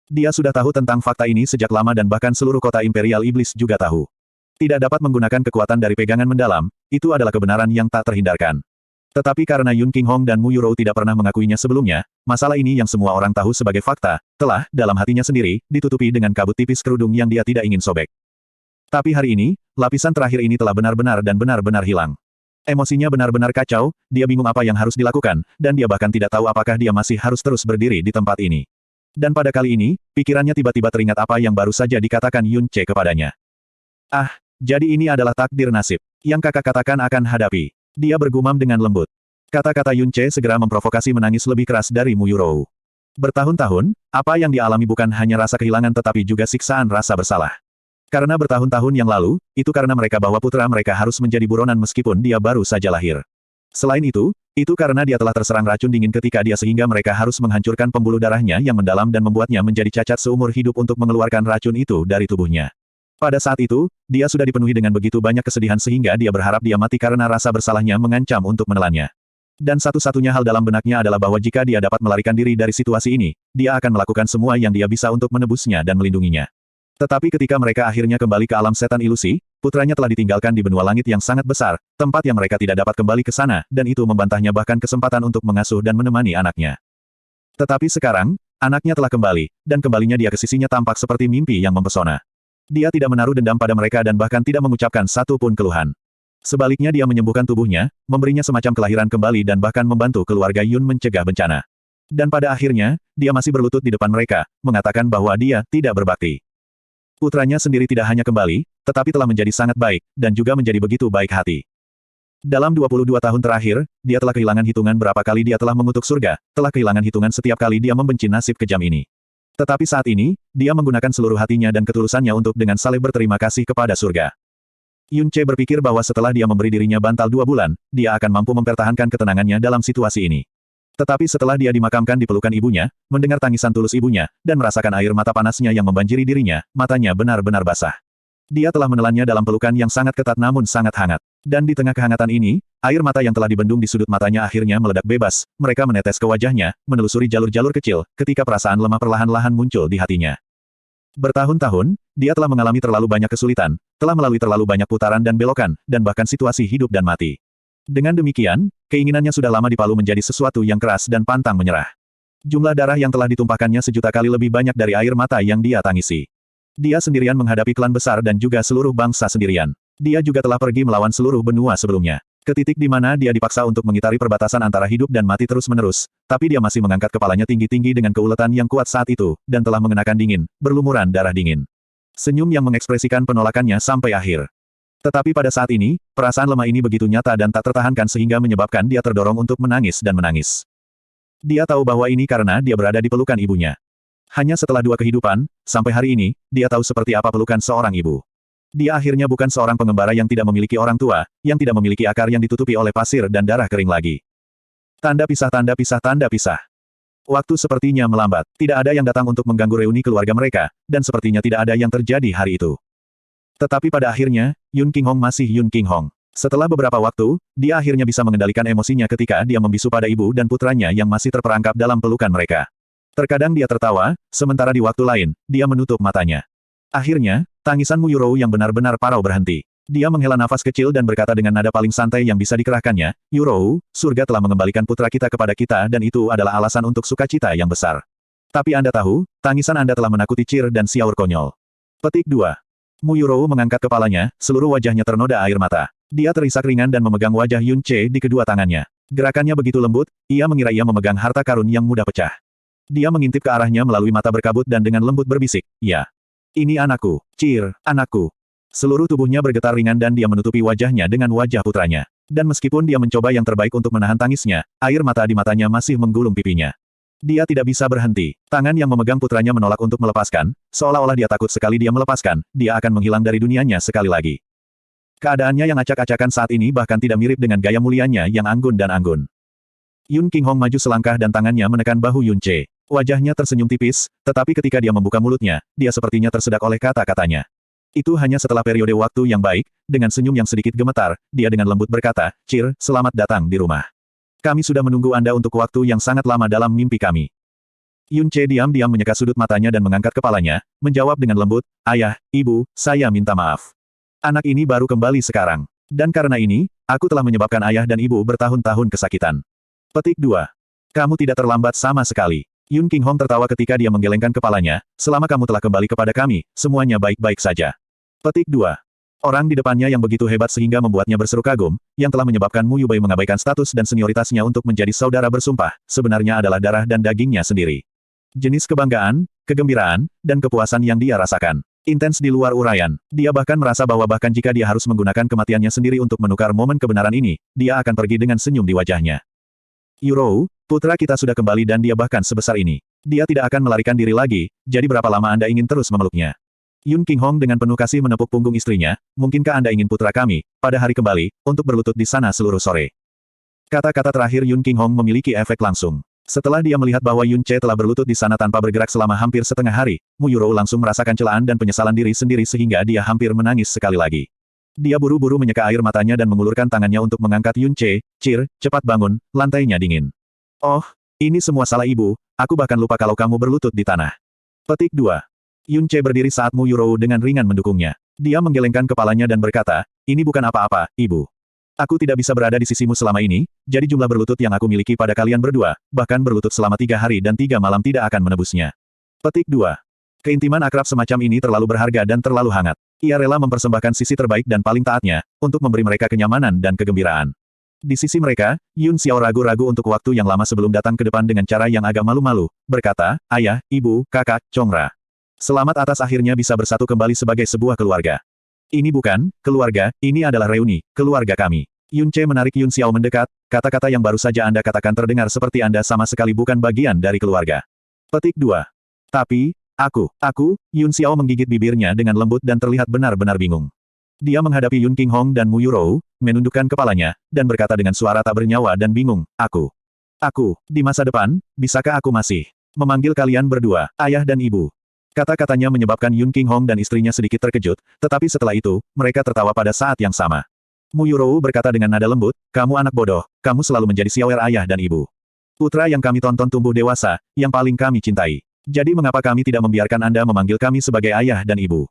Dia sudah tahu tentang fakta ini sejak lama dan bahkan seluruh kota Imperial Iblis juga tahu. Tidak dapat menggunakan kekuatan dari pegangan mendalam, itu adalah kebenaran yang tak terhindarkan. Tetapi karena Yun Qinghong dan Mu Yurou tidak pernah mengakuinya sebelumnya, masalah ini yang semua orang tahu sebagai fakta, telah, dalam hatinya sendiri, ditutupi dengan kabut tipis kerudung yang dia tidak ingin sobek. Tapi hari ini, lapisan terakhir ini telah benar-benar dan benar-benar hilang. Emosinya benar-benar kacau, dia bingung apa yang harus dilakukan, dan dia bahkan tidak tahu apakah dia masih harus terus berdiri di tempat ini. Dan pada kali ini, pikirannya tiba-tiba teringat apa yang baru saja dikatakan Yun Ce kepadanya. Ah, jadi ini adalah takdir nasib, yang kakak katakan akan hadapi. Dia bergumam dengan lembut. Kata-kata Yun Ce segera memprovokasi menangis lebih keras dari Mu Yurou. Bertahun-tahun, apa yang dialami bukan hanya rasa kehilangan tetapi juga siksaan rasa bersalah. Karena bertahun-tahun yang lalu, itu karena mereka bahwa putra mereka harus menjadi buronan meskipun dia baru saja lahir. Selain itu karena dia telah terserang racun dingin ketika dia sehingga mereka harus menghancurkan pembuluh darahnya yang mendalam dan membuatnya menjadi cacat seumur hidup untuk mengeluarkan racun itu dari tubuhnya. Pada saat itu, dia sudah dipenuhi dengan begitu banyak kesedihan sehingga dia berharap dia mati karena rasa bersalahnya mengancam untuk menelannya. Dan satu-satunya hal dalam benaknya adalah bahwa jika dia dapat melarikan diri dari situasi ini, dia akan melakukan semua yang dia bisa untuk menebusnya dan melindunginya. Tetapi ketika mereka akhirnya kembali ke alam setan ilusi, putranya telah ditinggalkan di benua langit yang sangat besar, tempat yang mereka tidak dapat kembali ke sana, dan itu membantahnya bahkan kesempatan untuk mengasuh dan menemani anaknya. Tetapi sekarang, anaknya telah kembali, dan kembalinya dia ke sisinya tampak seperti mimpi yang mempesona. Dia tidak menaruh dendam pada mereka dan bahkan tidak mengucapkan satu pun keluhan. Sebaliknya dia menyembuhkan tubuhnya, memberinya semacam kelahiran kembali dan bahkan membantu keluarga Yun mencegah bencana. Dan pada akhirnya, dia masih berlutut di depan mereka, mengatakan bahwa dia tidak berbakti. Putranya sendiri tidak hanya kembali, tetapi telah menjadi sangat baik, dan juga menjadi begitu baik hati. Dalam 22 tahun terakhir, dia telah kehilangan hitungan berapa kali dia telah mengutuk surga, telah kehilangan hitungan setiap kali dia membenci nasib kejam ini. Tetapi saat ini, dia menggunakan seluruh hatinya dan ketulusannya untuk dengan saleh berterima kasih kepada surga. Yun Ce berpikir bahwa setelah dia memberi dirinya bantal 2 bulan, dia akan mampu mempertahankan ketenangannya dalam situasi ini. Tetapi setelah dia dimakamkan di pelukan ibunya, mendengar tangisan tulus ibunya, dan merasakan air mata panasnya yang membanjiri dirinya, matanya benar-benar basah. Dia telah menelannya dalam pelukan yang sangat ketat namun sangat hangat. Dan di tengah kehangatan ini, air mata yang telah dibendung di sudut matanya akhirnya meledak bebas, mereka menetes ke wajahnya, menelusuri jalur-jalur kecil, ketika perasaan lemah perlahan-lahan muncul di hatinya. Bertahun-tahun, dia telah mengalami terlalu banyak kesulitan, telah melalui terlalu banyak putaran dan belokan, dan bahkan situasi hidup dan mati. Dengan demikian, keinginannya sudah lama dipalu menjadi sesuatu yang keras dan pantang menyerah. Jumlah darah yang telah ditumpahkannya sejuta kali lebih banyak dari air mata yang dia tangisi. Dia sendirian menghadapi klan besar dan juga seluruh bangsa sendirian. Dia juga telah pergi melawan seluruh benua sebelumnya. Ke titik di mana dia dipaksa untuk mengitari perbatasan antara hidup dan mati terus-menerus, tapi dia masih mengangkat kepalanya tinggi-tinggi dengan keuletan yang kuat saat itu, dan telah mengenakan dingin, berlumuran darah dingin. Senyum yang mengekspresikan penolakannya sampai akhir. Tetapi pada saat ini, perasaan lemah ini begitu nyata dan tak tertahankan sehingga menyebabkan dia terdorong untuk menangis dan menangis. Dia tahu bahwa ini karena dia berada di pelukan ibunya. Hanya setelah 2 kehidupan, sampai hari ini, dia tahu seperti apa pelukan seorang ibu. Dia akhirnya bukan seorang pengembara yang tidak memiliki orang tua, yang tidak memiliki akar yang ditutupi oleh pasir dan darah kering lagi. Tanda pisah, tanda pisah, tanda pisah. Waktu sepertinya melambat. Tidak ada yang datang untuk mengganggu reuni keluarga mereka, dan sepertinya tidak ada yang terjadi hari itu. Tetapi pada akhirnya, Yun Qinghong masih Yun Qinghong. Setelah beberapa waktu, dia akhirnya bisa mengendalikan emosinya ketika dia membisu pada ibu dan putranya yang masih terperangkap dalam pelukan mereka. Terkadang dia tertawa, sementara di waktu lain, dia menutup matanya. Akhirnya, tangisan Mu Yurou yang benar-benar parau berhenti. Dia menghela nafas kecil dan berkata dengan nada paling santai yang bisa dikerahkannya, "Yurou, surga telah mengembalikan putra kita kepada kita dan itu adalah alasan untuk sukacita yang besar. Tapi Anda tahu, tangisan Anda telah menakuti Cir dan Xiaor konyol." Petik 2. Mu Yurou mengangkat kepalanya, seluruh wajahnya ternoda air mata. Dia terisak ringan dan memegang wajah Yun Ce di kedua tangannya. Gerakannya begitu lembut, ia mengira ia memegang harta karun yang mudah pecah. Dia mengintip ke arahnya melalui mata berkabut dan dengan lembut berbisik, "Ya. Ini anakku, Cir, anakku." Seluruh tubuhnya bergetar ringan dan dia menutupi wajahnya dengan wajah putranya. Dan meskipun dia mencoba yang terbaik untuk menahan tangisnya, air mata di matanya masih menggulung pipinya. Dia tidak bisa berhenti. Tangan yang memegang putranya menolak untuk melepaskan, seolah-olah dia takut sekali dia melepaskan, dia akan menghilang dari dunianya sekali lagi. Keadaannya yang acak-acakan saat ini bahkan tidak mirip dengan gaya mulianya yang anggun dan anggun. Yun Qinghong maju selangkah dan tangannya menekan bahu Yun Ce. Wajahnya tersenyum tipis, tetapi ketika dia membuka mulutnya, dia sepertinya tersedak oleh kata-katanya. Itu hanya setelah periode waktu yang baik, dengan senyum yang sedikit gemetar, dia dengan lembut berkata, "Cir, selamat datang di rumah. Kami sudah menunggu Anda untuk waktu yang sangat lama dalam mimpi kami." Yun Ce diam-diam menyeka sudut matanya dan mengangkat kepalanya, menjawab dengan lembut, "Ayah, Ibu, saya minta maaf. Anak ini baru kembali sekarang. Dan karena ini, aku telah menyebabkan ayah dan ibu bertahun-tahun kesakitan." Petik 2. Kamu tidak terlambat sama sekali. Yun Qinghong tertawa ketika dia menggelengkan kepalanya, "Selama kamu telah kembali kepada kami, semuanya baik-baik saja." Petik 2. Orang di depannya yang begitu hebat sehingga membuatnya berseru kagum, yang telah menyebabkan Mu Yubei mengabaikan status dan senioritasnya untuk menjadi saudara bersumpah, sebenarnya adalah darah dan dagingnya sendiri. Jenis kebanggaan, kegembiraan, dan kepuasan yang dia rasakan. Intens di luar uraian. Dia bahkan merasa bahwa bahkan jika dia harus menggunakan kematiannya sendiri untuk menukar momen kebenaran ini, dia akan pergi dengan senyum di wajahnya. "Yurou, putra kita sudah kembali dan dia bahkan sebesar ini. Dia tidak akan melarikan diri lagi, jadi berapa lama Anda ingin terus memeluknya?" Yun Qinghong dengan penuh kasih menepuk punggung istrinya, "Mungkinkah Anda ingin putra kami, pada hari kembali, untuk berlutut di sana seluruh sore?" Kata-kata terakhir Yun Qinghong memiliki efek langsung. Setelah dia melihat bahwa Yun Ce telah berlutut di sana tanpa bergerak selama hampir setengah hari, Mu Yurou langsung merasakan celaan dan penyesalan diri sendiri sehingga dia hampir menangis sekali lagi. Dia buru-buru menyeka air matanya dan mengulurkan tangannya untuk mengangkat Yun Ce. "Cir, cepat bangun, lantainya dingin." "Oh, ini semua salah ibu, aku bahkan lupa kalau kamu berlutut di tanah." Petik 2. Yun Ce berdiri saat Mu Yurou dengan ringan mendukungnya. Dia menggelengkan kepalanya dan berkata, "Ini bukan apa-apa, ibu. Aku tidak bisa berada di sisimu selama ini, jadi jumlah berlutut yang aku miliki pada kalian berdua, bahkan berlutut selama 3 hari dan 3 malam tidak akan menebusnya." Petik 2. Keintiman akrab semacam ini terlalu berharga dan terlalu hangat. Ia rela mempersembahkan sisi terbaik dan paling taatnya, untuk memberi mereka kenyamanan dan kegembiraan. Di sisi mereka, Yun Xiao ragu-ragu untuk waktu yang lama sebelum datang ke depan dengan cara yang agak malu-malu, berkata, "Ayah, ibu, kakak, Chongra. Selamat atas akhirnya bisa bersatu kembali sebagai sebuah keluarga. Ini bukan keluarga, ini adalah reuni, keluarga kami." Yun Ce menarik Yun Xiao mendekat, "Kata-kata yang baru saja Anda katakan terdengar seperti Anda sama sekali bukan bagian dari keluarga." Petik 2. "Tapi, aku, Yun Xiao menggigit bibirnya dengan lembut dan terlihat benar-benar bingung. Dia menghadapi Yun Qinghong dan Mu Yurou, menundukkan kepalanya, dan berkata dengan suara tak bernyawa dan bingung, aku, di masa depan, bisakah aku masih memanggil kalian berdua, ayah dan ibu?" Kata-katanya menyebabkan Yun King Hong dan istrinya sedikit terkejut, tetapi setelah itu, mereka tertawa pada saat yang sama. Mu Yurou berkata dengan nada lembut, kamu anak bodoh, kamu selalu menjadi siawer ayah dan ibu. Putra yang kami tonton tumbuh dewasa, yang paling kami cintai. Jadi mengapa kami tidak membiarkan Anda memanggil kami sebagai ayah dan ibu?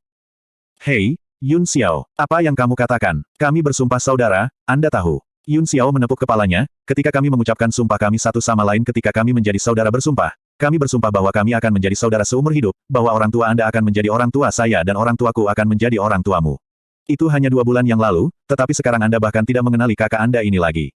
Hei, Yun Xiao, apa yang kamu katakan? Kami bersumpah saudara, Anda tahu. Yun Xiao menepuk kepalanya, ketika kami mengucapkan sumpah kami satu sama lain ketika kami menjadi saudara bersumpah. Kami bersumpah bahwa kami akan menjadi saudara seumur hidup, bahwa orang tua Anda akan menjadi orang tua saya dan orang tuaku akan menjadi orang tuamu. Itu hanya 2 bulan yang lalu, tetapi sekarang Anda bahkan tidak mengenali kakak Anda ini lagi.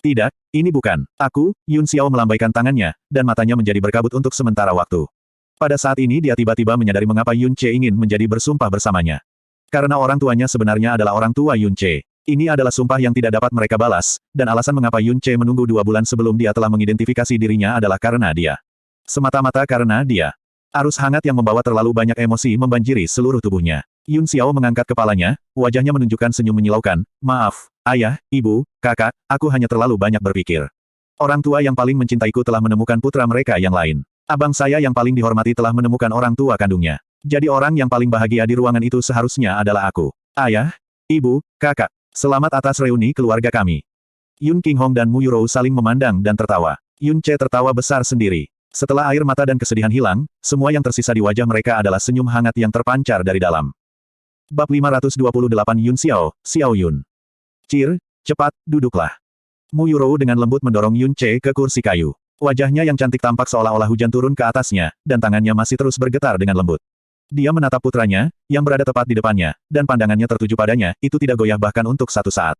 Tidak, ini bukan. Aku, Yun Xiao melambaikan tangannya, dan matanya menjadi berkabut untuk sementara waktu. Pada saat ini dia tiba-tiba menyadari mengapa Yun Che ingin menjadi bersumpah bersamanya. Karena orang tuanya sebenarnya adalah orang tua Yun Che. Ini adalah sumpah yang tidak dapat mereka balas, dan alasan mengapa Yun Che menunggu 2 bulan sebelum dia telah mengidentifikasi dirinya adalah karena dia. Semata-mata karena dia. Arus hangat yang membawa terlalu banyak emosi membanjiri seluruh tubuhnya. Yun Xiao mengangkat kepalanya, wajahnya menunjukkan senyum menyilaukan. Maaf, ayah, ibu, kakak, aku hanya terlalu banyak berpikir. Orang tua yang paling mencintaiku telah menemukan putra mereka yang lain. Abang saya yang paling dihormati telah menemukan orang tua kandungnya. Jadi orang yang paling bahagia di ruangan itu seharusnya adalah aku. Ayah, ibu, kakak, selamat atas reuni keluarga kami. Yun King Hong dan Mu Yurou saling memandang dan tertawa. Yun Che tertawa besar sendiri. Setelah air mata dan kesedihan hilang, semua yang tersisa di wajah mereka adalah senyum hangat yang terpancar dari dalam. Bab 528 Yun Xiao, Xiao Yun. Cir, cepat, duduklah. Mu Yurou dengan lembut mendorong Yun Che ke kursi kayu. Wajahnya yang cantik tampak seolah-olah hujan turun ke atasnya, dan tangannya masih terus bergetar dengan lembut. Dia menatap putranya, yang berada tepat di depannya, dan pandangannya tertuju padanya, itu tidak goyah bahkan untuk satu saat.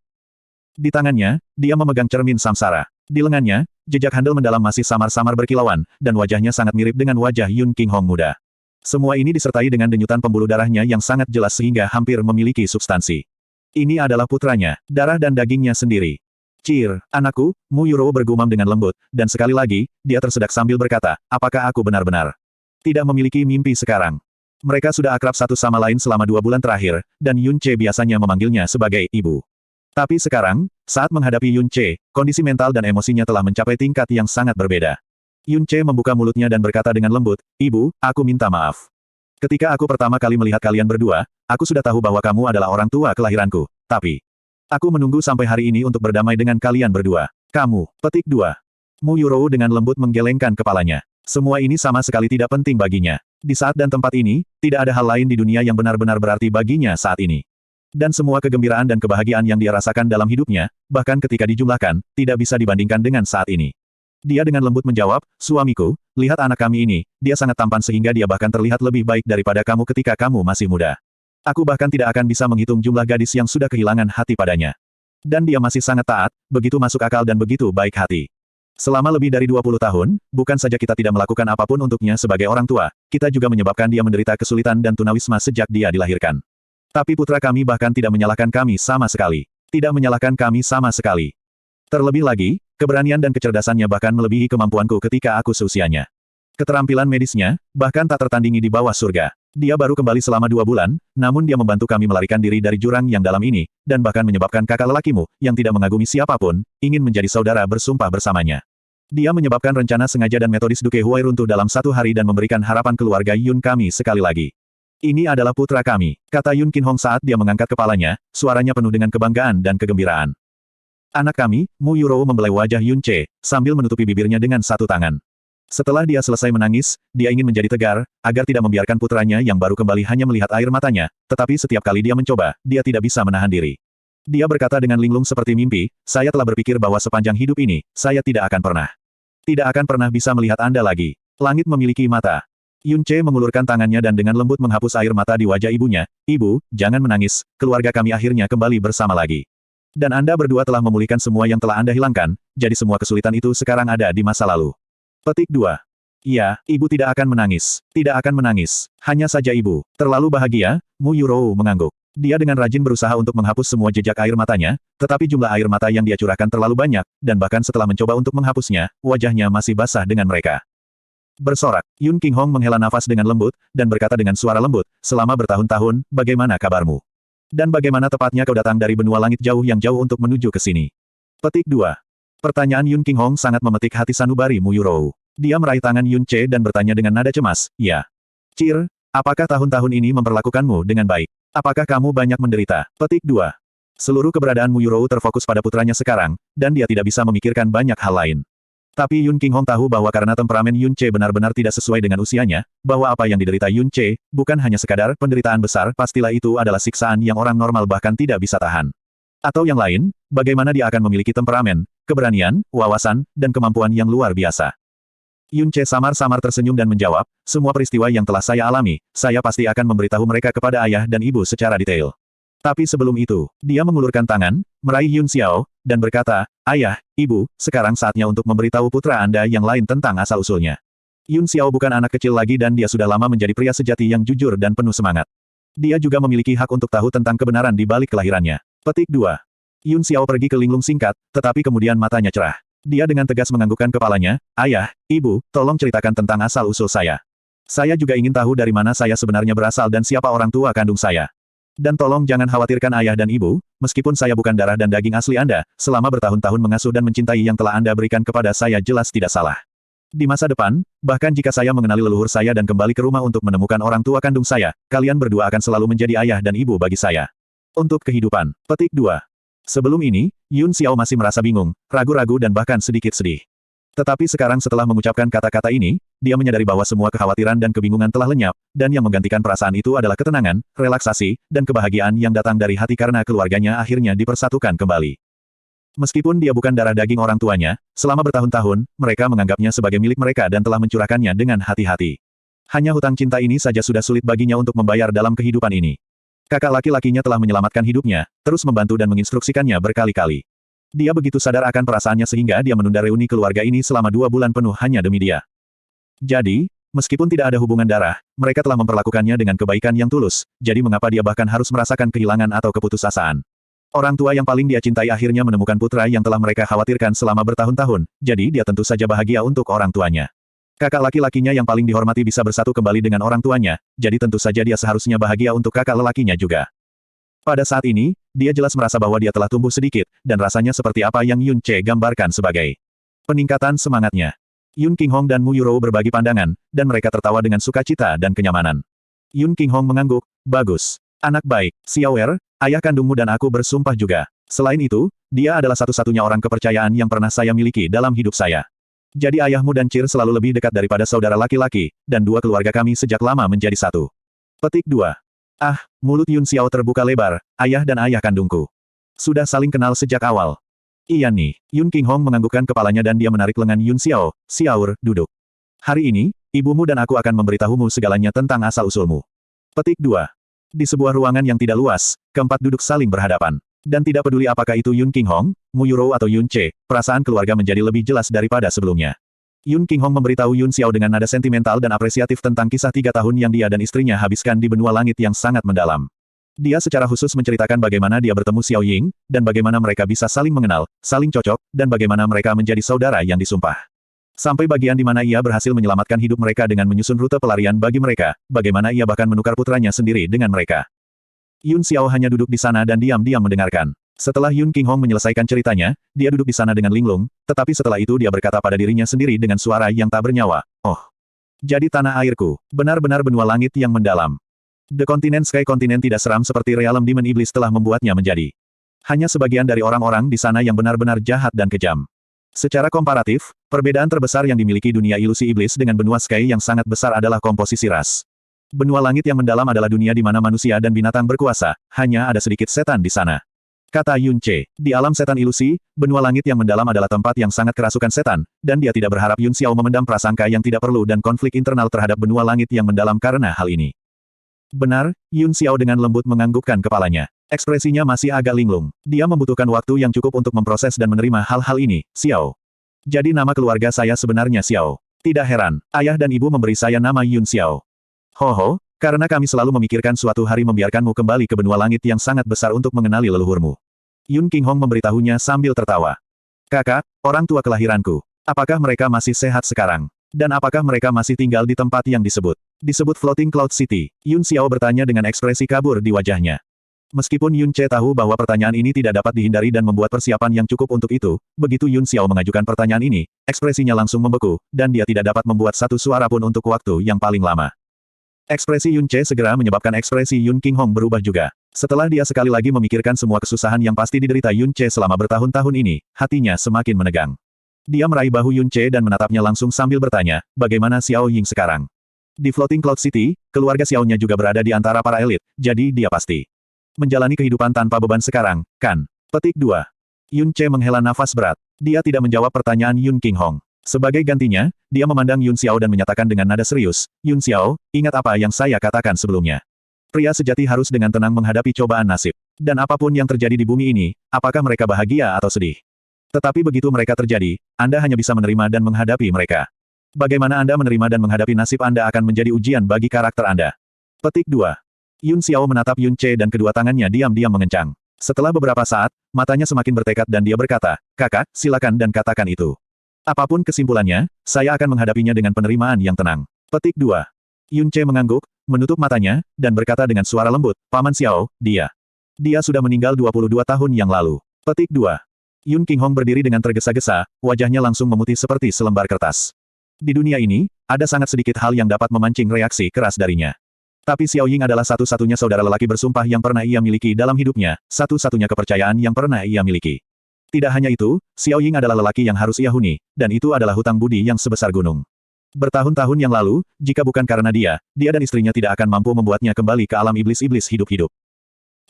Di tangannya, dia memegang cermin samsara. Di lengannya, jejak handel mendalam masih samar-samar berkilauan, dan wajahnya sangat mirip dengan wajah Yun King Hong muda. Semua ini disertai dengan denyutan pembuluh darahnya yang sangat jelas sehingga hampir memiliki substansi. Ini adalah putranya, darah dan dagingnya sendiri. Cir, anakku, Mu Yurou bergumam dengan lembut, dan sekali lagi, dia tersedak sambil berkata, apakah aku benar-benar tidak memiliki mimpi sekarang? Mereka sudah akrab satu sama lain selama 2 bulan terakhir, dan Yun Che biasanya memanggilnya sebagai ibu. Tapi sekarang, saat menghadapi Yun Che, kondisi mental dan emosinya telah mencapai tingkat yang sangat berbeda. Yun Che membuka mulutnya dan berkata dengan lembut, Ibu, aku minta maaf. Ketika aku pertama kali melihat kalian berdua, aku sudah tahu bahwa kamu adalah orang tua kelahiranku. Tapi, aku menunggu sampai hari ini untuk berdamai dengan kalian berdua. Kamu, petik 2. Mu Yurou dengan lembut menggelengkan kepalanya. Semua ini sama sekali tidak penting baginya. Di saat dan tempat ini, tidak ada hal lain di dunia yang benar-benar berarti baginya saat ini. Dan semua kegembiraan dan kebahagiaan yang dia rasakan dalam hidupnya, bahkan ketika dijumlahkan, tidak bisa dibandingkan dengan saat ini. Dia dengan lembut menjawab, suamiku, lihat anak kami ini, dia sangat tampan sehingga dia bahkan terlihat lebih baik daripada kamu ketika kamu masih muda. Aku bahkan tidak akan bisa menghitung jumlah gadis yang sudah kehilangan hati padanya. Dan dia masih sangat taat, begitu masuk akal dan begitu baik hati. Selama lebih dari 20 tahun, bukan saja kita tidak melakukan apapun untuknya sebagai orang tua, kita juga menyebabkan dia menderita kesulitan dan tunawisma sejak dia dilahirkan. Tapi putra kami bahkan tidak menyalahkan kami sama sekali. Tidak menyalahkan kami sama sekali. Terlebih lagi, keberanian dan kecerdasannya bahkan melebihi kemampuanku ketika aku seusianya. Keterampilan medisnya, bahkan tak tertandingi di bawah surga. Dia baru kembali selama 2 bulan, namun dia membantu kami melarikan diri dari jurang yang dalam ini, dan bahkan menyebabkan kakak lelakimu, yang tidak mengagumi siapapun, ingin menjadi saudara bersumpah bersamanya. Dia menyebabkan rencana sengaja dan metodis Duke Huai runtuh dalam 1 hari dan memberikan harapan keluarga Yun kami sekali lagi. Ini adalah putra kami, kata Yun King Hong saat dia mengangkat kepalanya, suaranya penuh dengan kebanggaan dan kegembiraan. Anak kami, Mu Yurou membelai wajah Yun Che, sambil menutupi bibirnya dengan satu tangan. Setelah dia selesai menangis, dia ingin menjadi tegar, agar tidak membiarkan putranya yang baru kembali hanya melihat air matanya, tetapi setiap kali dia mencoba, dia tidak bisa menahan diri. Dia berkata dengan linglung seperti mimpi, saya telah berpikir bahwa sepanjang hidup ini, saya tidak akan pernah bisa melihat Anda lagi. Langit memiliki mata. Yun Che mengulurkan tangannya dan dengan lembut menghapus air mata di wajah ibunya. Ibu, jangan menangis, keluarga kami akhirnya kembali bersama lagi. Dan Anda berdua telah memulihkan semua yang telah Anda hilangkan, jadi semua kesulitan itu sekarang ada di masa lalu. Petik 2. Iya, ibu tidak akan menangis. Tidak akan menangis. Hanya saja ibu, terlalu bahagia, Mu Yurou mengangguk. Dia dengan rajin berusaha untuk menghapus semua jejak air matanya, tetapi jumlah air mata yang dia curahkan terlalu banyak, dan bahkan setelah mencoba untuk menghapusnya, wajahnya masih basah dengan mereka. Bersorak, Yun King Hong menghela nafas dengan lembut, dan berkata dengan suara lembut, selama bertahun-tahun, bagaimana kabarmu? Dan bagaimana tepatnya kau datang dari benua langit jauh yang jauh untuk menuju ke sini? Petik 2. Pertanyaan Yun King Hong sangat memetik hati sanubari Mu Yurou. Dia meraih tangan Yun Che dan bertanya dengan nada cemas, ya. Cir, apakah tahun-tahun ini memperlakukanmu dengan baik? Apakah kamu banyak menderita? Petik 2. Seluruh keberadaan Mu Yurou terfokus pada putranya sekarang, dan dia tidak bisa memikirkan banyak hal lain. Tapi Yun Qinghong tahu bahwa karena temperamen Yun Ce benar-benar tidak sesuai dengan usianya, bahwa apa yang diderita Yun Ce, bukan hanya sekadar penderitaan besar, pastilah itu adalah siksaan yang orang normal bahkan tidak bisa tahan. Atau yang lain, bagaimana dia akan memiliki temperamen, keberanian, wawasan, dan kemampuan yang luar biasa. Yun Ce samar-samar tersenyum dan menjawab, semua peristiwa yang telah saya alami, saya pasti akan memberitahu mereka kepada ayah dan ibu secara detail. Tapi sebelum itu, dia mengulurkan tangan, meraih Yun Xiao, dan berkata, ayah, ibu, sekarang saatnya untuk memberitahu putra Anda yang lain tentang asal-usulnya. Yun Xiao bukan anak kecil lagi dan dia sudah lama menjadi pria sejati yang jujur dan penuh semangat. Dia juga memiliki hak untuk tahu tentang kebenaran di balik kelahirannya. Petik 2. Yun Xiao pergi ke linglung singkat, tetapi kemudian matanya cerah. Dia dengan tegas menganggukkan kepalanya, ayah, ibu, tolong ceritakan tentang asal-usul saya. Saya juga ingin tahu dari mana saya sebenarnya berasal dan siapa orang tua kandung saya. Dan tolong jangan khawatirkan ayah dan ibu, meskipun saya bukan darah dan daging asli Anda, selama bertahun-tahun mengasuh dan mencintai yang telah Anda berikan kepada saya jelas tidak salah. Di masa depan, bahkan jika saya mengenali leluhur saya dan kembali ke rumah untuk menemukan orang tua kandung saya, kalian berdua akan selalu menjadi ayah dan ibu bagi saya. Untuk kehidupan. Petik 2. Sebelum ini, Yun Xiao masih merasa bingung, ragu-ragu dan bahkan sedikit sedih. Tetapi sekarang setelah mengucapkan kata-kata ini, dia menyadari bahwa semua kekhawatiran dan kebingungan telah lenyap, dan yang menggantikan perasaan itu adalah ketenangan, relaksasi, dan kebahagiaan yang datang dari hati karena keluarganya akhirnya dipersatukan kembali. Meskipun dia bukan darah daging orang tuanya, selama bertahun-tahun, mereka menganggapnya sebagai milik mereka dan telah mencurahkannya dengan hati-hati. Hanya hutang cinta ini saja sudah sulit baginya untuk membayar dalam kehidupan ini. Kakak laki-lakinya telah menyelamatkan hidupnya, terus membantu dan menginstruksikannya berkali-kali. Dia begitu sadar akan perasaannya sehingga dia menunda reuni keluarga ini selama 2 bulan penuh hanya demi dia. Jadi, meskipun tidak ada hubungan darah, mereka telah memperlakukannya dengan kebaikan yang tulus, jadi mengapa dia bahkan harus merasakan kehilangan atau keputusasaan. Orang tua yang paling dia cintai akhirnya menemukan putra yang telah mereka khawatirkan selama bertahun-tahun, jadi dia tentu saja bahagia untuk orang tuanya. Kakak laki-lakinya yang paling dihormati bisa bersatu kembali dengan orang tuanya, jadi tentu saja dia seharusnya bahagia untuk kakak lelakinya juga. Pada saat ini, dia jelas merasa bahwa dia telah tumbuh sedikit, dan rasanya seperti apa yang Yun Ce gambarkan sebagai peningkatan semangatnya. Yun Qinghong dan Mu Yurou berbagi pandangan, dan mereka tertawa dengan sukacita dan kenyamanan. Yun Qinghong mengangguk, bagus. Anak baik, Xiaoer, ayah kandungmu dan aku bersumpah juga. Selain itu, dia adalah satu-satunya orang kepercayaan yang pernah saya miliki dalam hidup saya. Jadi ayahmu dan Cir selalu lebih dekat daripada saudara laki-laki, dan dua keluarga kami sejak lama menjadi satu. Petik 2. Ah, mulut Yun Xiao terbuka lebar, ayah dan ayah kandungku. Sudah saling kenal sejak awal. Iya nih, Yun Qinghong menganggukkan kepalanya dan dia menarik lengan Yun Xiao, Xiaoer, duduk. Hari ini, ibumu dan aku akan memberitahumu segalanya tentang asal-usulmu. Petik 2. Di sebuah ruangan yang tidak luas, keempat duduk saling berhadapan. Dan tidak peduli apakah itu Yun Qinghong, Mu Yurou atau Yun Ce, perasaan keluarga menjadi lebih jelas daripada sebelumnya. Yun Qinghong memberitahu Yun Xiao dengan nada sentimental dan apresiatif tentang kisah 3 tahun yang dia dan istrinya habiskan di benua langit yang sangat mendalam. Dia secara khusus menceritakan bagaimana dia bertemu Xiao Ying, dan bagaimana mereka bisa saling mengenal, saling cocok, dan bagaimana mereka menjadi saudara yang disumpah. Sampai bagian di mana ia berhasil menyelamatkan hidup mereka dengan menyusun rute pelarian bagi mereka, bagaimana ia bahkan menukar putranya sendiri dengan mereka. Yun Xiao hanya duduk di sana dan diam-diam mendengarkan. Setelah Yun Qinghong menyelesaikan ceritanya, dia duduk di sana dengan linglung, tetapi setelah itu dia berkata pada dirinya sendiri dengan suara yang tak bernyawa, oh. Jadi tanah airku, benar-benar benua langit yang mendalam. The Continent Sky Continent tidak seram seperti realem Demon Iblis telah membuatnya menjadi. Hanya sebagian dari orang-orang di sana yang benar-benar jahat dan kejam. Secara komparatif, perbedaan terbesar yang dimiliki dunia ilusi iblis dengan benua Sky yang sangat besar adalah komposisi ras. Benua langit yang mendalam adalah dunia di mana manusia dan binatang berkuasa, hanya ada sedikit setan di sana. Kata Yun Ce, di alam setan ilusi, benua langit yang mendalam adalah tempat yang sangat kerasukan setan, dan dia tidak berharap Yun Xiao memendam prasangka yang tidak perlu dan konflik internal terhadap benua langit yang mendalam karena hal ini. Benar, Yun Xiao dengan lembut menganggukkan kepalanya. Ekspresinya masih agak linglung. Dia membutuhkan waktu yang cukup untuk memproses dan menerima hal-hal ini, Xiao. Jadi nama keluarga saya sebenarnya Xiao. Tidak heran, ayah dan ibu memberi saya nama Yun Xiao. Ho, karena kami selalu memikirkan suatu hari membiarkanmu kembali ke benua langit yang sangat besar untuk mengenali leluhurmu. Yun Qinghong memberitahunya sambil tertawa. Kakak, orang tua kelahiranku. Apakah mereka masih sehat sekarang? Dan apakah mereka masih tinggal di tempat yang disebut Floating Cloud City? Yun Xiao bertanya dengan ekspresi kabur di wajahnya. Meskipun Yun Ce tahu bahwa pertanyaan ini tidak dapat dihindari dan membuat persiapan yang cukup untuk itu, begitu Yun Xiao mengajukan pertanyaan ini, ekspresinya langsung membeku, dan dia tidak dapat membuat satu suara pun untuk waktu yang paling lama. Ekspresi Yun Ce segera menyebabkan ekspresi Yun Qinghong berubah juga. Setelah dia sekali lagi memikirkan semua kesusahan yang pasti diderita Yun Ce selama bertahun-tahun ini, hatinya semakin menegang. Dia meraih bahu Yun Ce dan menatapnya langsung sambil bertanya, bagaimana Xiao Ying sekarang? Di Floating Cloud City, keluarga Xiao-nya juga berada di antara para elit, jadi dia pasti menjalani kehidupan tanpa beban sekarang, kan? Petik 2. Yun Ce menghela nafas berat. Dia tidak menjawab pertanyaan Yun Qinghong. Sebagai gantinya, dia memandang Yun Xiao dan menyatakan dengan nada serius, Yun Xiao, ingat apa yang saya katakan sebelumnya. Pria sejati harus dengan tenang menghadapi cobaan nasib. Dan apapun yang terjadi di bumi ini, apakah mereka bahagia atau sedih. Tetapi begitu mereka terjadi, Anda hanya bisa menerima dan menghadapi mereka. Bagaimana Anda menerima dan menghadapi nasib Anda akan menjadi ujian bagi karakter Anda. Petik 2. Yun Xiao menatap Yun Ce dan kedua tangannya diam-diam mengencang. Setelah beberapa saat, matanya semakin bertekad dan dia berkata, kakak, silakan dan katakan itu. Apapun kesimpulannya, saya akan menghadapinya dengan penerimaan yang tenang. Petik 2. Yun Ce mengangguk, menutup matanya, dan berkata dengan suara lembut, Paman Xiao, dia sudah meninggal 22 tahun yang lalu. Petik 2. Yun Qinghong berdiri dengan tergesa-gesa, wajahnya langsung memutih seperti selembar kertas. Di dunia ini, ada sangat sedikit hal yang dapat memancing reaksi keras darinya. Tapi Xiao Ying adalah satu-satunya saudara lelaki bersumpah yang pernah ia miliki dalam hidupnya, satu-satunya kepercayaan yang pernah ia miliki. Tidak hanya itu, Xiao Ying adalah lelaki yang harus ia huni, dan itu adalah hutang budi yang sebesar gunung. Bertahun-tahun yang lalu, jika bukan karena dia dan istrinya tidak akan mampu membuatnya kembali ke alam iblis-iblis hidup-hidup.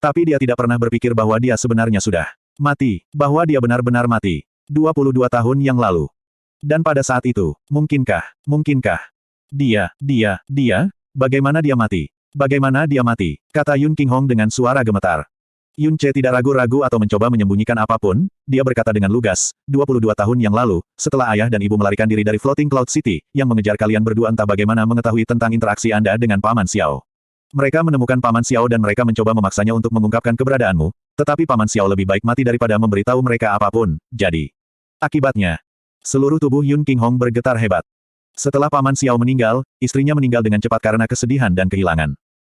Tapi dia tidak pernah berpikir bahwa dia sebenarnya sudah mati, bahwa dia benar-benar mati. 22 tahun yang lalu. Dan pada saat itu, mungkinkah, bagaimana dia mati? Bagaimana dia mati? Kata Yun Qinghong dengan suara gemetar. Yun Ce tidak ragu-ragu atau mencoba menyembunyikan apapun, dia berkata dengan lugas, 22 tahun yang lalu, setelah ayah dan ibu melarikan diri dari Floating Cloud City, yang mengejar kalian berdua entah bagaimana mengetahui tentang interaksi Anda dengan Paman Xiao. Mereka menemukan Paman Xiao dan mereka mencoba memaksanya untuk mengungkapkan keberadaanmu, tetapi Paman Xiao lebih baik mati daripada memberitahu mereka apapun, jadi. Akibatnya, seluruh tubuh Yun Qinghong bergetar hebat. Setelah Paman Xiao meninggal, istrinya meninggal dengan cepat karena kesedihan dan kehilangan.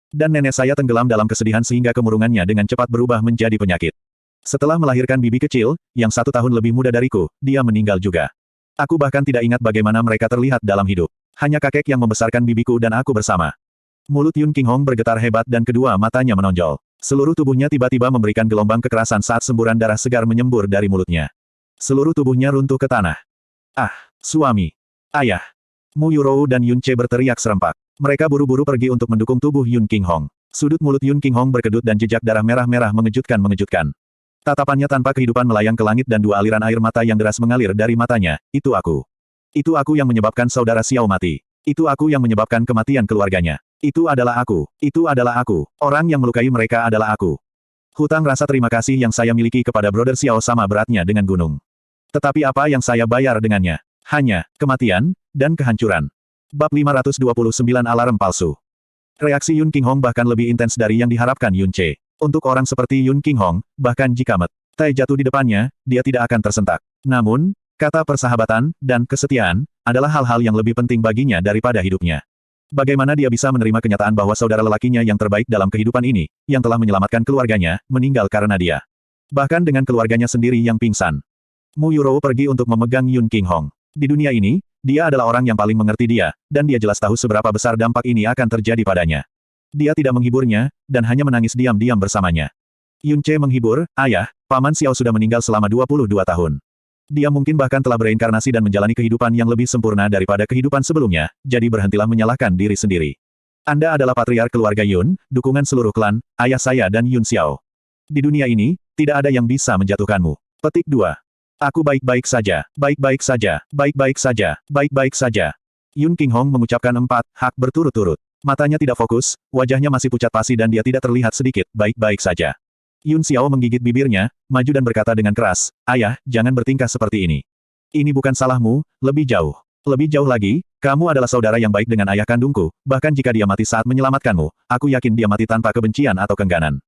Dan nenek saya tenggelam dalam kesedihan sehingga kemurungannya dengan cepat berubah menjadi penyakit. Setelah melahirkan bibi kecil, yang 1 tahun lebih muda dariku, dia meninggal juga. Aku bahkan tidak ingat bagaimana mereka terlihat dalam hidup. Hanya kakek yang membesarkan bibiku dan aku bersama. Mulut Yun Qinghong bergetar hebat dan kedua matanya menonjol. Seluruh tubuhnya tiba-tiba memberikan gelombang kekerasan saat semburan darah segar menyembur dari mulutnya. Seluruh tubuhnya runtuh ke tanah. Ah, suami. Ayah. Mu Yurou dan Yun Ce berteriak serempak. Mereka buru-buru pergi untuk mendukung tubuh Yun Qinghong. Sudut mulut Yun Qinghong berkedut dan jejak darah merah-merah mengejutkan. Tatapannya tanpa kehidupan melayang ke langit dan 2 aliran air mata yang deras mengalir dari matanya. Itu aku. Itu aku yang menyebabkan saudara Xiao mati. Itu aku yang menyebabkan kematian keluarganya. Itu adalah aku. Itu adalah aku. Orang yang melukai mereka adalah aku. Hutang rasa terima kasih yang saya miliki kepada Brother Xiao sama beratnya dengan gunung. Tetapi apa yang saya bayar dengannya? Hanya kematian dan kehancuran. Bab 529 Alarm Palsu. Reaksi Yun Qinghong bahkan lebih intens dari yang diharapkan Yun Ce. Untuk orang seperti Yun Qinghong, bahkan jika Met Tai jatuh di depannya, dia tidak akan tersentak. Namun, kata persahabatan dan kesetiaan adalah hal-hal yang lebih penting baginya daripada hidupnya. Bagaimana dia bisa menerima kenyataan bahwa saudara lelakinya yang terbaik dalam kehidupan ini, yang telah menyelamatkan keluarganya, meninggal karena dia. Bahkan dengan keluarganya sendiri yang pingsan. Mu Yurou pergi untuk memegang Yun Qinghong. Di dunia ini, dia adalah orang yang paling mengerti dia, dan dia jelas tahu seberapa besar dampak ini akan terjadi padanya. Dia tidak menghiburnya, dan hanya menangis diam-diam bersamanya. Yun Ce menghibur, ayah, Paman Xiao sudah meninggal selama 22 tahun. Dia mungkin bahkan telah bereinkarnasi dan menjalani kehidupan yang lebih sempurna daripada kehidupan sebelumnya, jadi berhentilah menyalahkan diri sendiri. Anda adalah patriark keluarga Yun, dukungan seluruh klan, ayah saya dan Yun Xiao. Di dunia ini, tidak ada yang bisa menjatuhkanmu. Petik 2. Aku baik-baik saja, baik-baik saja, baik-baik saja, baik-baik saja. Yun Qinghong mengucapkan 4 hak berturut-turut. Matanya tidak fokus, wajahnya masih pucat pasi dan dia tidak terlihat sedikit, baik-baik saja. Yun Xiao menggigit bibirnya, maju dan berkata dengan keras, ayah, jangan bertingkah seperti ini. Ini bukan salahmu, lebih jauh. Lebih jauh lagi, kamu adalah saudara yang baik dengan ayah kandungku, bahkan jika dia mati saat menyelamatkanmu, aku yakin dia mati tanpa kebencian atau kengganan.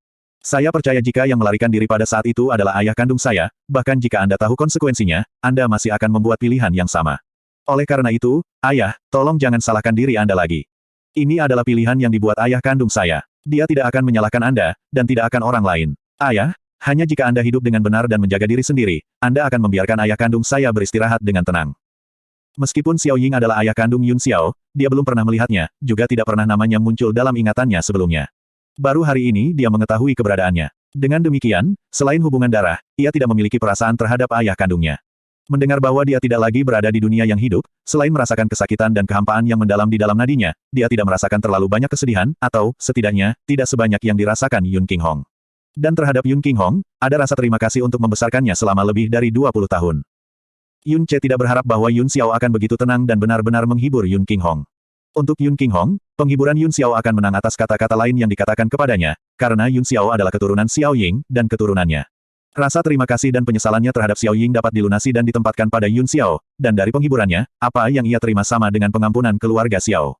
Saya percaya jika yang melarikan diri pada saat itu adalah ayah kandung saya, bahkan jika Anda tahu konsekuensinya, Anda masih akan membuat pilihan yang sama. Oleh karena itu, ayah, tolong jangan salahkan diri Anda lagi. Ini adalah pilihan yang dibuat ayah kandung saya. Dia tidak akan menyalahkan Anda, dan tidak akan orang lain. Ayah, hanya jika Anda hidup dengan benar dan menjaga diri sendiri, Anda akan membiarkan ayah kandung saya beristirahat dengan tenang. Meskipun Xiao Ying adalah ayah kandung Yun Xiao, dia belum pernah melihatnya, juga tidak pernah namanya muncul dalam ingatannya sebelumnya. Baru hari ini dia mengetahui keberadaannya. Dengan demikian, selain hubungan darah, ia tidak memiliki perasaan terhadap ayah kandungnya. Mendengar bahwa dia tidak lagi berada di dunia yang hidup, selain merasakan kesakitan dan kehampaan yang mendalam di dalam nadinya, dia tidak merasakan terlalu banyak kesedihan, atau, setidaknya, tidak sebanyak yang dirasakan Yun Qinghong. Dan terhadap Yun Qinghong, ada rasa terima kasih untuk membesarkannya selama lebih dari 20 tahun. Yun Ce tidak berharap bahwa Yun Xiao akan begitu tenang dan benar-benar menghibur Yun Qinghong. Untuk Yun Qinghong, penghiburan Yun Xiao akan menang atas kata-kata lain yang dikatakan kepadanya, karena Yun Xiao adalah keturunan Xiao Ying dan keturunannya. Rasa terima kasih dan penyesalannya terhadap Xiao Ying dapat dilunasi dan ditempatkan pada Yun Xiao, dan dari penghiburannya, apa yang ia terima sama dengan pengampunan keluarga Xiao.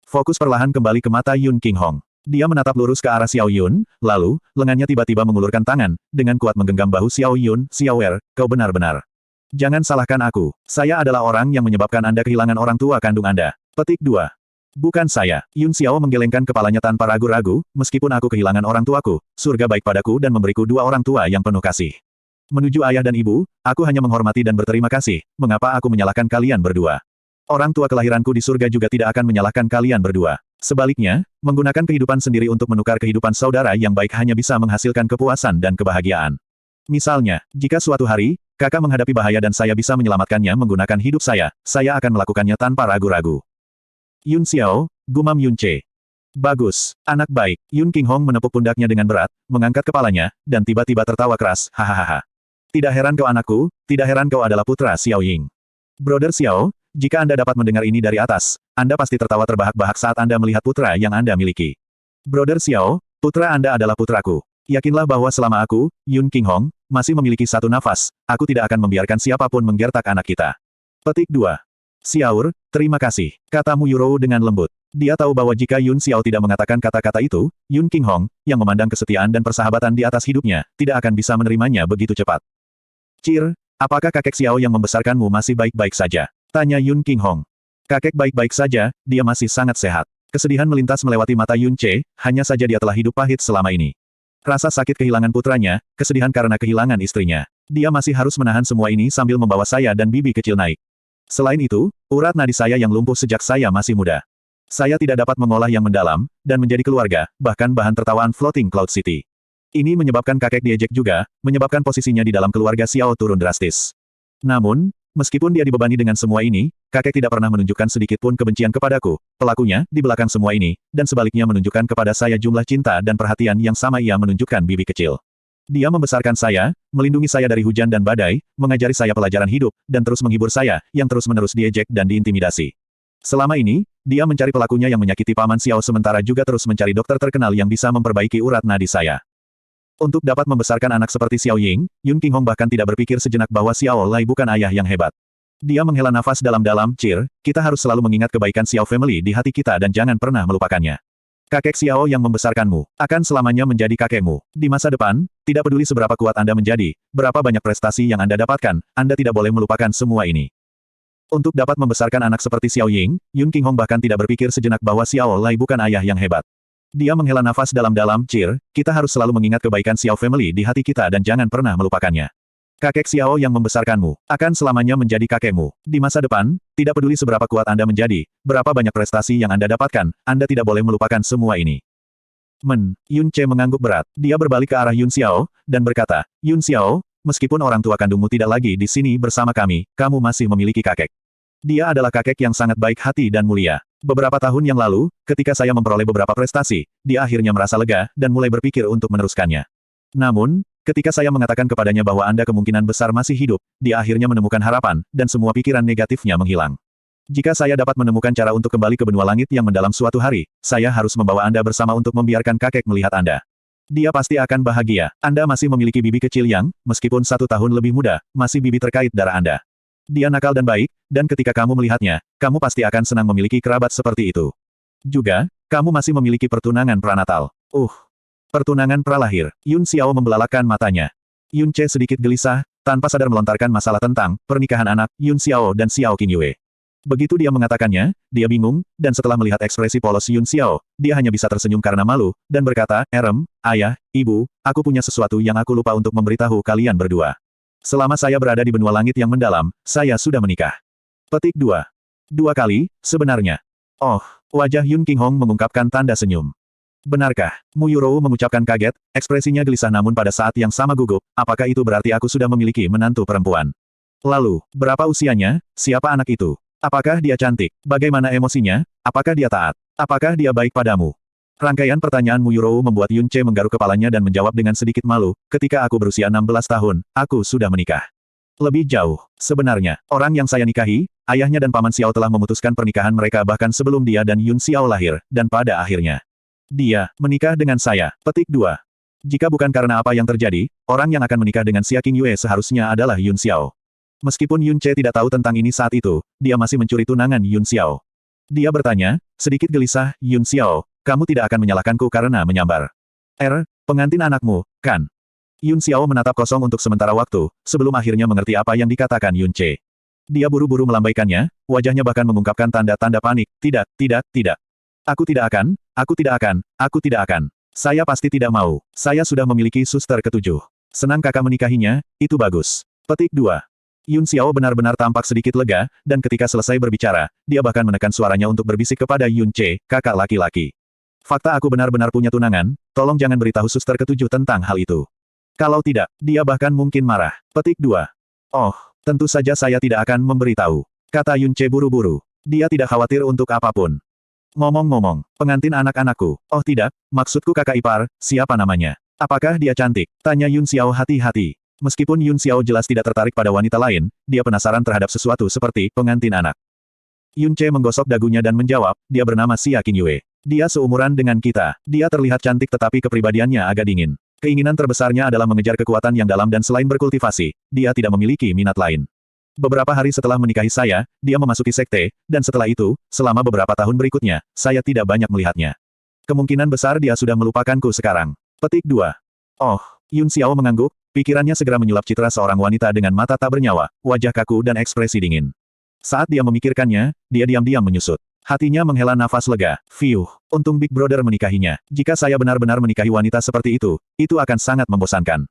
Fokus perlahan kembali ke mata Yun Qinghong. Dia menatap lurus ke arah Xiao Yun, lalu, lengannya tiba-tiba mengulurkan tangan, dengan kuat menggenggam bahu Xiao Yun. Xiao Er, kau benar-benar. Jangan salahkan aku. Saya adalah orang yang menyebabkan Anda kehilangan orang tua kandung Anda. Petik 2. Bukan saya. Yun Xiao menggelengkan kepalanya tanpa ragu-ragu, meskipun aku kehilangan orang tuaku, surga baik padaku dan memberiku 2 orang tua yang penuh kasih. Menuju ayah dan ibu, aku hanya menghormati dan berterima kasih, mengapa aku menyalahkan kalian berdua? Orang tua kelahiranku di surga juga tidak akan menyalahkan kalian berdua. Sebaliknya, menggunakan kehidupan sendiri untuk menukar kehidupan saudara yang baik hanya bisa menghasilkan kepuasan dan kebahagiaan. Misalnya, jika suatu hari, kakak menghadapi bahaya dan saya bisa menyelamatkannya menggunakan hidup saya akan melakukannya tanpa ragu-ragu. Yun Xiao, gumam Yun Ce. Bagus, anak baik. Yun Qinghong menepuk pundaknya dengan berat, mengangkat kepalanya, dan tiba-tiba tertawa keras, hahaha. Tidak heran kau anakku, tidak heran kau adalah putra Xiao Ying. Brother Xiao, jika Anda dapat mendengar ini dari atas, Anda pasti tertawa terbahak-bahak saat Anda melihat putra yang Anda miliki. Brother Xiao, putra Anda adalah putraku. Yakinlah bahwa selama aku, Yun Qinghong, masih memiliki satu nafas, aku tidak akan membiarkan siapapun menggertak anak kita. Petik 2. Xiaur, terima kasih, kata Mu Yurou dengan lembut. Dia tahu bahwa jika Yun Xiao tidak mengatakan kata-kata itu, Yun Qinghong, yang memandang kesetiaan dan persahabatan di atas hidupnya, tidak akan bisa menerimanya begitu cepat. Cir, apakah kakek Xiao yang membesarkanmu masih baik-baik saja? Tanya Yun Qinghong. Kakek baik-baik saja, dia masih sangat sehat. Kesedihan melintas melewati mata Yun Ce, hanya saja dia telah hidup pahit selama ini. Rasa sakit kehilangan putranya, kesedihan karena kehilangan istrinya. Dia masih harus menahan semua ini sambil membawa saya dan bibi kecil naik. Selain itu, urat nadi saya yang lumpuh sejak saya masih muda. Saya tidak dapat mengolah yang mendalam, dan menjadi keluarga, bahkan bahan tertawaan Floating Cloud City. Ini menyebabkan kakek diejek juga, menyebabkan posisinya di dalam keluarga Xiao turun drastis. Namun, meskipun dia dibebani dengan semua ini, kakek tidak pernah menunjukkan sedikit pun kebencian kepadaku, pelakunya, di belakang semua ini, dan sebaliknya menunjukkan kepada saya jumlah cinta dan perhatian yang sama ia menunjukkan bibi kecil. Dia membesarkan saya, melindungi saya dari hujan dan badai, mengajari saya pelajaran hidup, dan terus menghibur saya, yang terus-menerus diejek dan diintimidasi. Selama ini, dia mencari pelakunya yang menyakiti Paman Xiao sementara juga terus mencari dokter terkenal yang bisa memperbaiki urat nadi saya. Untuk dapat membesarkan anak seperti Xiao Ying, Yun Qinghong bahkan tidak berpikir sejenak bahwa Xiao Lai bukan ayah yang hebat. Dia menghela nafas dalam-dalam, Cir, kita harus selalu mengingat kebaikan Xiao family di hati kita dan jangan pernah melupakannya. Kakek Xiao yang membesarkanmu, akan selamanya menjadi kakekmu. Di masa depan, tidak peduli seberapa kuat Anda menjadi, berapa banyak prestasi yang Anda dapatkan, Anda tidak boleh melupakan semua ini. Untuk dapat membesarkan anak seperti Xiao Ying, Yun Qinghong bahkan tidak berpikir sejenak bahwa Xiao Lai bukan ayah yang hebat. Dia menghela nafas dalam-dalam, Cir, kita harus selalu mengingat kebaikan Xiao family di hati kita dan jangan pernah melupakannya. Kakek Xiao yang membesarkanmu, akan selamanya menjadi kakekmu. Di masa depan, tidak peduli seberapa kuat Anda menjadi, berapa banyak prestasi yang Anda dapatkan, Anda tidak boleh melupakan semua ini. Yun Ce mengangguk berat. Dia berbalik ke arah Yun Xiao, dan berkata, Yun Xiao, meskipun orang tua kandungmu tidak lagi di sini bersama kami, kamu masih memiliki kakek. Dia adalah kakek yang sangat baik hati dan mulia. Beberapa tahun yang lalu, ketika saya memperoleh beberapa prestasi, dia akhirnya merasa lega, dan mulai berpikir untuk meneruskannya. Namun, ketika saya mengatakan kepadanya bahwa Anda kemungkinan besar masih hidup, dia akhirnya menemukan harapan, dan semua pikiran negatifnya menghilang. Jika saya dapat menemukan cara untuk kembali ke benua langit yang mendalam suatu hari, saya harus membawa Anda bersama untuk membiarkan kakek melihat Anda. Dia pasti akan bahagia. Anda masih memiliki bibi kecil yang, meskipun 1 tahun lebih muda, masih bibi terkait darah Anda. Dia nakal dan baik, dan ketika kamu melihatnya, kamu pasti akan senang memiliki kerabat seperti itu. Juga, kamu masih memiliki pertunangan pranatal. Pertunangan pralahir. Yun Xiao membelalakkan matanya. Yun Ce sedikit gelisah, tanpa sadar melontarkan masalah tentang pernikahan anak Yun Xiao dan Xiao Qingyue. Begitu dia mengatakannya, dia bingung, dan setelah melihat ekspresi polos Yun Xiao, dia hanya bisa tersenyum karena malu, dan berkata, Ayah, Ibu, aku punya sesuatu yang aku lupa untuk memberitahu kalian berdua. Selama saya berada di benua langit yang mendalam, saya sudah menikah. Petik 2. Dua kali, sebenarnya. Oh, wajah Yun Qinghong mengungkapkan tanda senyum. Benarkah? Mu Yurou mengucapkan kaget, ekspresinya gelisah namun pada saat yang sama gugup, apakah itu berarti aku sudah memiliki menantu perempuan? Lalu, berapa usianya? Siapa anak itu? Apakah dia cantik? Bagaimana emosinya? Apakah dia taat? Apakah dia baik padamu? Rangkaian pertanyaan Mu Yurou membuat Yun Ce menggaruk kepalanya dan menjawab dengan sedikit malu, ketika aku berusia 16 tahun, aku sudah menikah. Lebih jauh, sebenarnya, orang yang saya nikahi, ayahnya dan Paman Xiao telah memutuskan pernikahan mereka bahkan sebelum dia dan Yun Xiao lahir, dan pada akhirnya, dia menikah dengan saya. Petik 2. Jika bukan karena apa yang terjadi, orang yang akan menikah dengan Xia Qingyue seharusnya adalah Yun Xiao. Meskipun Yun Ce tidak tahu tentang ini saat itu, dia masih mencuri tunangan Yun Xiao. Dia bertanya, sedikit gelisah, Yun Xiao, kamu tidak akan menyalahkanku karena menyambar. Pengantin anakmu, kan? Yun Xiao menatap kosong untuk sementara waktu, sebelum akhirnya mengerti apa yang dikatakan Yun Ce. Dia buru-buru melambaikannya, wajahnya bahkan mengungkapkan tanda-tanda panik, tidak, tidak, tidak. Aku tidak akan, aku tidak akan, aku tidak akan. Saya pasti tidak mau, saya sudah memiliki suster ketujuh. Senang kakak menikahinya, itu bagus. Petik 2. Yun Xiao benar-benar tampak sedikit lega, dan ketika selesai berbicara, dia bahkan menekan suaranya untuk berbisik kepada Yun Ce, kakak laki-laki. Fakta aku benar-benar punya tunangan, tolong jangan beritahu suster ketujuh tentang hal itu. Kalau tidak, dia bahkan mungkin marah. Petik 2. Oh, tentu saja saya tidak akan memberitahu. Kata Yun Ce buru-buru. Dia tidak khawatir untuk apapun. Ngomong-ngomong, pengantin anak-anakku. Oh tidak, maksudku kakak ipar, siapa namanya? Apakah dia cantik? Tanya Yun Xiao hati-hati. Meskipun Yun Xiao jelas tidak tertarik pada wanita lain, dia penasaran terhadap sesuatu seperti pengantin anak. Yun Ce menggosok dagunya dan menjawab, dia bernama Xia Qingyue. Dia seumuran dengan kita. Dia terlihat cantik tetapi kepribadiannya agak dingin. Keinginan terbesarnya adalah mengejar kekuatan yang dalam dan selain berkultivasi, dia tidak memiliki minat lain. Beberapa hari setelah menikahi saya, dia memasuki sekte, dan setelah itu, selama beberapa tahun berikutnya, saya tidak banyak melihatnya. Kemungkinan besar dia sudah melupakanku sekarang. Petik 2. Oh, Yun Xiao mengangguk, pikirannya segera menyulap citra seorang wanita dengan mata tak bernyawa, wajah kaku dan ekspresi dingin. Saat dia memikirkannya, dia diam-diam menyusut. Hatinya menghela nafas lega. Fiuh, untung Big Brother menikahinya. Jika saya benar-benar menikahi wanita seperti itu akan sangat membosankan.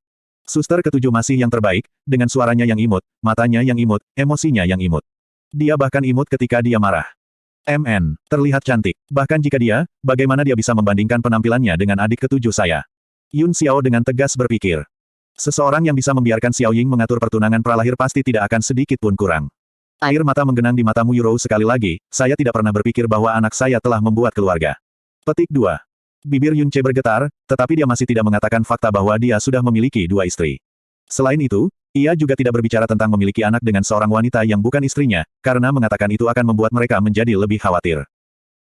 Suster ketujuh masih yang terbaik, dengan suaranya yang imut, matanya yang imut, emosinya yang imut. Dia bahkan imut ketika dia marah. Terlihat cantik. Bahkan jika dia, bagaimana dia bisa membandingkan penampilannya dengan adik ketujuh saya? Yun Xiao dengan tegas berpikir. Seseorang yang bisa membiarkan Xiao Ying mengatur pertunangan pralahir pasti tidak akan sedikit pun kurang. Air mata menggenang di mata Mu Yurou sekali lagi, saya tidak pernah berpikir bahwa anak saya telah membuat keluarga. Petik 2. Bibir Yun Ce bergetar, tetapi dia masih tidak mengatakan fakta bahwa dia sudah memiliki 2 istri. Selain itu, ia juga tidak berbicara tentang memiliki anak dengan seorang wanita yang bukan istrinya, karena mengatakan itu akan membuat mereka menjadi lebih khawatir.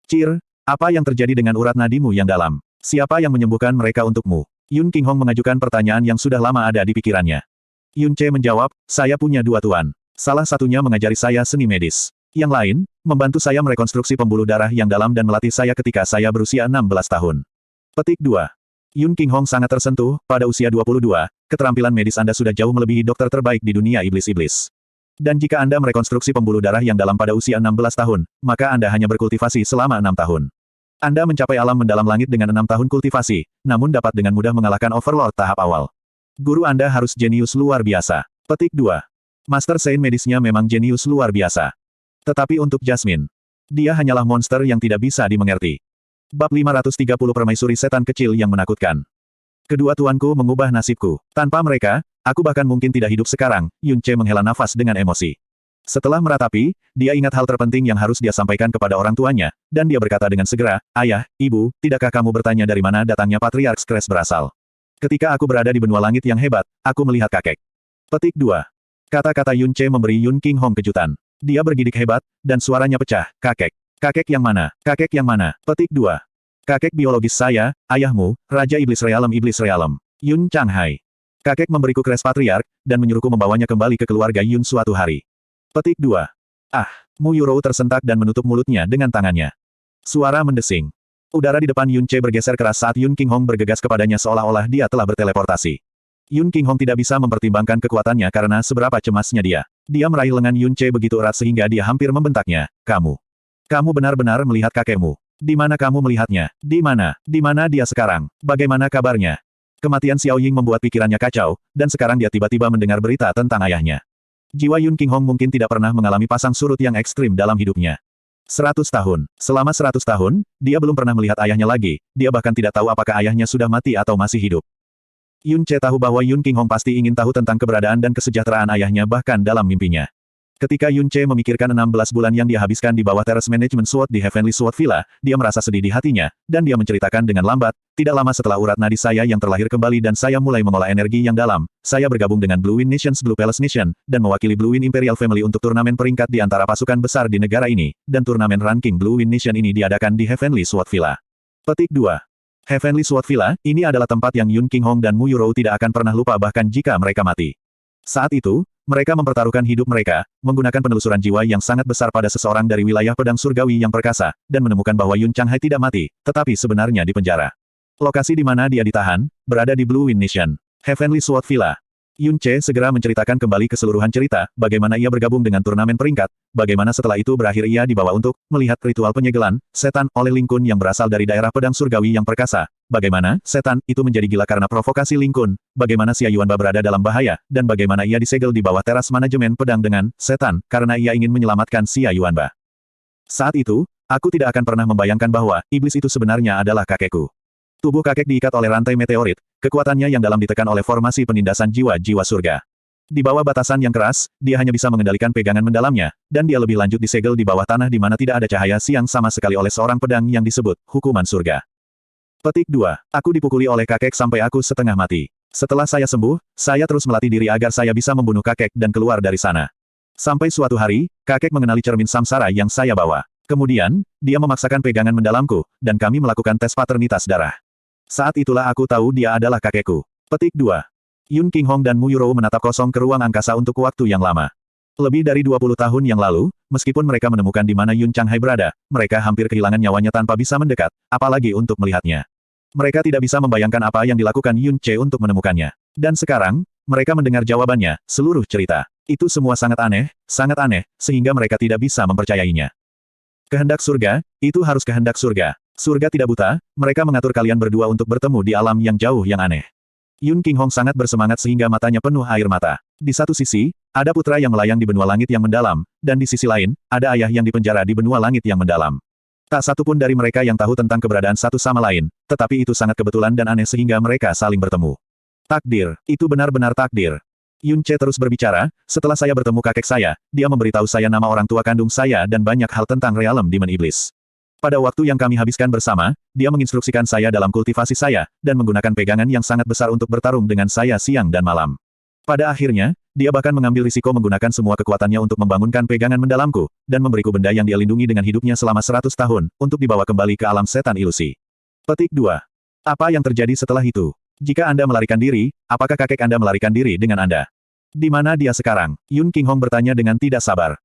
Cir, apa yang terjadi dengan urat nadimu yang dalam? Siapa yang menyembuhkan mereka untukmu? Yun Qinghong mengajukan pertanyaan yang sudah lama ada di pikirannya. Yun Ce menjawab, saya punya 2 tuan. Salah satunya mengajari saya seni medis. Yang lain, membantu saya merekonstruksi pembuluh darah yang dalam dan melatih saya ketika saya berusia 16 tahun. Petik 2. Yun Qinghong sangat tersentuh, pada usia 22, keterampilan medis Anda sudah jauh melebihi dokter terbaik di dunia iblis-iblis. Dan jika Anda merekonstruksi pembuluh darah yang dalam pada usia 16 tahun, maka Anda hanya berkultivasi selama 6 tahun. Anda mencapai alam mendalam langit dengan 6 tahun kultivasi, namun dapat dengan mudah mengalahkan Overlord tahap awal. Guru Anda harus jenius luar biasa. Petik 2. Master Saint medisnya memang jenius luar biasa. Tetapi untuk Jasmine, dia hanyalah monster yang tidak bisa dimengerti. Bab 530 Permaisuri Setan Kecil yang Menakutkan. Kedua tuanku mengubah nasibku. Tanpa mereka, aku bahkan mungkin tidak hidup sekarang. Yun Ce menghela nafas dengan emosi. Setelah meratapi, dia ingat hal terpenting yang harus dia sampaikan kepada orang tuanya, dan dia berkata dengan segera, Ayah, Ibu, tidakkah kamu bertanya dari mana datangnya Patriarch Scratch berasal? Ketika aku berada di benua langit yang hebat, aku melihat kakek. Petik 2. Kata-kata Yun Ce memberi Yun Qinghong kejutan. Dia bergidik hebat, dan suaranya pecah, kakek. Kakek yang mana? Kakek yang mana? Petik 2. Kakek biologis saya, ayahmu, Raja Iblis Realem, Yun Changhai. Kakek memberiku kres patriark, dan menyuruhku membawanya kembali ke keluarga Yun suatu hari. Petik 2. Mu Yurou tersentak dan menutup mulutnya dengan tangannya. Suara mendesing. Udara di depan Yun Ce bergeser keras saat Yun Qinghong bergegas kepadanya seolah-olah dia telah berteleportasi. Yun Qinghong tidak bisa mempertimbangkan kekuatannya karena seberapa cemasnya dia. Dia meraih lengan Yun Ce begitu erat sehingga dia hampir membentaknya. Kamu benar-benar melihat kakekmu. Di mana kamu melihatnya? Di mana? Di mana dia sekarang? Bagaimana kabarnya? Kematian Xiao Ying membuat pikirannya kacau, dan sekarang dia tiba-tiba mendengar berita tentang ayahnya. Jiwa Yun Qinghong mungkin tidak pernah mengalami pasang surut yang ekstrim dalam hidupnya. 100 tahun. Selama 100 tahun, dia belum pernah melihat ayahnya lagi, dia bahkan tidak tahu apakah ayahnya sudah mati atau masih hidup. Yun Ce tahu bahwa Yun Qinghong pasti ingin tahu tentang keberadaan dan kesejahteraan ayahnya bahkan dalam mimpinya. Ketika Yun Ce memikirkan 16 bulan yang dia habiskan di bawah Terrace Management Sword di Heavenly Sword Villa, dia merasa sedih di hatinya, dan dia menceritakan dengan lambat, tidak lama setelah urat nadi saya yang terlahir kembali dan saya mulai mengolah energi yang dalam, saya bergabung dengan Blue Wind Nations Blue Palace Nation, dan mewakili Blue Wind Imperial Family untuk turnamen peringkat di antara pasukan besar di negara ini, dan turnamen ranking Blue Wind Nation ini diadakan di Heavenly Sword Villa. Petik 2. Heavenly Sword Villa, ini adalah tempat yang Yun Qinghong dan Mu Yurou tidak akan pernah lupa bahkan jika mereka mati. Saat itu, mereka mempertaruhkan hidup mereka, menggunakan penelusuran jiwa yang sangat besar pada seseorang dari wilayah pedang surgawi yang perkasa, dan menemukan bahwa Yun Changhai tidak mati, tetapi sebenarnya di penjara. Lokasi di mana dia ditahan, berada di Blue Wind Nation. Heavenly Sword Villa. Yun Ce segera menceritakan kembali keseluruhan cerita, bagaimana ia bergabung dengan turnamen peringkat, bagaimana setelah itu berakhir ia dibawa untuk melihat ritual penyegelan setan oleh Ling Kun yang berasal dari daerah pedang surgawi yang perkasa, bagaimana setan itu menjadi gila karena provokasi Ling Kun, bagaimana Xia Yuanba berada dalam bahaya, dan bagaimana ia disegel di bawah teras manajemen pedang dengan setan, karena ia ingin menyelamatkan Xia Yuanba. Saat itu, aku tidak akan pernah membayangkan bahwa iblis itu sebenarnya adalah kakekku. Tubuh kakek diikat oleh rantai meteorit, kekuatannya yang dalam ditekan oleh formasi penindasan jiwa-jiwa surga. Di bawah batasan yang keras, dia hanya bisa mengendalikan pegangan mendalamnya, dan dia lebih lanjut disegel di bawah tanah di mana tidak ada cahaya siang sama sekali oleh seorang pedang yang disebut hukuman surga. Petik 2. Aku dipukuli oleh kakek sampai aku setengah mati. Setelah saya sembuh, saya terus melatih diri agar saya bisa membunuh kakek dan keluar dari sana. Sampai suatu hari, kakek mengenali cermin samsara yang saya bawa. Kemudian, dia memaksakan pegangan mendalamku, dan kami melakukan tes paternitas darah. Saat itulah aku tahu dia adalah kakekku. Petik 2. Yun Qinghong dan Mu Yurou menatap kosong ke ruang angkasa untuk waktu yang lama. Lebih dari 20 tahun yang lalu, meskipun mereka menemukan di mana Yun Changhai berada, mereka hampir kehilangan nyawanya tanpa bisa mendekat, apalagi untuk melihatnya. Mereka tidak bisa membayangkan apa yang dilakukan Yun Ce untuk menemukannya. Dan sekarang, mereka mendengar jawabannya, seluruh cerita. Itu semua sangat aneh, sehingga mereka tidak bisa mempercayainya. Kehendak surga, itu harus kehendak surga. Surga tidak buta, mereka mengatur kalian berdua untuk bertemu di alam yang jauh yang aneh. Yun Qinghong sangat bersemangat sehingga matanya penuh air mata. Di satu sisi, ada putra yang melayang di benua langit yang mendalam, dan di sisi lain, ada ayah yang dipenjara di benua langit yang mendalam. Tak satu pun dari mereka yang tahu tentang keberadaan satu sama lain, tetapi itu sangat kebetulan dan aneh sehingga mereka saling bertemu. Takdir, itu benar-benar takdir. Yun Ce terus berbicara, setelah saya bertemu kakek saya, dia memberitahu saya nama orang tua kandung saya dan banyak hal tentang realem Demon Iblis. Pada waktu yang kami habiskan bersama, dia menginstruksikan saya dalam kultivasi saya, dan menggunakan pegangan yang sangat besar untuk bertarung dengan saya siang dan malam. Pada akhirnya, dia bahkan mengambil risiko menggunakan semua kekuatannya untuk membangunkan pegangan mendalamku, dan memberiku benda yang dia lindungi dengan hidupnya selama 100 tahun, untuk dibawa kembali ke alam setan ilusi. Petik 2. Apa yang terjadi setelah itu? Jika Anda melarikan diri, apakah kakek Anda melarikan diri dengan Anda? Di mana dia sekarang? Yun Qinghong bertanya dengan tidak sabar.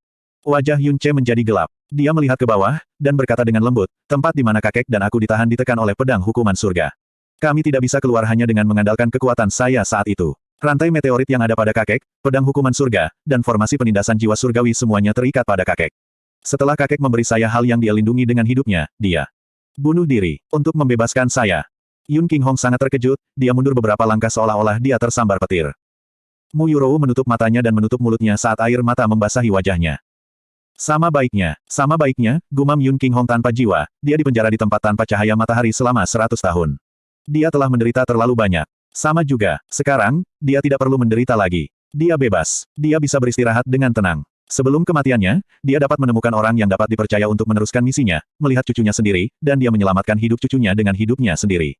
Wajah Yun Ce menjadi gelap. Dia melihat ke bawah, dan berkata dengan lembut, tempat di mana kakek dan aku ditahan ditekan oleh pedang hukuman surga. Kami tidak bisa keluar hanya dengan mengandalkan kekuatan saya saat itu. Rantai meteorit yang ada pada kakek, pedang hukuman surga, dan formasi penindasan jiwa surgawi semuanya terikat pada kakek. Setelah kakek memberi saya hal yang dia lindungi dengan hidupnya, dia bunuh diri untuk membebaskan saya. Yun Qinghong sangat terkejut, dia mundur beberapa langkah seolah-olah dia tersambar petir. Mu Yurou menutup matanya dan menutup mulutnya saat air mata membasahi wajahnya. Sama baiknya, gumam Yun Qinghong tanpa jiwa, dia dipenjara di tempat tanpa cahaya matahari selama 100 tahun. Dia telah menderita terlalu banyak. Sama juga, sekarang, dia tidak perlu menderita lagi. Dia bebas. Dia bisa beristirahat dengan tenang. Sebelum kematiannya, dia dapat menemukan orang yang dapat dipercaya untuk meneruskan misinya, melihat cucunya sendiri, dan dia menyelamatkan hidup cucunya dengan hidupnya sendiri.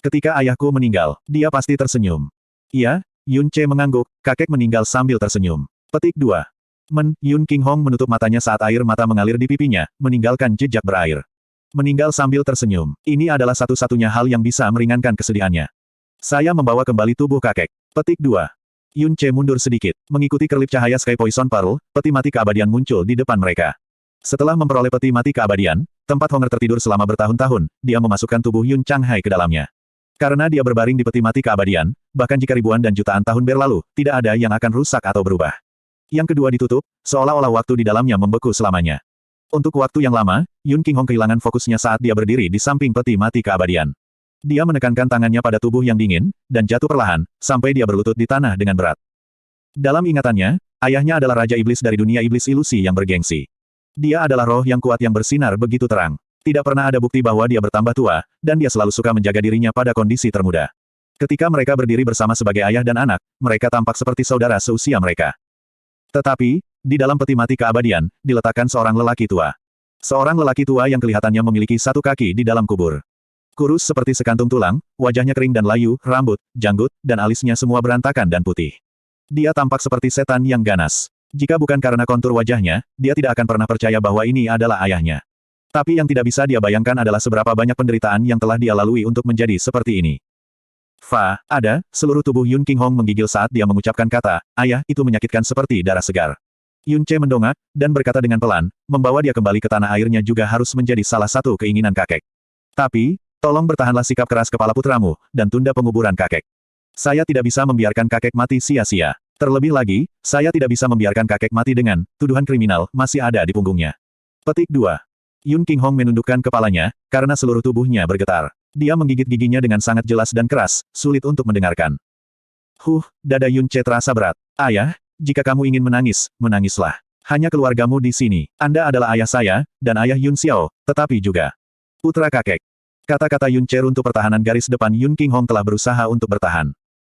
Ketika ayahku meninggal, dia pasti tersenyum. Iya, Yun Ce mengangguk, kakek meninggal sambil tersenyum. Petik 2. Yun Qinghong menutup matanya saat air mata mengalir di pipinya, meninggalkan jejak berair. Meninggal sambil tersenyum. Ini adalah satu-satunya hal yang bisa meringankan kesedihannya. Saya membawa kembali tubuh kakek. Petik 2. Yun Ce mundur sedikit. Mengikuti kerlip cahaya Sky Poison Pearl, peti mati keabadian muncul di depan mereka. Setelah memperoleh peti mati keabadian, tempat Honger tertidur selama bertahun-tahun, dia memasukkan tubuh Yun Changhai ke dalamnya. Karena dia berbaring di peti mati keabadian, bahkan jika ribuan dan jutaan tahun berlalu, tidak ada yang akan rusak atau berubah. Yang kedua ditutup, seolah-olah waktu di dalamnya membeku selamanya. Untuk waktu yang lama, Yun Qinghong kehilangan fokusnya saat dia berdiri di samping peti mati keabadian. Dia menekankan tangannya pada tubuh yang dingin, dan jatuh perlahan, sampai dia berlutut di tanah dengan berat. Dalam ingatannya, ayahnya adalah Raja Iblis dari dunia iblis ilusi yang bergengsi. Dia adalah roh yang kuat yang bersinar begitu terang. Tidak pernah ada bukti bahwa dia bertambah tua, dan dia selalu suka menjaga dirinya pada kondisi termuda. Ketika mereka berdiri bersama sebagai ayah dan anak, mereka tampak seperti saudara seusia mereka. Tetapi, di dalam peti mati keabadian, diletakkan seorang lelaki tua. Seorang lelaki tua yang kelihatannya memiliki satu kaki di dalam kubur. Kurus seperti sekantung tulang, wajahnya kering dan layu, rambut, janggut, dan alisnya semua berantakan dan putih. Dia tampak seperti setan yang ganas. Jika bukan karena kontur wajahnya, dia tidak akan pernah percaya bahwa ini adalah ayahnya. Tapi yang tidak bisa dia bayangkan adalah seberapa banyak penderitaan yang telah dia lalui untuk menjadi seperti ini. Ada, seluruh tubuh Yun Qinghong menggigil saat dia mengucapkan kata, ayah, itu menyakitkan seperti darah segar. Yun Ce mendongak, dan berkata dengan pelan, membawa dia kembali ke tanah airnya juga harus menjadi salah satu keinginan kakek. Tapi, tolong bertahanlah sikap keras kepala putramu, dan tunda penguburan kakek. Saya tidak bisa membiarkan kakek mati sia-sia. Terlebih lagi, saya tidak bisa membiarkan kakek mati dengan tuduhan kriminal masih ada di punggungnya. Petik 2. Yun Qinghong menundukkan kepalanya, karena seluruh tubuhnya bergetar. Dia menggigit giginya dengan sangat jelas dan keras, sulit untuk mendengarkan. Dada Yun Ce terasa berat. Ayah, jika kamu ingin menangis, menangislah. Hanya keluargamu di sini. Anda adalah ayah saya, dan ayah Yun Xiao, tetapi juga putra kakek. Kata-kata Yun Ce runtuh pertahanan garis depan Yun Qinghong telah berusaha untuk bertahan.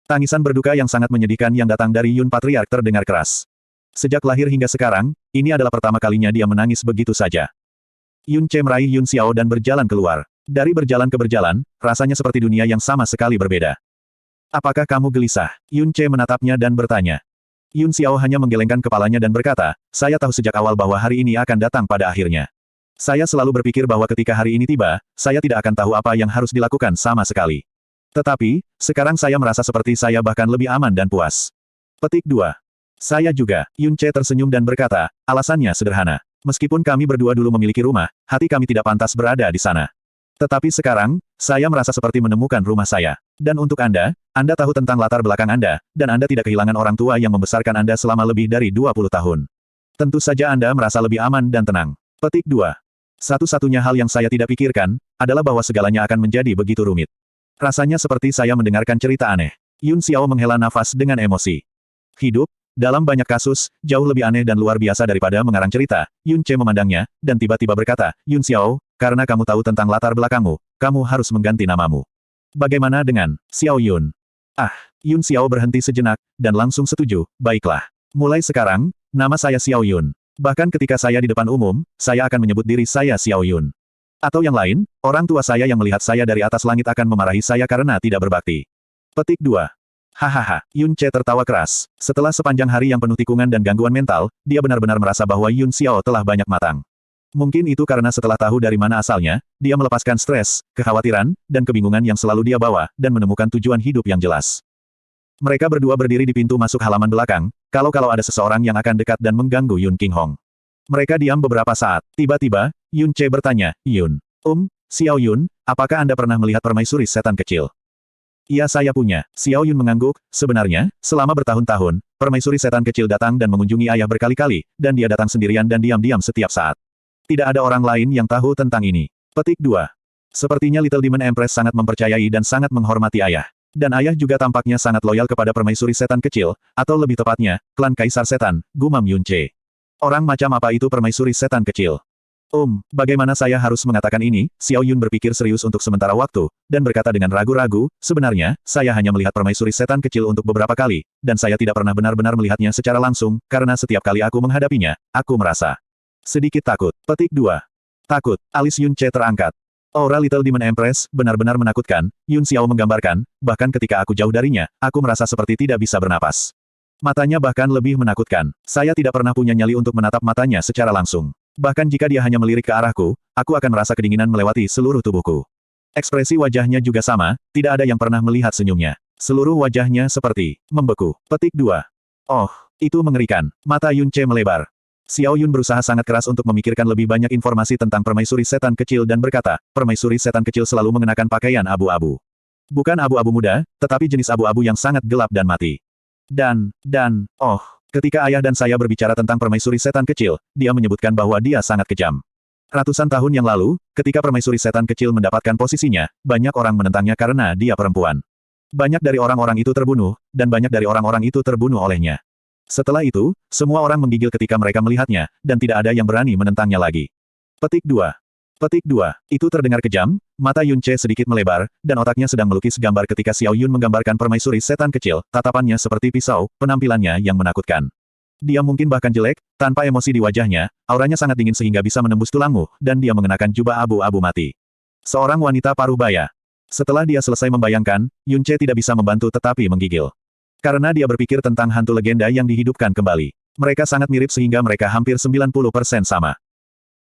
Tangisan berduka yang sangat menyedihkan yang datang dari Yun Patriark terdengar keras. Sejak lahir hingga sekarang, ini adalah pertama kalinya dia menangis begitu saja. Yun Ce meraih Yun Xiao dan berjalan keluar. Dari berjalan ke berjalan, rasanya seperti dunia yang sama sekali berbeda. Apakah kamu gelisah? Yun Ce menatapnya dan bertanya. Yun Xiao hanya menggelengkan kepalanya dan berkata, saya tahu sejak awal bahwa hari ini akan datang pada akhirnya. Saya selalu berpikir bahwa ketika hari ini tiba, saya tidak akan tahu apa yang harus dilakukan sama sekali. Tetapi, sekarang saya merasa seperti saya bahkan lebih aman dan puas. Petik 2. Saya juga, Yun Ce tersenyum dan berkata, alasannya sederhana. Meskipun kami berdua dulu memiliki rumah, hati kami tidak pantas berada di sana. Tetapi sekarang, saya merasa seperti menemukan rumah saya. Dan untuk Anda tahu tentang latar belakang Anda, dan Anda tidak kehilangan orang tua yang membesarkan Anda selama lebih dari 20 tahun. Tentu saja Anda merasa lebih aman dan tenang. Petik 2. Satu-satunya hal yang saya tidak pikirkan, adalah bahwa segalanya akan menjadi begitu rumit. Rasanya seperti saya mendengarkan cerita aneh. Yun Xiao menghela nafas dengan emosi. Hidup, dalam banyak kasus, jauh lebih aneh dan luar biasa daripada mengarang cerita. Yun Ce memandangnya, dan tiba-tiba berkata, Yun Xiao, karena kamu tahu tentang latar belakangmu, kamu harus mengganti namamu. Bagaimana dengan Xiao Yun? Yun Xiao berhenti sejenak, dan langsung setuju, baiklah. Mulai sekarang, nama saya Xiao Yun. Bahkan ketika saya di depan umum, saya akan menyebut diri saya Xiao Yun. Atau yang lain, orang tua saya yang melihat saya dari atas langit akan memarahi saya karena tidak berbakti. Petik 2. Hahaha, Yun Ce tertawa keras. Setelah sepanjang hari yang penuh tikungan dan gangguan mental, dia benar-benar merasa bahwa Yun Xiao telah banyak matang. Mungkin itu karena setelah tahu dari mana asalnya, dia melepaskan stres, kekhawatiran, dan kebingungan yang selalu dia bawa, dan menemukan tujuan hidup yang jelas. Mereka berdua berdiri di pintu masuk halaman belakang, kalau ada seseorang yang akan dekat dan mengganggu Yun Qinghong. Mereka diam beberapa saat. Tiba-tiba, Yun Ce bertanya, Yun, Xiao Yun, apakah Anda pernah melihat permaisuri setan kecil? Iya saya punya. Xiao Yun mengangguk, sebenarnya, selama bertahun-tahun, permaisuri setan kecil datang dan mengunjungi ayah berkali-kali, dan dia datang sendirian dan diam-diam setiap saat. Tidak ada orang lain yang tahu tentang ini. Petik 2. Sepertinya Little Demon Empress sangat mempercayai dan sangat menghormati ayah. Dan ayah juga tampaknya sangat loyal kepada permaisuri setan kecil, atau lebih tepatnya, klan Kaisar Setan, gumam Yun Ce. Orang macam apa itu permaisuri setan kecil? Bagaimana saya harus mengatakan ini? Xiao Yun berpikir serius untuk sementara waktu, dan berkata dengan ragu-ragu, sebenarnya, saya hanya melihat permaisuri setan kecil untuk beberapa kali, dan saya tidak pernah benar-benar melihatnya secara langsung, karena setiap kali aku menghadapinya, aku merasa sedikit takut. Petik 2. Takut. Alis Yun Ce terangkat. Aura Little Demon Empress benar-benar menakutkan, Yun Xiao menggambarkan, bahkan ketika aku jauh darinya, aku merasa seperti tidak bisa bernapas. Matanya bahkan lebih menakutkan. Saya tidak pernah punya nyali untuk menatap matanya secara langsung. Bahkan jika dia hanya melirik ke arahku, aku akan merasa kedinginan melewati seluruh tubuhku. Ekspresi wajahnya juga sama, tidak ada yang pernah melihat senyumnya. Seluruh wajahnya seperti membeku. Petik 2. Oh, itu mengerikan. Mata Yun Ce melebar. Xiao Yun berusaha sangat keras untuk memikirkan lebih banyak informasi tentang permaisuri setan kecil dan berkata, permaisuri setan kecil selalu mengenakan pakaian abu-abu. Bukan abu-abu muda, tetapi jenis abu-abu yang sangat gelap dan mati. Ketika ayah dan saya berbicara tentang permaisuri setan kecil, dia menyebutkan bahwa dia sangat kejam. Ratusan tahun yang lalu, ketika permaisuri setan kecil mendapatkan posisinya, banyak orang menentangnya karena dia perempuan. Banyak dari orang-orang itu terbunuh, dan banyak dari orang-orang itu terbunuh olehnya. Setelah itu, semua orang menggigil ketika mereka melihatnya, dan tidak ada yang berani menentangnya lagi. Petik 2. Petik 2. Itu terdengar kejam, mata Yun Ce sedikit melebar, dan otaknya sedang melukis gambar ketika Xiao Yun menggambarkan permaisuri setan kecil, tatapannya seperti pisau, penampilannya yang menakutkan. Dia mungkin bahkan jelek, tanpa emosi di wajahnya, auranya sangat dingin sehingga bisa menembus tulangmu, dan dia mengenakan jubah abu-abu mati. Seorang wanita paruh baya. Setelah dia selesai membayangkan, Yun Ce tidak bisa membantu tetapi menggigil. Karena dia berpikir tentang hantu legenda yang dihidupkan kembali. Mereka sangat mirip sehingga mereka hampir 90% sama.